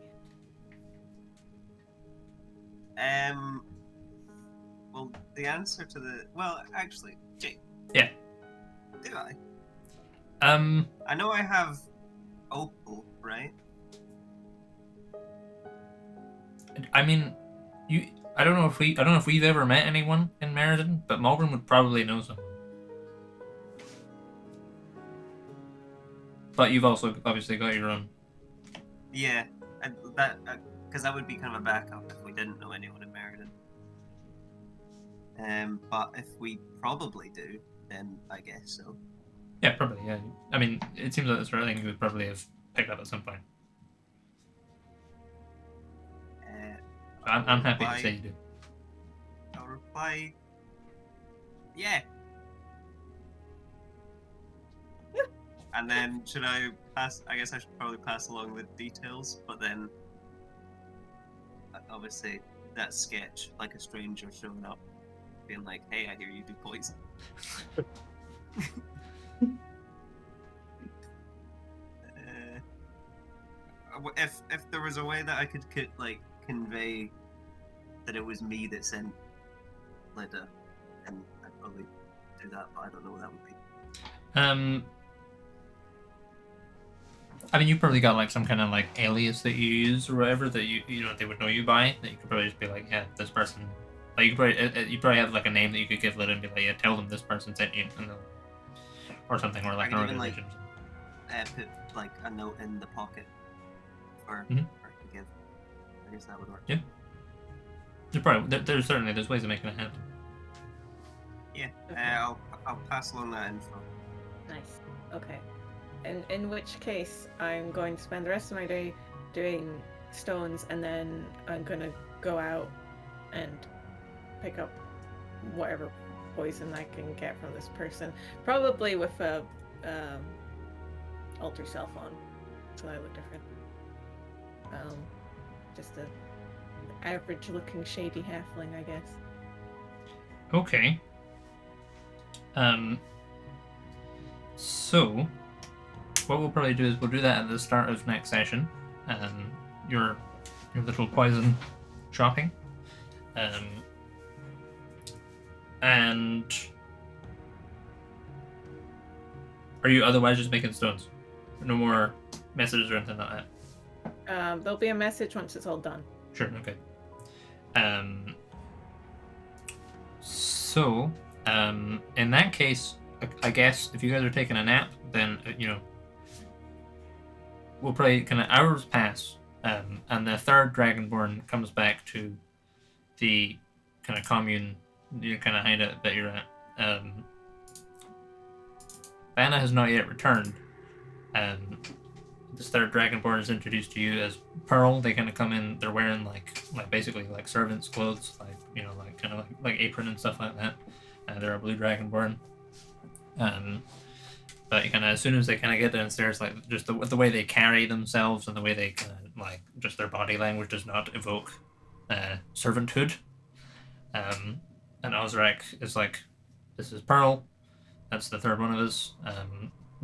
Well, the answer to actually, Jake. Yeah. Do I? I know I have Opal, right? I mean, I don't know if we've ever met anyone in Meriden, but Malgrim would probably know some. But you've also obviously got your own. Yeah, because that would be kind of a backup if we didn't know anyone in Meriden. But if we probably do, then I guess so. Yeah, probably. Yeah. I mean, it seems like the sort of thing you would probably have picked up at some point. I'm happy to say you do. I'll reply. Yeah. And then should I pass? I guess I should probably pass along the details, but then obviously that sketch, like a stranger showing up, being like, "Hey, I hear you do poison." If there was a way that I could convey that it was me that sent Lida, then I'd probably do that, but I don't know what that would be. I mean, you probably got like some kind of like alias that you use or whatever that they would know you by. That you could probably just be like, yeah, this person. Like you probably have like a name that you could give Lida and be like, yeah, tell them this person sent you, and or something, or like an organization. Put like a note in the pocket for Mhm. her to give. I guess that would work. Yeah. There's ways of making it happen. Yeah, I'll pass along that info. Nice. Okay. In which case, I'm going to spend the rest of my day doing stones, and then I'm gonna go out and pick up whatever poison I can get from this person. Probably with a alter self on, so I look different. Just a average-looking shady halfling, I guess. Okay. So what we'll probably do is we'll do that at the start of next session. Your little poison shopping. And are you otherwise just making stones? No more messages or anything like that? There'll be a message once it's all done. Sure, okay. So, in that case, I guess if you guys are taking a nap, then, we'll probably kind of hours pass, and the third Dragonborn comes back to the kind of commune, kind of hideout that you're at. Vanna has not yet returned. This third Dragonborn is introduced to you as Pearl. They kind of come in. They're wearing like basically like servants' clothes, like kind of like apron and stuff like that. They're a blue Dragonborn. But kind of as soon as they kind of get downstairs, like just the way they carry themselves and the way they kind of just their body language does not evoke servanthood. And Ozrak is like, this is Pearl. That's the third one of us.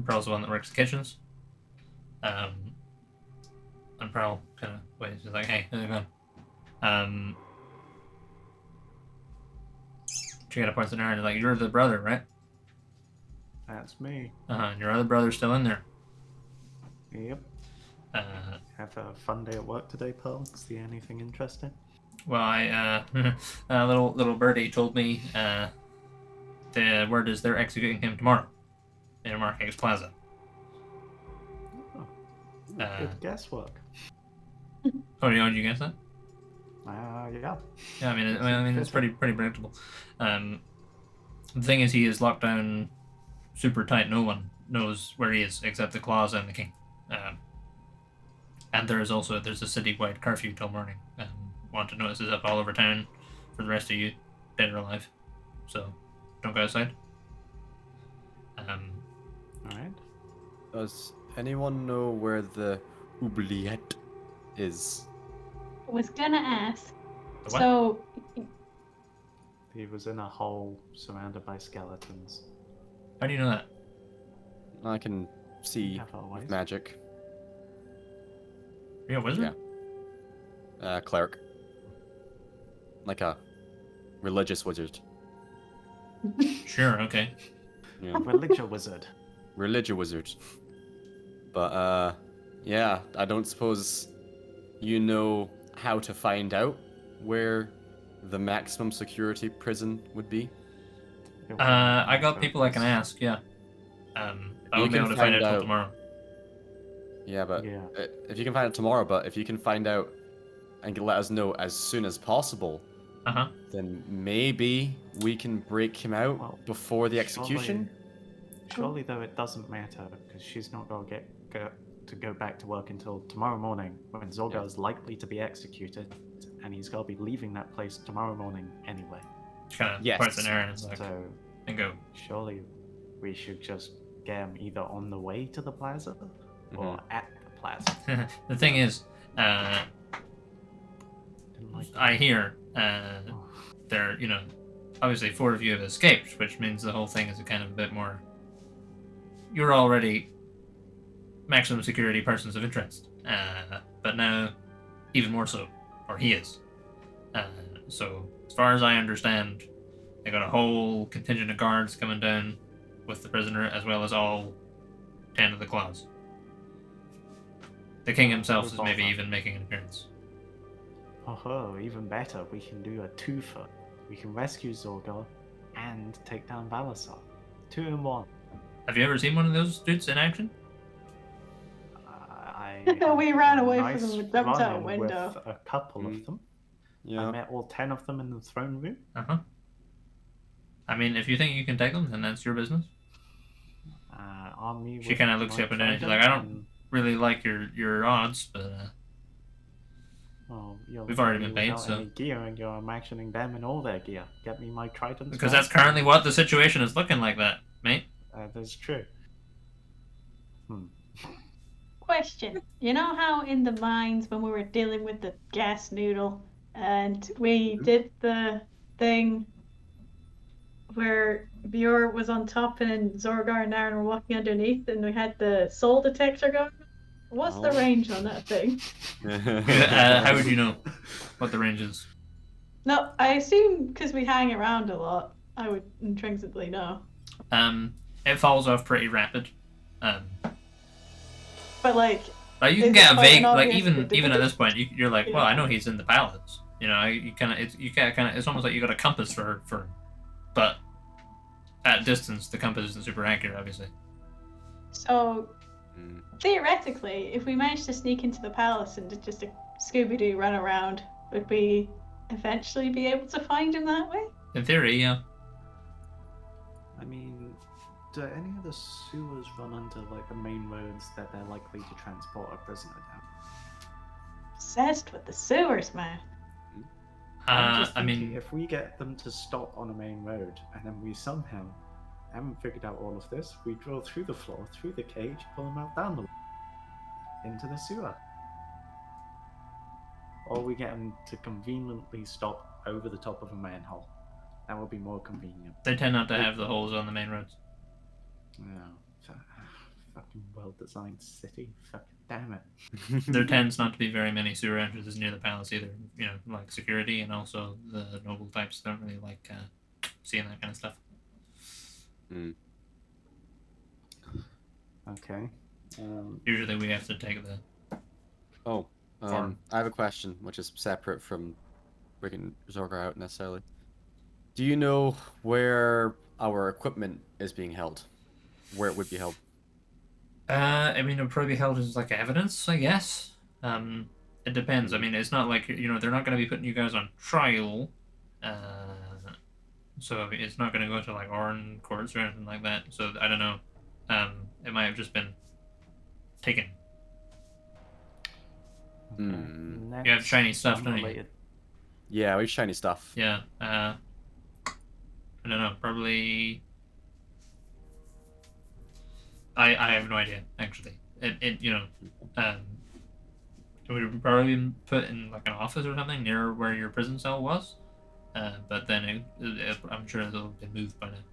Pearl's the one that works the kitchens. And Pearl kind of waits. She's like, hey, how's it going? She kind of points at her and is like, you're the brother, right? That's me. And your other brother's still in there. Yep. Have a fun day at work today, Pearl? See anything interesting? Well, I little birdie told me the word is they're executing him tomorrow in Marquez Plaza. Oh, good guesswork. Oh, did you guess that? Yeah. Yeah, I mean, it's pretty predictable. The thing is, he has locked down super tight. No one knows where he is except the claws and the king. And there's a city-wide curfew till morning. Want to notice is up all over town for the rest of you, dead or alive. So don't go outside. Alright. Does anyone know where the oubliette is? I was gonna ask. The what? So, He was in a hole surrounded by skeletons. How do you know that? I can see Have our with ways. magic. Are you a wizard? Cleric. Like a religious wizard. Sure. Okay. Yeah. Religion wizard. Religious wizard. But yeah, I don't suppose you know how to find out where the maximum security prison would be. I got people I can ask. Yeah. I You won't be can able to find find out till out. tomorrow. Yeah, but Yeah. if you can find it tomorrow, but if you can find out and let us know as soon as possible, then maybe we can break him out Well, before the execution. Surely, though, it doesn't matter because she's not going to go back to work until tomorrow morning when Zorgar is likely to be executed, and he's got to be leaving that place tomorrow morning anyway. Kind of Yes. points an arrow and, So and go. surely we should just get him either on the way to the plaza or at the plaza. The thing is, Didn't like I hear Oh. there, obviously 4 of you have escaped, which means the whole thing is a kind of a bit more. You're already maximum security persons of interest, but now even more so, or he is. So as far as I understand, they got a whole contingent of guards coming down with the prisoner, as well as all 10 of the claws. The king himself is maybe even making an appearance. Oh, even better. We can do a twofer. We can rescue Zorgar and take down Valasar. 2 in 1. Have you ever seen one of those dudes in action? We ran away from them and jumped out a run-in window. with a couple of them. I Yeah. met all 10 of them in the throne room. I mean, if you think you can take them, then that's your business. Army. She kind of looks you up and down. She's like, I don't really like your odds, but we've already been paid, so. Any gear, and you're imagining them in all their gear. Get me my trident. Because that's currently what the situation is looking like, that, mate. That's true. question. You know how in the mines when we were dealing with the gas noodle and we did the thing where Bjor was on top and Zorgar and Aaron were walking underneath and we had the soul detector going? What's the range on that thing? How would you know what the range is? No, I assume because we hang around a lot, I would intrinsically know. It falls off pretty rapid. But like you can get a vague, like obvious even at this point, you're like, well, Yeah. I know he's in the palace. You know, it's almost like you got a compass for him. But at distance, the compass isn't super accurate, obviously. So theoretically, if we managed to sneak into the palace and did just a Scooby-Doo run around, would we eventually be able to find him that way? In theory, yeah. I mean, do any of the sewers run under like the main roads that they're likely to transport a prisoner down? Obsessed with the sewers, man. I'm just I thinking, mean, if we get them to stop on a main road and then we somehow haven't figured out all of this, we drill through the floor, through the cage, pull them out down the into the sewer. Or we get them to conveniently stop over the top of a manhole. That would be more convenient. they tend not to have the holes on the main roads. Yeah. Fucking well-designed city. Fucking damn it. There tends not to be very many sewer entrances near the palace either. You know, like security, and also the noble types don't really like seeing that kind of stuff. Okay. Usually we have to take the. I have a question, which is separate from bringing Zorgar out necessarily. Do you know where our equipment is being held? Where it would be held? I mean, it would probably be held as like evidence, I guess. It depends. I mean, it's not like they're not going to be putting you guys on trial. so it's not going to go to like Oran courts or anything like that. So I don't know. It might have just been taken. Hmm. You have shiny stuff, don't you? unrelated- Yeah, we have shiny stuff. Yeah. I don't know. Probably. I have no idea actually. It it would have probably been put in like an office or something near where your prison cell was. But then I'm sure it'll been moved by now.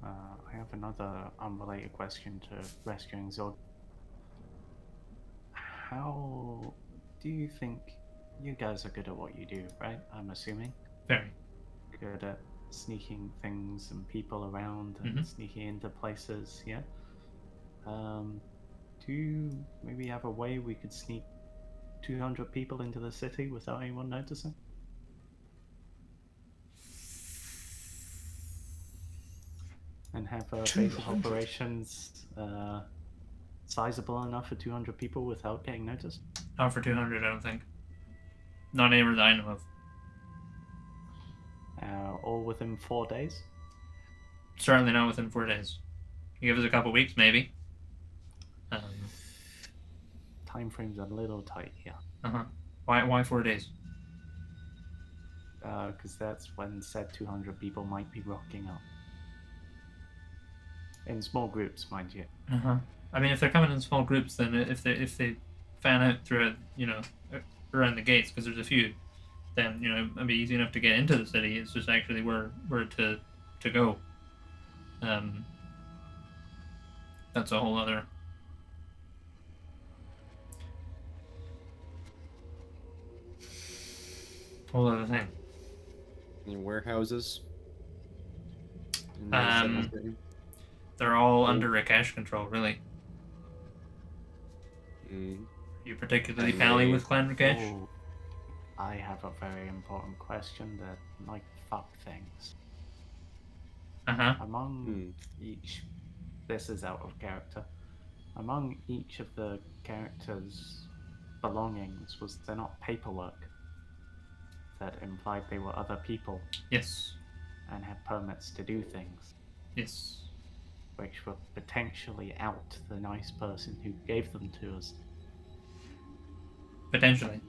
I have another unrelated question to rescuing Zorg. How do you think you guys are good at what you do, right? I'm assuming Very. good at sneaking things and people around and sneaking into places. Yeah. Do you maybe have a way we could sneak 200 people into the city without anyone noticing? And have basic 200? operations sizable enough for 200 people without getting noticed? Not for 200, I don't think. Not anywhere that I know of. All within 4 days? Certainly not within 4 days. You give us a couple weeks, maybe. Time frame's a little tight here. Why 4 days? Because that's when said 200 people might be rocking up. In small groups, mind you. I mean, if they're coming in small groups, then if they fan out throughout, around the gates, because there's a few, then it'd be easy enough to get into the city. It's just actually where to go. That's a whole other. Whole other thing. Any warehouses? They're all under Rakesh control, really. You particularly pally with Clan Rakesh? Oh, I have a very important question that might fuck things. Among each, this is out of character. Among each of the characters' belongings, was there not paperwork that implied they were other people? Yes. And had permits to do things? Yes. Which would potentially out the nice person who gave them to us. Potentially.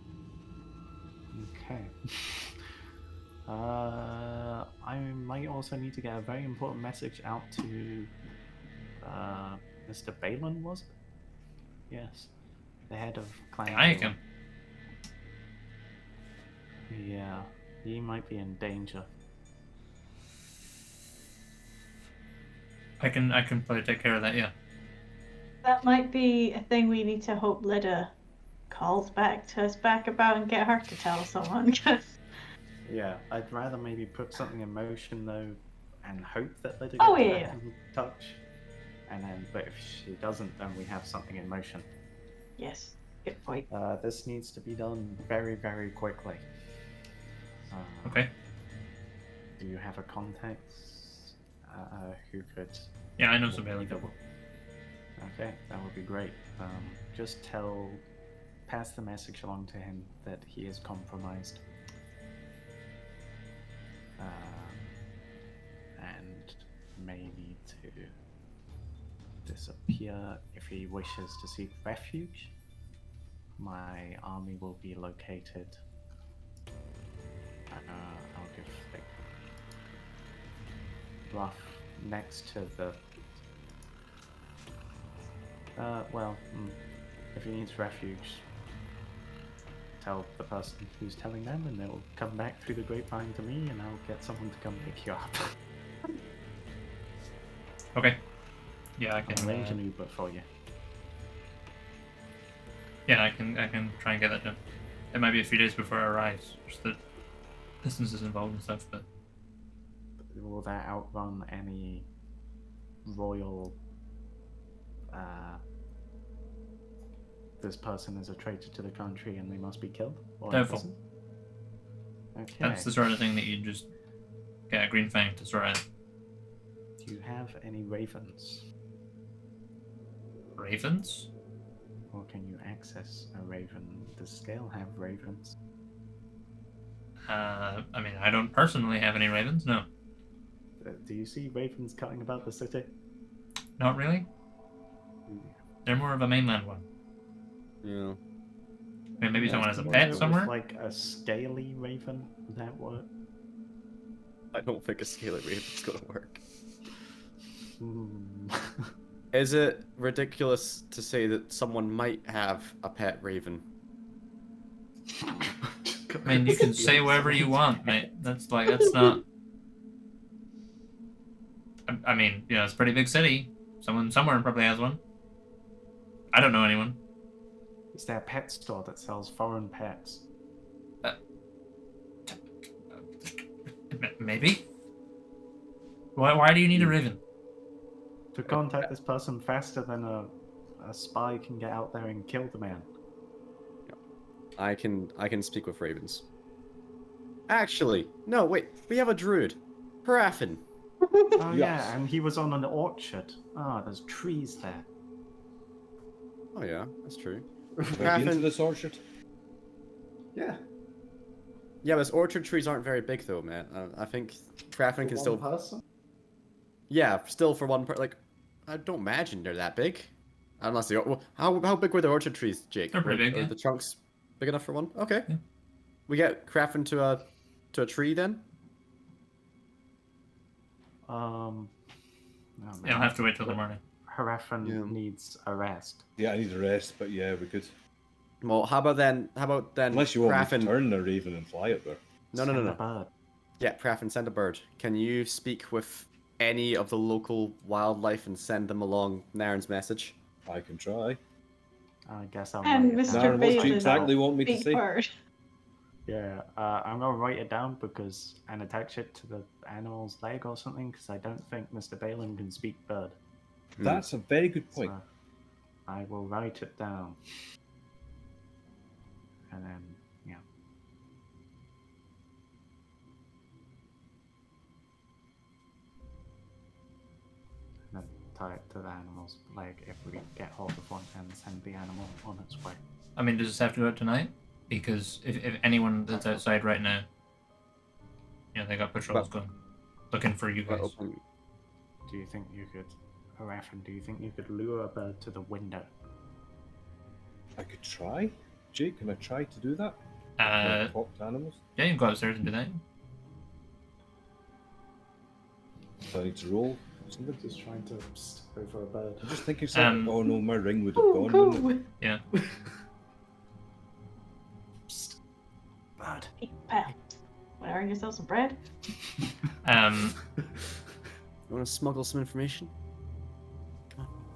Okay. I might also need to get a very important message out to Mr. Balin, was it? Yes. The head of Clan Balin. Yeah, he might be in danger. I can probably take care of that, yeah. That might be a thing we need to hope Lyda calls back to us back about and get her to tell someone, because... Yeah, I'd rather maybe put something in motion though, and hope that Lydia Oh, gets yeah, back in touch. And then, but if she doesn't, then we have something in motion. Yes, good point. This needs to be done very, very quickly. Okay. Do you have a contact who could? Yeah, I know somebody like that. Okay, that would be great. Just pass the message along to him that he is compromised. And may need to disappear if he wishes to seek refuge. My army will be located. I'll give like rough next to the. If he needs refuge, tell the person who's telling them, and they'll come back through the grapevine to me, and I'll get someone to come pick you up. Okay. Yeah, I can arrange an Uber for you. Yeah, I can try and get that done. It might be a few days before it arrives. Just the distances involved and stuff, but will that outrun any royal? This person is a traitor to the country and they must be killed? Or doubtful. Okay. That's the sort of thing that you just get a green fang to sort out. Do you have any ravens? Ravens? Or can you access a raven? Does Scale have ravens? I mean, I don't personally have any ravens. No, Do you see ravens cutting about the city? not really. They're more of a mainland one. Yeah. I mean, maybe Yeah, someone has a somewhere pet It was somewhere. like a scaly raven. Would that work? I don't think a scaly raven's gonna work. Hmm. Is it ridiculous to say that someone might have a pet raven? I mean, you can say whatever you want, mate. That's not. I mean, you know, it's a pretty big city. Someone somewhere probably has one. I don't know anyone. Is there a pet store that sells foreign pets? Maybe. Why do you need a raven? To contact this person faster than a spy can get out there and kill the man. I can speak with ravens. Actually, no, wait. We have a druid, Paraffin. Oh Yes. yeah, and he was on an orchard. Ah, there's trees there. Oh yeah, that's true. Have I been to Paraffin. this orchard? Yeah. Yeah, but orchard trees aren't very big though, man. I think Paraffin For can one still. person? Yeah, still for one like, I don't imagine they're that big. Unless they. Well, how big were the orchard trees, Jake? They're pretty big, Are yeah. the trunks big enough for one? Okay. Yeah. We get Paraffin to a tree then. Oh, Yeah, I'll have to wait till the morning. Haraffin Yeah. needs a rest. Yeah, I need a rest, but yeah, we could. Well, how about then? Unless you want me Paraffin. to turn the raven and fly it there. No. Send a bird. Yeah, Paraffin, send a bird. Can you speak with any of the local wildlife and send them along Naren's message? I can try. I guess I'll And write it Mr. down. Naren, what do you Balin, exactly want me to Big say? bird. Yeah, I'm gonna write it down and attach it to the animal's leg or something because I don't think Mr. Balin can speak bird. That's a very good point. So I will write it down. And then, yeah. And then tie it to the animal's leg if we get hold of one and send the animal on its way. I mean, does this have to go out tonight? Because if anyone that's outside right now, you know, they got patrols going, looking for you guys. Do you think you could, Haraffin, do you think you could lure a bird to the window? I could try. Jake, can I try to do that? Uh, Talk to animals? yeah, you can go upstairs and do that. Do I need to roll something? Just trying to over a bird. I'm just thinking something. Oh no, my ring would have Ooh, gone, cool. wouldn't it? Yeah. Psst. Bird. Hey, pal. Want to earn yourself some bread? Um, You want to smuggle some information?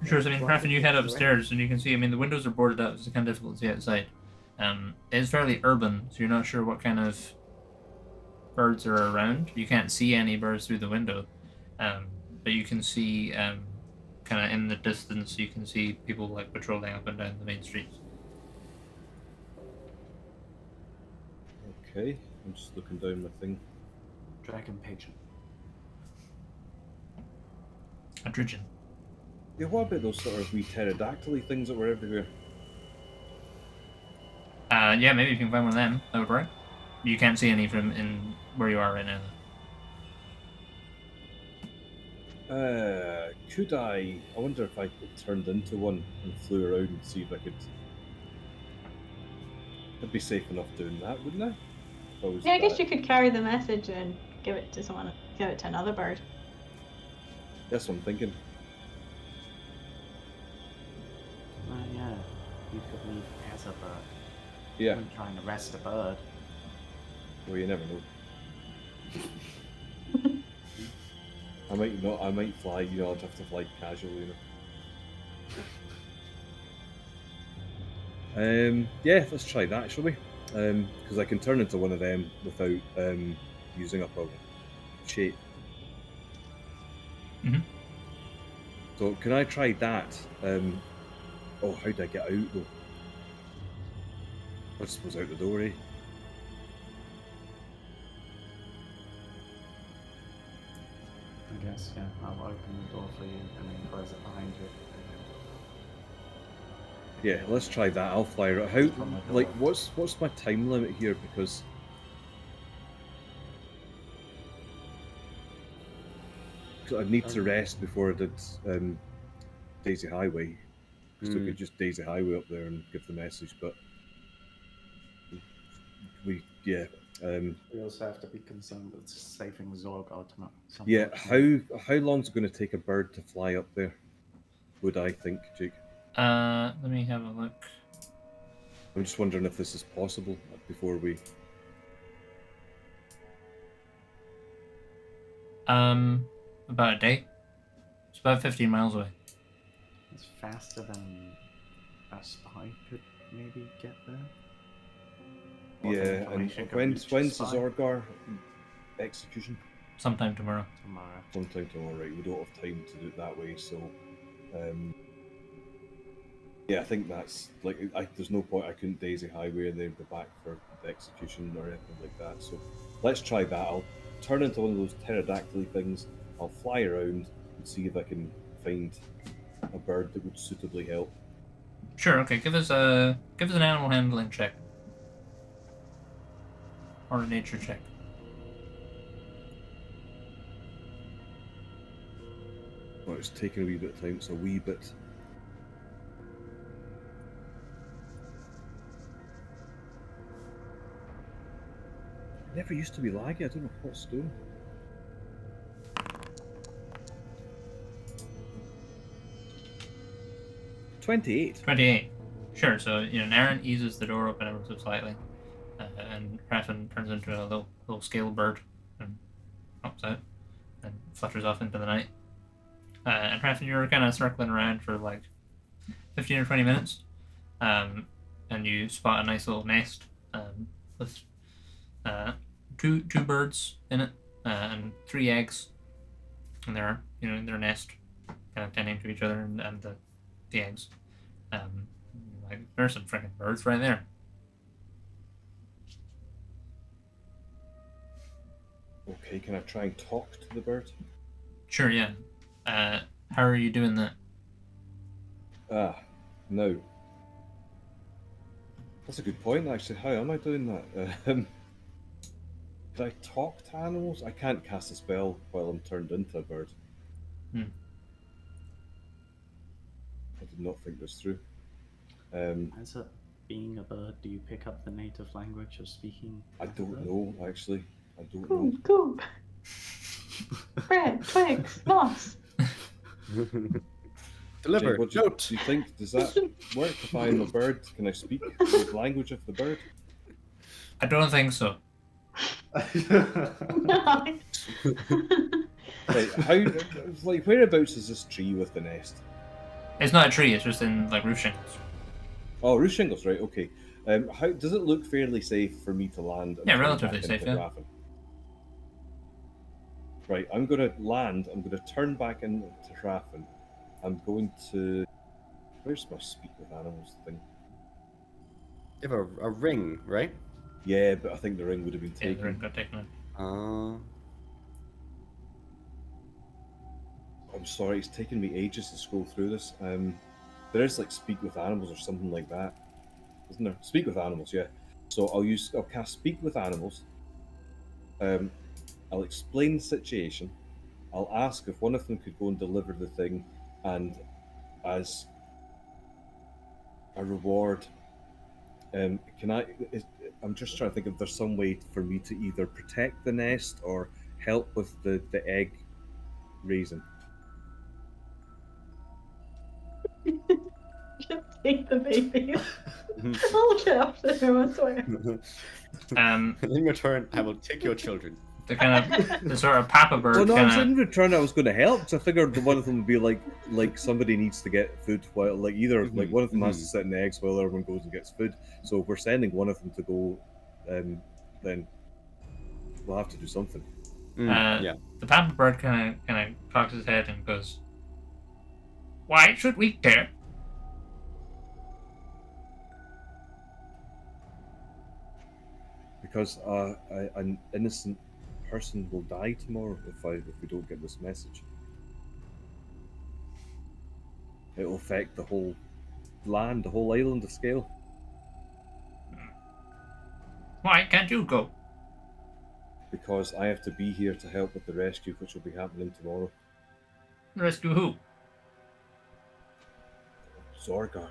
sure. So, I mean, Paraffin, you head upstairs and you can see. I mean, the windows are boarded up, so it's kind of difficult to see outside. It's fairly urban, so you're not sure what kind of birds are around. You can't see any birds through the window, but you can see, kind of in the distance, you can see people like patrolling up and down the main streets. Okay, I'm just looking down my thing. Dragon pigeon. A Dridgeon. Yeah, what about those sort of wee pterodactyl things that were everywhere? Yeah, maybe if you can find one of them, that would work. You can't see any from in where you are right now. Could I wonder if I could turned into one and flew around and see if I could. I'd be safe enough doing that, wouldn't I? If I was Yeah, I guess that- you could carry the message and give it to someone, give it to another bird. That's what I'm thinking. Yeah, you could leave as a bird. Yeah, I'm trying to arrest a bird. well, you never know. I might not. I might fly. You know, I'd have to fly casually. You know. Yeah, let's try that, shall we? Because I can turn into one of them without using up a shape. Mhm. So can I try that? Oh, how do I get out though? I suppose out the door, eh? I guess, yeah. I'll open the door for you and then close it behind you. Yeah, let's try that. I'll fly right. How? Like, what's my time limit here? Because I'd need to rest before I did Daisy Highway. So we could just Daisy Highway up there and give the message, but we also have to be concerned with saving Zorgar tonight. Yeah, how long's it going to take a bird to fly up there? Would I think, Jake? Let me have a look. I'm just wondering if this is possible before we. About a day. It's about 15 miles away. It's faster than a spy could maybe get there. Or the Yeah, and information could when's reach the spy. Zorgar execution? Sometime tomorrow. Sometime tomorrow, right? We don't have time to do it that way, so. Yeah, I think that's like there's no point. I couldn't Daisy Highway and then go back for the execution or anything like that. So let's try that. I'll turn into one of those pterodactyl things. I'll fly around and see if I can find a bird that would suitably help. Sure. Okay. Give us an animal handling check or a nature check. Well, it's taking a wee bit of time. It's a wee bit. It never used to be laggy. I don't know what's doing. $28. 28. Sure. So Naren eases the door open ever so slightly, and Raffin turns into a little scale bird and hops out and flutters off into the night. And Raffin, you're kind of circling around for like 15 or 20 minutes, and you spot a nice little nest with two birds in it and 3 eggs, and they're in their nest, kind of tending to each other and the eggs. Like there's some freaking birds right there. Okay, can I try and talk to the bird? Sure, yeah. How are you doing that? No. That's a good point, actually. How am I doing that? Can I talk to animals? I can't cast a spell while I'm turned into a bird. I did not think this through. As a being a bird, do you pick up the native language of speaking? I don't know, actually. I don't Cool, know. cool. Bread, twigs, moss. Deliver. Jake, Note. do you think, does that work if I'm a bird? Can I speak the language of the bird? I don't think so. No. Right, whereabouts is this tree with the nest? It's not a tree. It's just in like roof shingles. Oh, roof shingles, right? Okay. How does it look fairly safe for me to land? And Yeah, turn relatively back safe, into yeah. Raffin? Right, I'm going to land. I'm going to turn back into Raffin. I'm going to. Where's my speak with animals thing? You have a ring, right? Yeah, but I think the ring would have been Yeah, the taken. ring got taken out. I'm sorry, it's taken me ages to scroll through this. There is like speak with animals or something like that, isn't there? Speak with animals, yeah. So I'll cast speak with animals. I'll explain the situation. I'll ask if one of them could go and deliver the thing, and as a reward, I'm just trying to think if there's some way for me to either protect the nest or help with the egg raising. Just take the babies. I'll look after him, I swear. In return, I will take your children. The sort of papa bird. Well, no, I was kinda, in return. I was going to help because I figured one of them would be like somebody needs to get food while like either like one of them has to sit in the eggs while the other one goes and gets food. So if we're sending one of them to go, then we'll have to do something. Yeah. The papa bird kind of cocks his head and goes, "Why should we care?" Because an innocent person will die tomorrow if we don't get this message. It will affect the whole land, the whole island of Scale. Why can't you go? Because I have to be here to help with the rescue, which will be happening tomorrow. Rescue who? Zorgar,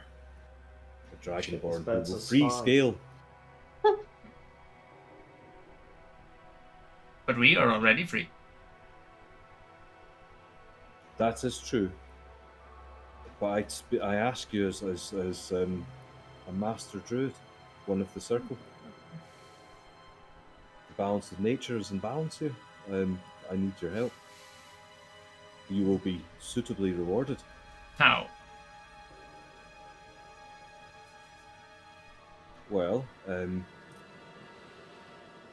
the Dragonborn, Birds who will are free spies. scale. But we are already free. That is true. But I ask you as a master druid, one of the circle. The balance of nature is in balance here. I need your help. You will be suitably rewarded. How? Well,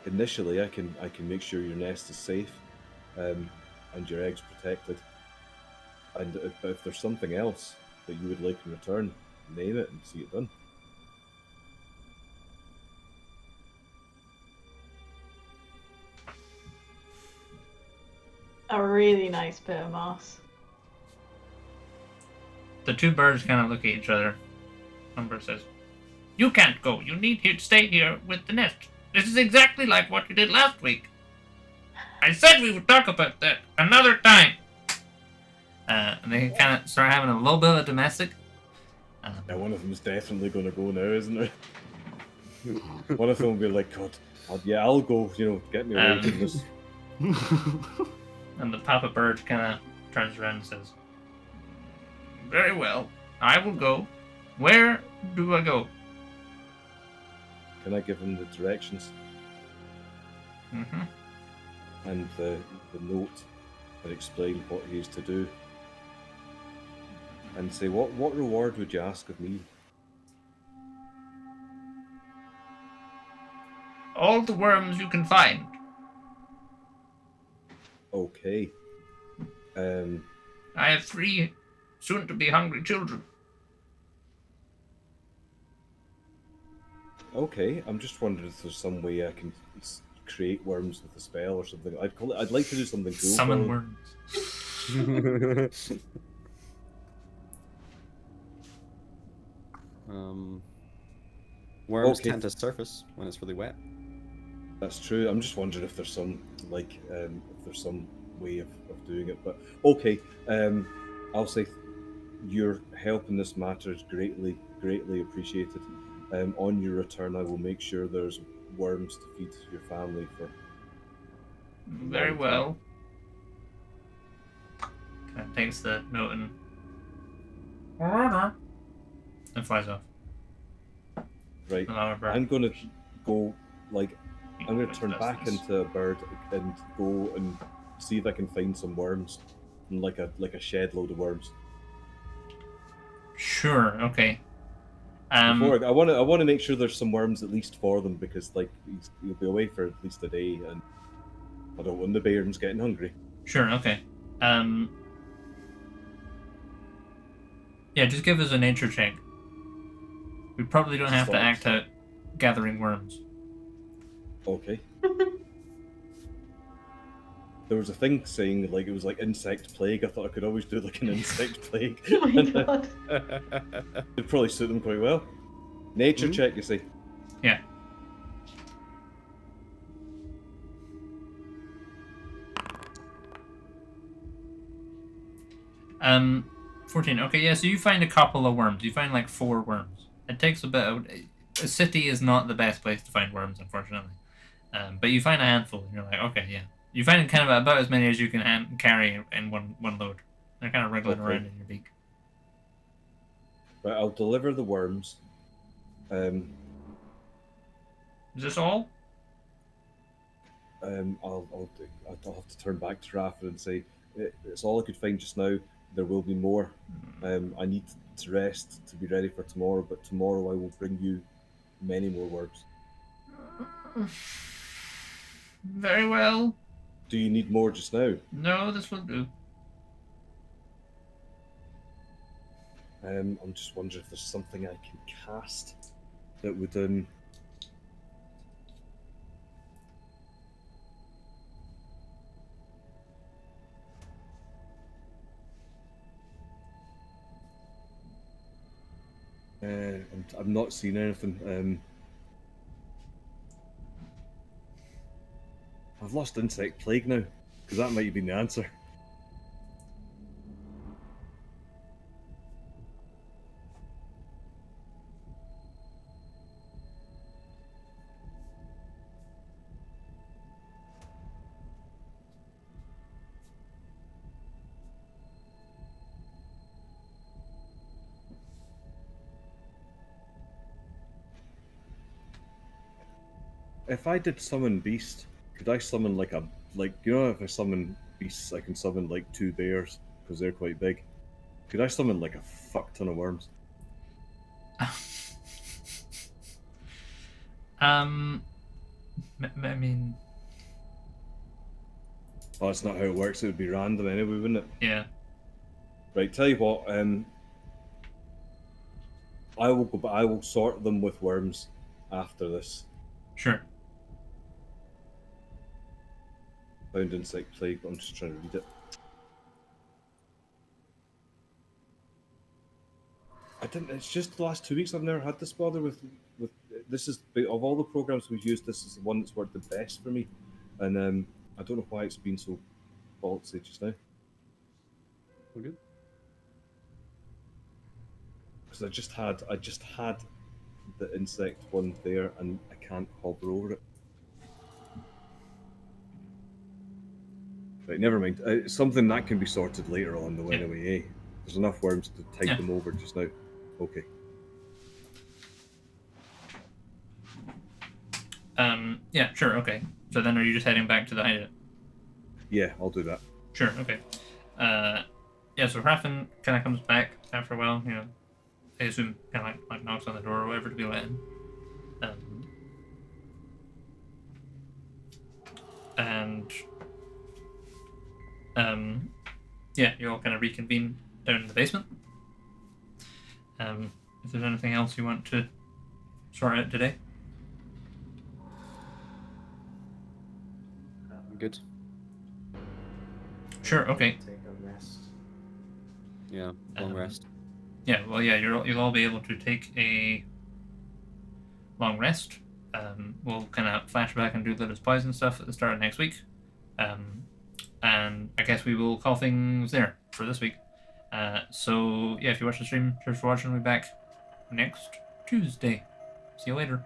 initially I can make sure your nest is safe, and your eggs protected. And if there's something else that you would like in return, name it and see it done. A really nice bit of moss. The two birds kind of look at each other. Umber says, "You can't go. You need to stay here with the nest. This is exactly like what you did last week. I said we would talk about that another time." And they kind of start having a little bit of a domestic. Yeah, one of them's definitely going to go now, isn't it? One of them will be like, God, I'll go, get me away from this. And the papa bird kind of turns around and says, "Very well, I will go. Where do I go?" Can I give him the directions Mm-hmm. and the note that explain what he is to do? And say, what reward would you ask of me? All the worms you can find. Okay. I have 3 soon-to-be hungry children. Okay, I'm just wondering if there's some way I can create worms with a spell or something. I'd like to do something cool. Summon worms. Worms Okay. tend to surface when it's really wet. That's true. I'm just wondering if there's some if there's some way of doing it. But okay, I'll say your help in this matter is greatly appreciated. On your return, I will make sure there's worms to feed your family for. Very well. Kind of takes the note and flies off. Right. I'm gonna go I'm gonna turn back into a bird and go and see if I can find some worms, and like a shed load of worms. Sure. Okay. Before I want to make sure there's some worms at least for them, because he'll be away for at least a day, and I don't want the bairns getting hungry. Sure. Okay. Yeah, just give us a nature check. We probably don't have to act out gathering worms. Okay. There was a thing saying it was like insect plague. I thought I could always do like an insect plague. Oh my god. It'd probably suit them quite well. Nature check, you see. Yeah. Um, 14. Okay, yeah, so you find a couple of worms. You find like 4 worms. It takes a bit of... A city is not the best place to find worms, unfortunately. But you find a handful, and you're like, okay, yeah. You find kind of about as many as you can carry in one load. They're kind of wriggling around in your beak. Right, I'll deliver the worms. Is this all? I'll have to turn back to Rafa and say it's all I could find just now. There will be more. I need to rest to be ready for tomorrow, but tomorrow I will bring you many more worms. Very well. Do you need more just now? No, this will do. I'm just wondering if there's something I can cast that would I'm not seeing anything. I've lost insect plague now, because that might have been the answer. if I did summon beast, could I summon like if I summon beasts, I can summon like 2 bears because they're quite big. Could I summon like a fuck ton of worms? I mean, Oh, that's not how it works. It would be random anyway, wouldn't it? yeah. Right. Tell you what. I will go, but I will sort them with worms after this. Sure. Found insect plague, but I'm just trying to read it. I didn't. It's just the last 2 weeks I've never had this bother with. This is of all the programs we've used. This is the one that's worked the best for me, and I don't know why it's been so ballsy just now. We're good. Because I just had the insect one there, and I can't hover over it. Right, never mind. It's something that can be sorted later on, though. Yeah. Anyway, there's enough worms to tide Yeah. them over just now. Okay. Yeah, sure, okay. So then are you just heading back to the hideout? Yeah, I'll do that. Sure, okay. Yeah, so Raffen kind of comes back after a while, you know. I assume kind of like knocks on the door or whatever to be let in. Yeah, you all kind of reconvene down in the basement. If there's anything else you want to sort out today. Good. Sure, okay. Take a rest. Yeah, long rest. Yeah, well, yeah, you'll all be able to take a long rest. We'll kind of flashback and do Littlest Poison stuff at the start of next week. And I guess we will call things there for this week. So, yeah, if you watch the stream, cheers for watching. We'll be back next Tuesday. See you later.